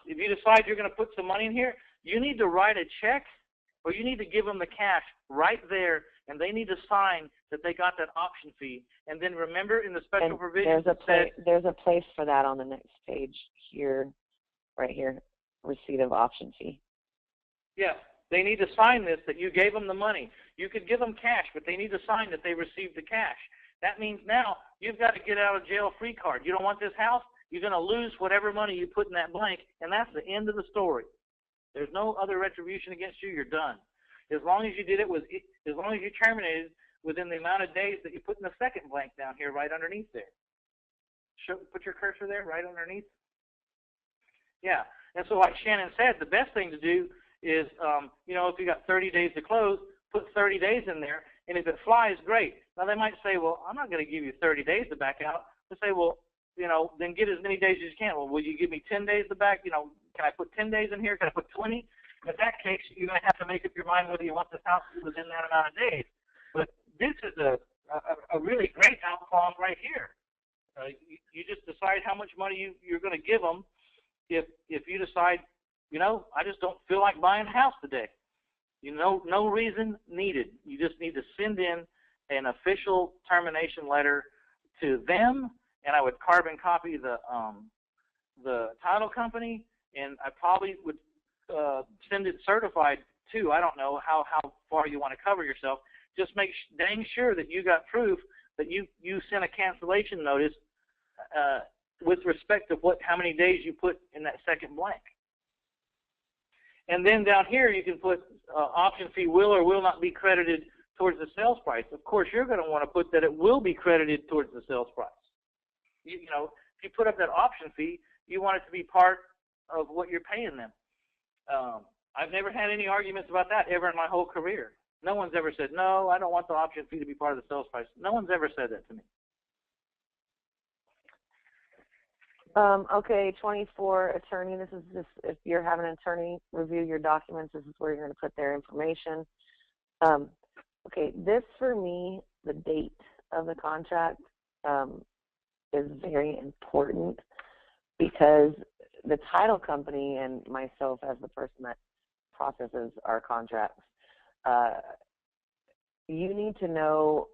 If you decide you're going to put some money in here, you need to write a check, or you need to give them the cash right there, and they need to sign that they got that option fee. And then remember, in the special provision, there's a place for that on the next page here, right here, receipt of option fee. Yeah, they need to sign this, that you gave them the money. You could give them cash, but they need to sign that they received the cash. That means now you've got a get out of jail free card. You don't want this house, you're going to lose whatever money you put in that blank, and that's the end of the story. There's no other retribution against you. You're done. As long as you did it as long as you terminated within the amount of days that you put in the second blank down here, right underneath there. Put your cursor there, right underneath. Yeah. And so, like Shannon said, the best thing to do is, if you got 30 days to close, put 30 days in there, and if it flies, great. Now they might say, well, I'm not going to give you 30 days to back out. They say, well, then get as many days as you can. Well, will you give me 10 days to back? Can I put 10 days in here? Can I put 20? In that case, you're going to have to make up your mind whether you want this house within that amount of days. But this is a really great outcome right here. You just decide how much money you're going to give them. If you decide, I just don't feel like buying a house today. No reason needed. You just need to send in an official termination letter to them, and I would carbon copy the title company, and I probably would send it certified too. I don't know how far you want to cover yourself. Just make dang sure that you got proof that you sent a cancellation notice with respect to how many days you put in that second blank. And then down here you can put option fee will or will not be credited towards the sales price. Of course, you're going to want to put that it will be credited towards the sales price. If you put up that option fee, you want it to be part of what you're paying them. I've never had any arguments about that ever in my whole career. No one's ever said, no, I don't want the option fee to be part of the sales price. No one's ever said that to me. Okay, 24, attorney. This is just if you're having an attorney review your documents, this is where you're going to put their information. Okay, this for me, the date of the contract is very important, because the title company and myself as the person that processes our contracts, you need to know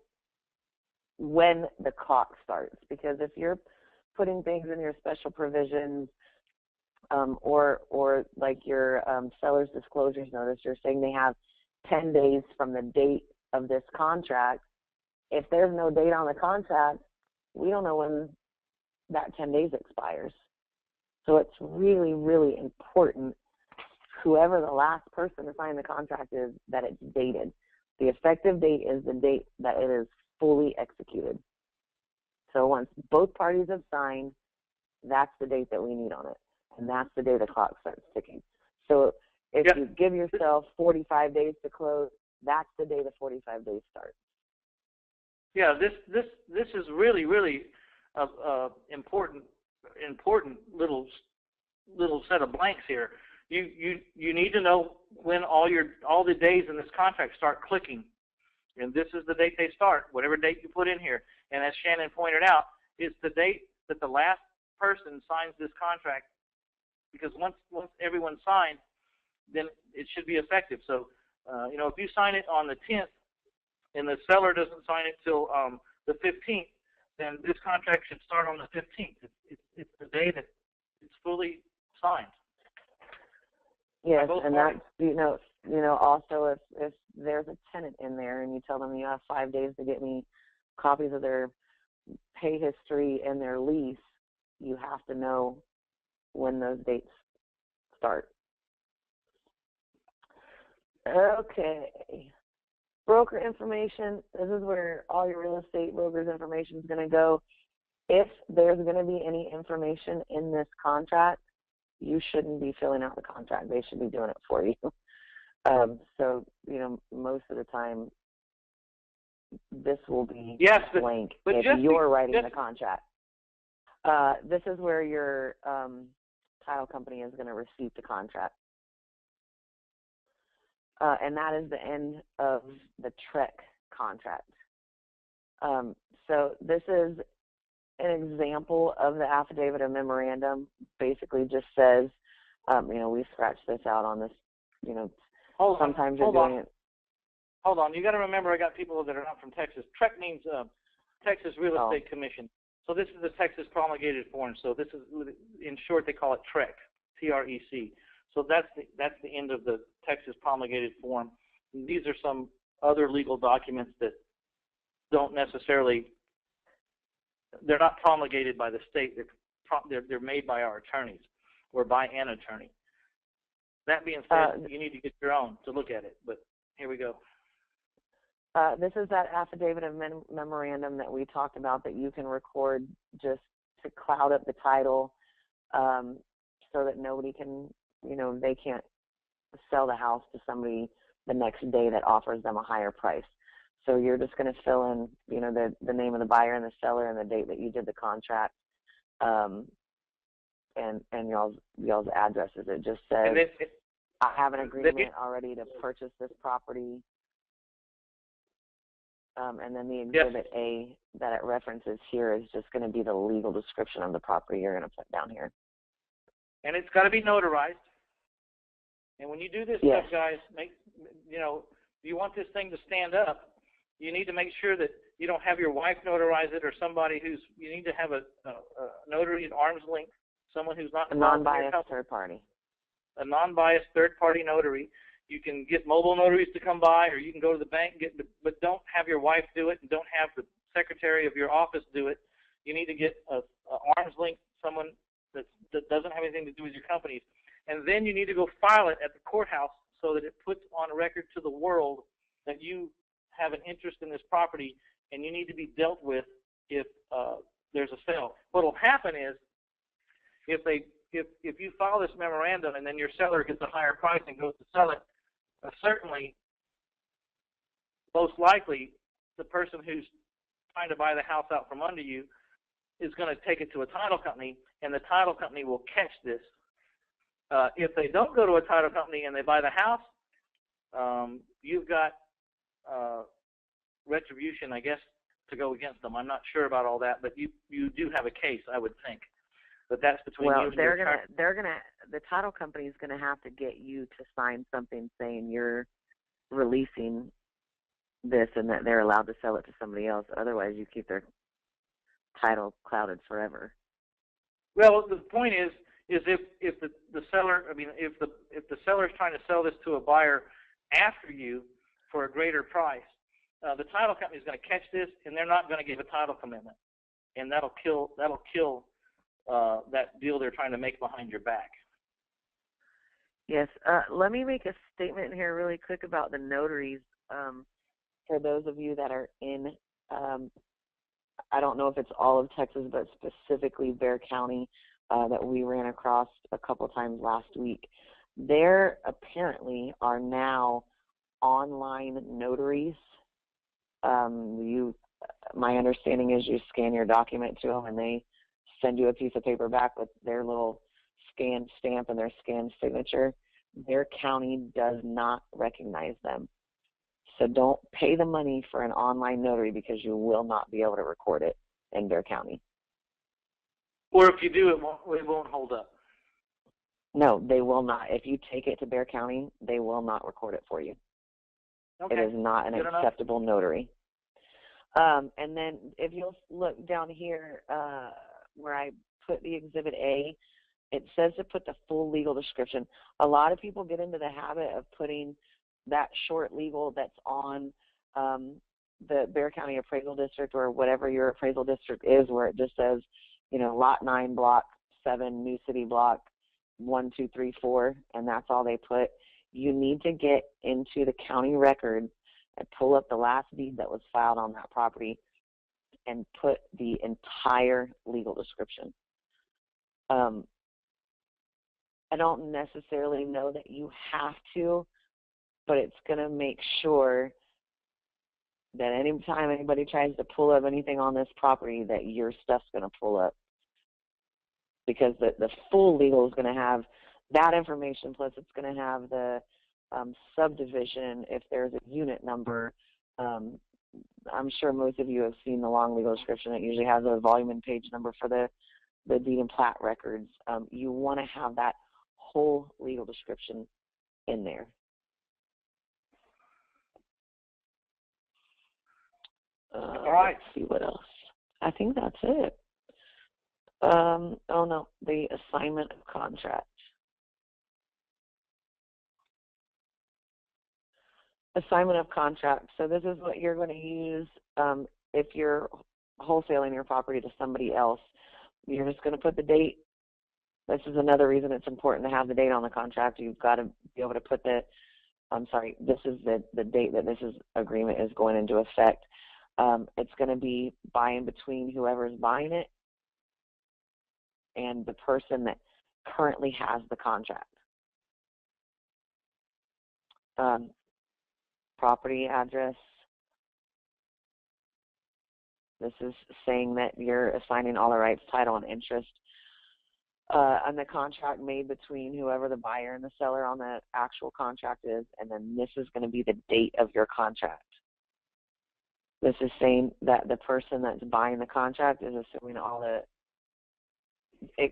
when the clock starts, because if you're putting things in your special provisions or like your seller's disclosures notice, you're saying they have 10 days from the date of this contract. If there's no date on the contract, we don't know when that 10 days expires. So it's really, really important, whoever the last person to sign the contract is, that it's dated. The effective date is the date that it is fully executed. So once both parties have signed, that's the date that we need on it. And that's the day the clock starts ticking. So if you give yourself 45 days to close, that's the day the 45 days start. Yeah, this is really, really important little set of blanks here. You need to know when all the days in this contract start clicking, and this is the date they start, whatever date you put in here. And as Shannon pointed out, it's the date that the last person signs this contract, because once everyone's signed, then it should be effective. So, if you sign it on the 10th and the seller doesn't sign it till the 15th, then this contract should start on the 15th. It's the day that it's fully signed. Yes, and that's, also if there's a tenant in there and you tell them you have 5 days to get me copies of their pay history and their lease, you have to know when those dates start. Okay. Broker information. This is where all your real estate broker's information is going to go. If there's going to be any information in this contract, you shouldn't be filling out the contract. They should be doing it for you. So, most of the time, this will be blank if you're writing the contract. This is where your title company is going to receive the contract. And that is the end of the TREC contract. So this is an example of the affidavit of memorandum. Basically just says, we scratched this out on this, sometimes you're doing it. Hold on. You got to remember, I got people that are not from Texas. TREC means Texas Real Estate Commission. So this is the Texas promulgated form. So this is, in short, they call it TREC, T-R-E-C. So that's the end of the Texas promulgated form. And these are some other legal documents that don't necessarily, they're not promulgated by the state. They're made by our attorneys or by an attorney. That being said, you need to get your own to look at it. But here we go. This is that affidavit of memorandum that we talked about that you can record just to cloud up the title so that nobody can, they can't sell the house to somebody the next day that offers them a higher price. So you're just going to fill in, the name of the buyer and the seller and the date that you did the contract, and y'all's addresses. It just says, I have an agreement already to purchase this property. And then the Exhibit A that it references here is just going to be the legal description of the property you're going to put down here. And it's got to be notarized. And when you do this stuff, guys, you want this thing to stand up, you need to make sure that you don't have your wife notarize it or somebody you need to have a notary at arm's length, someone who's not a non-biased third party. A non-biased third-party notary. You can get mobile notaries to come by, or you can go to the bank and but don't have your wife do it, and don't have the secretary of your office do it. You need to get a arm's length, someone that doesn't have anything to do with your companies. And then you need to go file it at the courthouse so that it puts on record to the world that you have an interest in this property, and you need to be dealt with if there's a sale. What will happen is if you file this memorandum and then your seller gets a higher price and goes to sell it, certainly, most likely, the person who's trying to buy the house out from under you is going to take it to a title company, and the title company will catch this. If they don't go to a title company and they buy the house, you've got retribution, I guess, to go against them. I'm not sure about all that, but you do have a case, I would think. But that's between you and your attorney. The title company is gonna have to get you to sign something saying you're releasing this and that they're allowed to sell it to somebody else. Otherwise, you keep their title clouded forever. Well, the point is if the seller, I mean, if the seller is trying to sell this to a buyer after you for a greater price, the title company is going to catch this, and they're not going to give a title commitment, and that'll kill that deal they're trying to make behind your back. Yes. Let me make a statement here really quick about the notaries. For those of you that are in, I don't know if it's all of Texas, but specifically Bexar County that we ran across a couple times last week, there apparently are now online notaries. My understanding is you scan your document to them and they send you a piece of paper back with their little scanned stamp and their scanned signature. Their county does not recognize them. So don't pay the money for an online notary because you will not be able to record it in Bexar County. Or if you do, it won't hold up. No, they will not. If you take it to Bexar County, they will not record it for you. Okay. It is not an acceptable notary. And then if you'll look down here where I put the Exhibit A, it says to put the full legal description. A lot of people get into the habit of putting that short legal that's on the Bexar County Appraisal District or whatever your appraisal district is, where it just says, you know, Lot 9, Block 7, New City Block 1, 2, 3, 4, and that's all they put. You need to get into the county record and pull up the last deed that was filed on that property and put the entire legal description. I don't necessarily know that you have to, but it's going to make sure that anytime anybody tries to pull up anything on this property, that your stuff's going to pull up. Because the full legal is going to have that information, plus it's going to have the subdivision, if there's a unit number. I'm sure most of you have seen the long legal description. It usually has a volume and page number for the deed and plat records. You want to have that whole legal description in there. All right. Let's see what else. I think that's it. Oh no, the assignment of contract. Assignment of contract. So this is what you're going to use if you're wholesaling your property to somebody else. You're just going to put the date. This is another reason it's important to have the date on the contract. You've got to be able to put this is the date that this agreement is going into effect. It's going to be by and between whoever's buying it and the person that currently has the contract. Property address. This is saying that you're assigning all the rights, title, and interest on the contract made between whoever the buyer and the seller on the actual contract is, and then this is going to be the date of your contract. This is saying that the person that's buying the contract is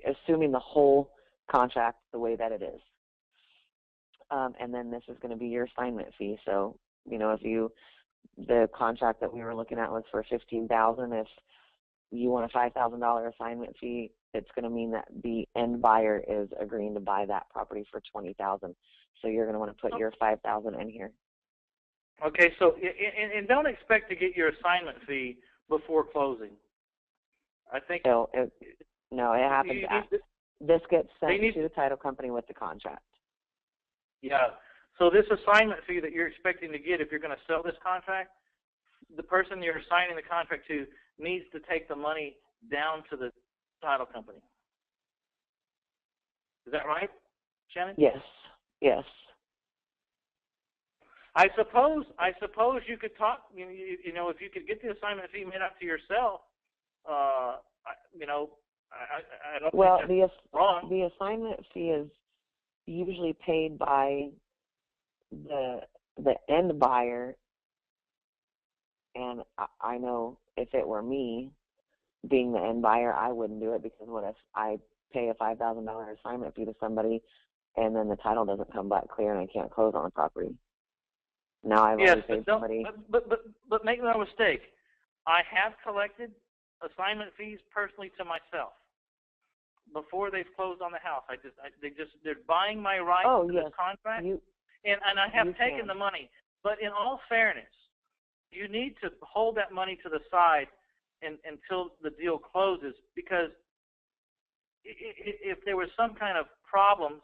assuming the whole contract the way that it is. And then this is going to be your assignment fee. So, you know, the contract that we were looking at was for $15,000. If you want a $5,000 assignment fee, it's going to mean that the end buyer is agreeing to buy that property for $20,000. So you're going to want to put your $5,000 in here. Okay, so and don't expect to get your assignment fee before closing. I think it happens. This gets sent to the title company with the contract. Yeah. So this assignment fee that you're expecting to get if you're going to sell this contract, the person you're assigning the contract to needs to take the money down to the title company. Is that right, Shannon? Yes. Yes. I suppose you could talk. You know, if you could get the assignment fee made up to yourself, I don't think that's wrong. The assignment fee is usually paid by the end buyer, and I know if it were me being the end buyer, I wouldn't do it, because what if I pay a $5,000 assignment fee to somebody and then the title doesn't come back clear and I can't close on the property? Now I've Yes, already paid somebody. but make no mistake, I have collected assignment fees personally to myself before they've closed on the house. They're buying my right to this contract, and I have taken the money. But in all fairness, you need to hold that money to the side until the deal closes, because if there was some kind of problems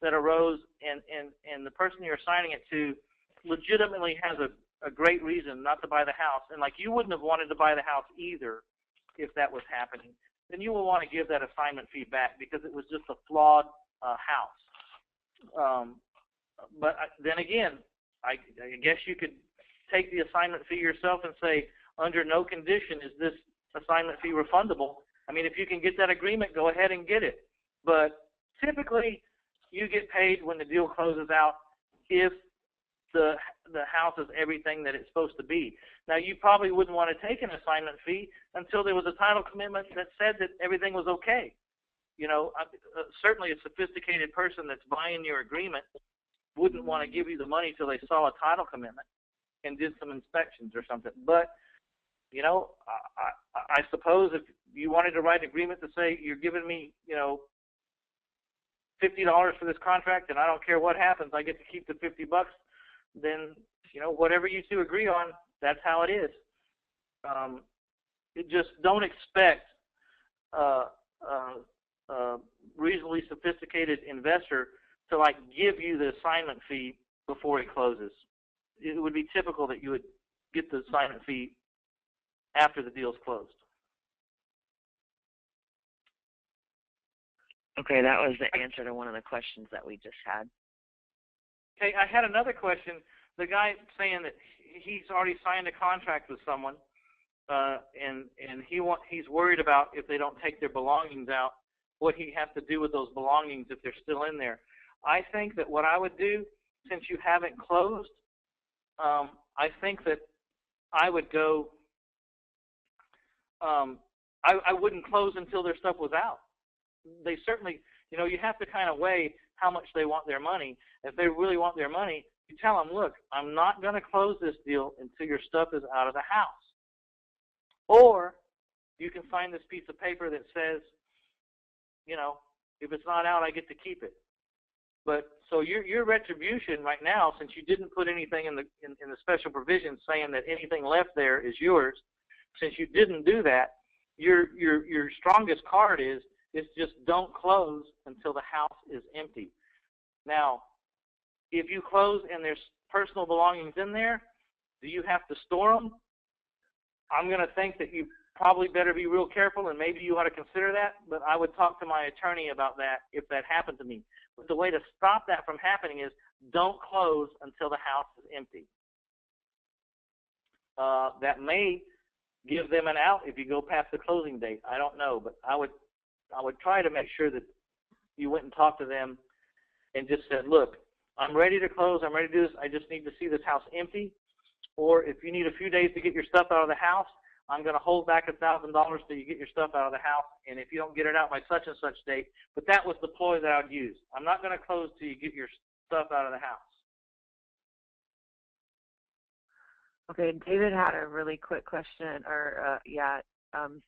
that arose and the person you're assigning it to legitimately has a great reason not to buy the house, and like you wouldn't have wanted to buy the house either if that was happening, then you will want to give that assignment fee back because it was just a flawed house. But then again, I guess you could take the assignment fee yourself and say, under no condition is this assignment fee refundable. I mean, if you can get that agreement, go ahead and get it. But typically, you get paid when the deal closes out if the house is everything that it's supposed to be. Now, you probably wouldn't want to take an assignment fee until there was a title commitment that said that everything was okay. You know, certainly a sophisticated person that's buying your agreement wouldn't want to give you the money till they saw a title commitment and did some inspections or something. But, you know, I suppose if you wanted to write an agreement to say you're giving me, you know, $50 for this contract and I don't care what happens, I get to keep the $50, then, you know, whatever you two agree on, that's how it is. Just don't expect reasonably sophisticated investor to like give you the assignment fee before it closes. It would be typical that you would get the assignment fee after the deal's closed. Okay, that was the answer to one of the questions that we just had. Okay, I had another question. The guy saying that he's already signed a contract with someone, and he's worried about if they don't take their belongings out, what he has to do with those belongings if they're still in there. I think that what I would do, since you haven't closed, I think that I would go. I wouldn't close until their stuff was out. They certainly, you know, you have to kind of weigh how much they want their money. If they really want their money, you tell them, look, I'm not going to close this deal until your stuff is out of the house. Or you can sign this piece of paper that says, you know, if it's not out, I get to keep it. But so your retribution right now, since you didn't put anything in the special provision saying that anything left there is yours, since you didn't do that, your strongest card is just don't close until the house is empty. Now, if you close and there's personal belongings in there, do you have to store them? I'm going to think that you probably better be real careful, and maybe you ought to consider that, but I would talk to my attorney about that if that happened to me. But the way to stop that from happening is don't close until the house is empty. That may give them an out if you go past the closing date. I don't know, but I would try to make sure that you went and talked to them and just said, look, I'm ready to close. I'm ready to do this. I just need to see this house empty. Or if you need a few days to get your stuff out of the house, I'm going to hold back $1,000 till you get your stuff out of the house. And if you don't get it out by such and such date, but that was the ploy that I would use. I'm not going to close till you get your stuff out of the house. Okay, David had a really quick question,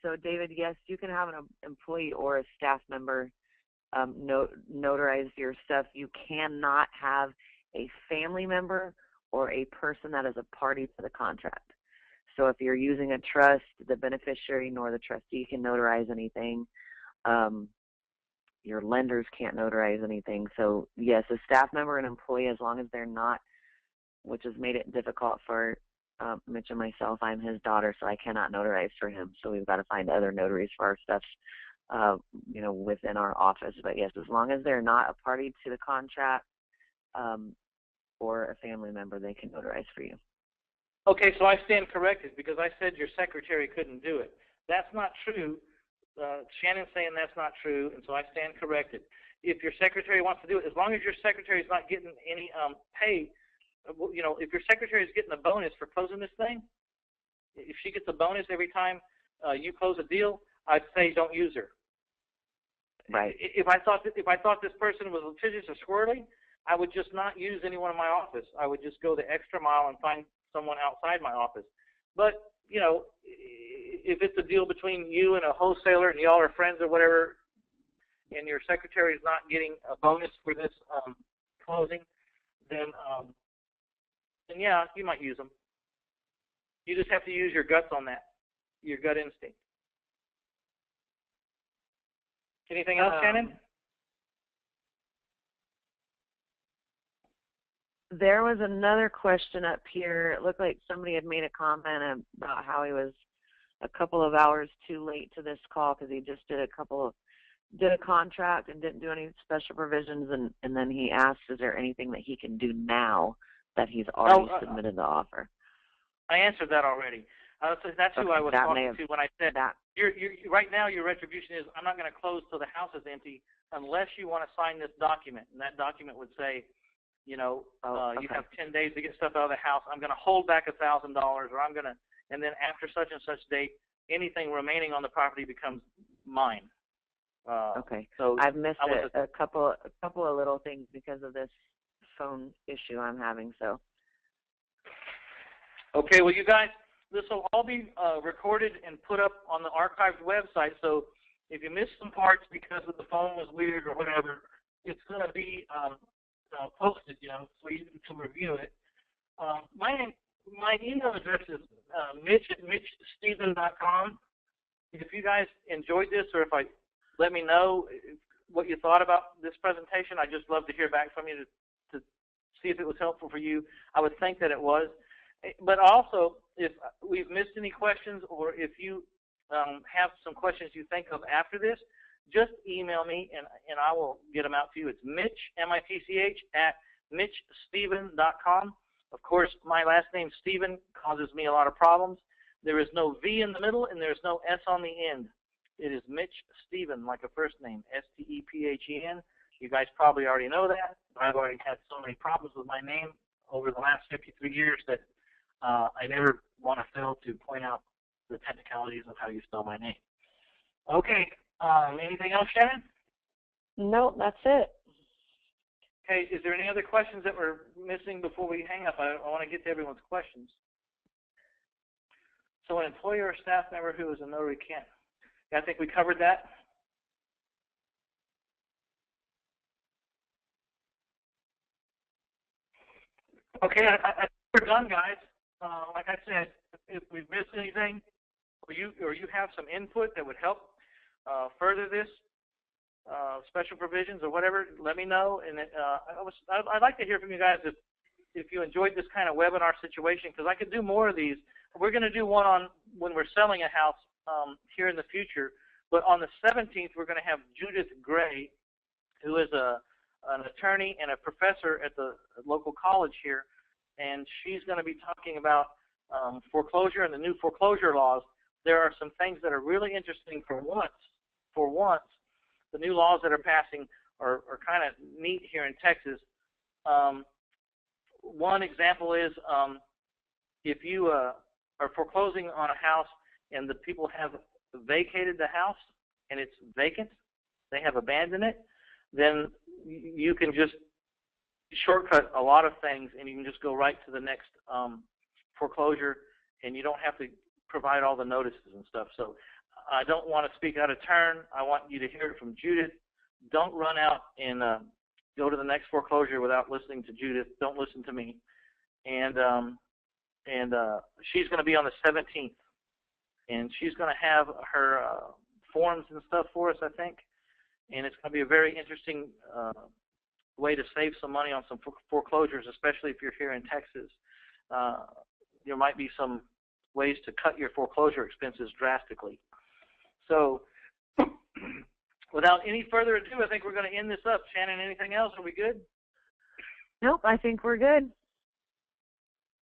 so David, yes, you can have an employee or a staff member notarize your stuff. You cannot have a family member or a person that is a party to the contract. So if you're using a trust, the beneficiary nor the trustee can notarize anything. Your lenders can't notarize anything. So yes, a staff member and employee, as long as they're not, which has made it difficult for Mitch and myself. I'm his daughter, so I cannot notarize for him. So we've got to find other notaries for our stuff, within our office. But yes, as long as they're not a party to the contract or a family member, they can notarize for you. Okay, so I stand corrected because I said your secretary couldn't do it. That's not true. Shannon's saying that's not true, and so I stand corrected. If your secretary wants to do it, as long as your secretary is not getting any pay, if your secretary is getting a bonus for closing this thing, if she gets a bonus every time you close a deal, I'd say don't use her. Right. If I thought this person was litigious or squirrely, I would just not use anyone in my office. I would just go the extra mile and find someone outside my office. But, you know, if it's a deal between you and a wholesaler and y'all are friends or whatever, and your secretary is not getting a bonus for this closing, then yeah, you might use them. You just have to use your guts on that, your gut instinct. Anything else, Shannon? There was another question up here. It looked like somebody had made a comment about how he was a couple of hours too late to this call because he just did a contract and didn't do any special provisions, and then he asked, is there anything that he can do now that he's already submitted the offer? I answered that already. That's who I was talking to when I said that. Right now your retribution is, I'm not going to close till the house is empty unless you want to sign this document. And that document would say, you know, you have 10 days to get stuff out of the house. I'm going to hold back $1,000, or I'm going to, and then after such and such date, anything remaining on the property becomes mine. Okay. So I've missed a couple of little things because of this phone issue I'm having. So. Okay. Well, you guys, this will all be recorded and put up on the archived website. So if you missed some parts because the phone was weird or whatever, it's going to be posted, you know, so you can review it. My email address is mitch@mitchstephen.com. If you guys enjoyed this, or let me know what you thought about this presentation. I'd just love to hear back from you to see if it was helpful for you. I would think that it was. But also, if we've missed any questions, or if you have some questions you think of after this, just email me and I will get them out to you. It's Mitch, M-I-T-C-H, @mitchstephen.com. Of course, my last name, Stephen, causes me a lot of problems. There is no V in the middle, and there's no S on the end. It is Mitch Stephen, like a first name, S-T-E-P-H-E-N. You guys probably already know that. I've already had so many problems with my name over the last 53 years that I never want to fail to point out the technicalities of how you spell my name. Okay. Anything else, Shannon? No, that's it. Okay. Is there any other questions that we're missing before we hang up? I want to get to everyone's questions. So an employer or staff member who is a notary can't. I think we covered that. Okay, we're done, guys. Like I said, if we've missed anything, or you have some input that would help further this special provisions or whatever, let me know. And I'd like to hear from you guys if you enjoyed this kind of webinar situation, because I could do more of these. We're going to do one on when we're selling a house here in the future. But on the 17th, we're going to have Judith Gray, who is an attorney and a professor at the local college here, and she's going to be talking about foreclosure and the new foreclosure laws. There are some things that are really interesting for once. For once, the new laws that are passing are kind of neat here in Texas. One example is if you are foreclosing on a house and the people have vacated the house and it's vacant, they have abandoned it, then you can just shortcut a lot of things and you can just go right to the next foreclosure, and you don't have to provide all the notices and stuff. So I don't want to speak out of turn. I want you to hear it from Judith. Don't run out and go to the next foreclosure without listening to Judith. Don't listen to me. And she's going to be on the 17th, and she's going to have her forms and stuff for us, I think. And it's going to be a very interesting way to save some money on some foreclosures, especially if you're here in Texas. There might be some ways to cut your foreclosure expenses drastically. So without any further ado, I think we're going to end this up. Shannon, anything else? Are we good? Nope, I think we're good.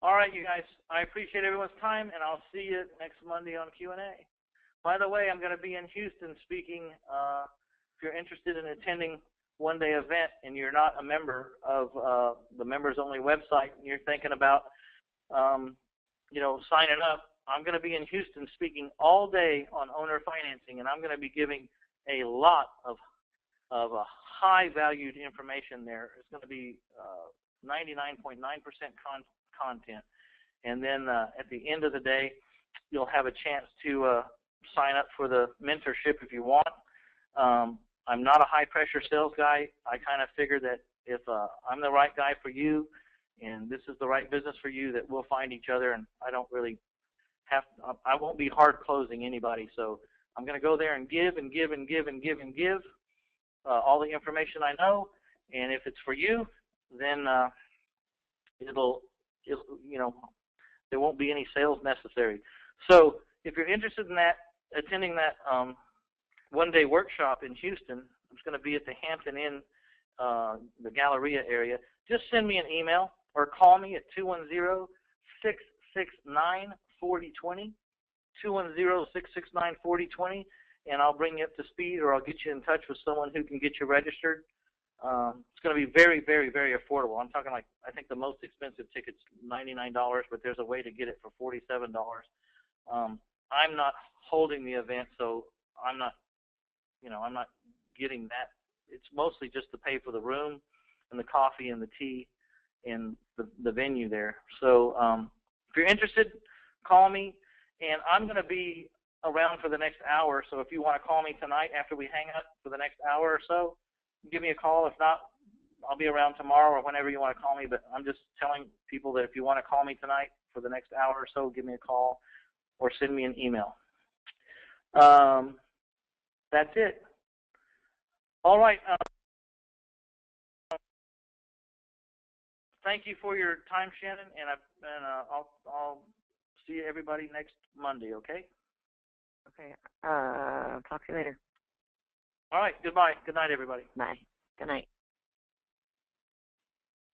All right, you guys. I appreciate everyone's time, and I'll see you next Monday on Q&A. By the way, I'm going to be in Houston speaking. If you're interested in attending one-day event and you're not a member of the members-only website and you're thinking about, signing up, I'm going to be in Houston speaking all day on owner financing, and I'm going to be giving a lot of of a high-valued information there. It's going to be 99.9% content. And then at the end of the day, you'll have a chance to sign up for the mentorship if you want. I'm not a high-pressure sales guy. I kind of figure that if I'm the right guy for you and this is the right business for you, that we'll find each other, and I don't really I won't be hard closing anybody. So I'm going to go there and give and give and give and give and give all the information I know, and if it's for you, then it'll there won't be any sales necessary. So if you're interested in that, attending that one-day workshop in Houston, it's going to be at the Hampton Inn, the Galleria area. Just send me an email or call me at 210-669-4020, 210-669-4020, and I'll bring you up to speed, or I'll get you in touch with someone who can get you registered. It's going to be very, very, very affordable. I'm talking like, I think the most expensive ticket's $99, but there's a way to get it for $47. I'm not holding the event, so I'm not getting that. It's mostly just to pay for the room and the coffee and the tea and the venue there. So if you're interested, call me, and I'm going to be around for the next hour. So if you want to call me tonight after we hang up for the next hour or so, give me a call. If not, I'll be around tomorrow or whenever you want to call me. But I'm just telling people that if you want to call me tonight for the next hour or so, give me a call or send me an email. That's it. All right. Thank you for your time, Shannon, and I'll see everybody next Monday. Okay. Okay. Talk to you later. All right. Goodbye. Good night, everybody. Bye. Good night.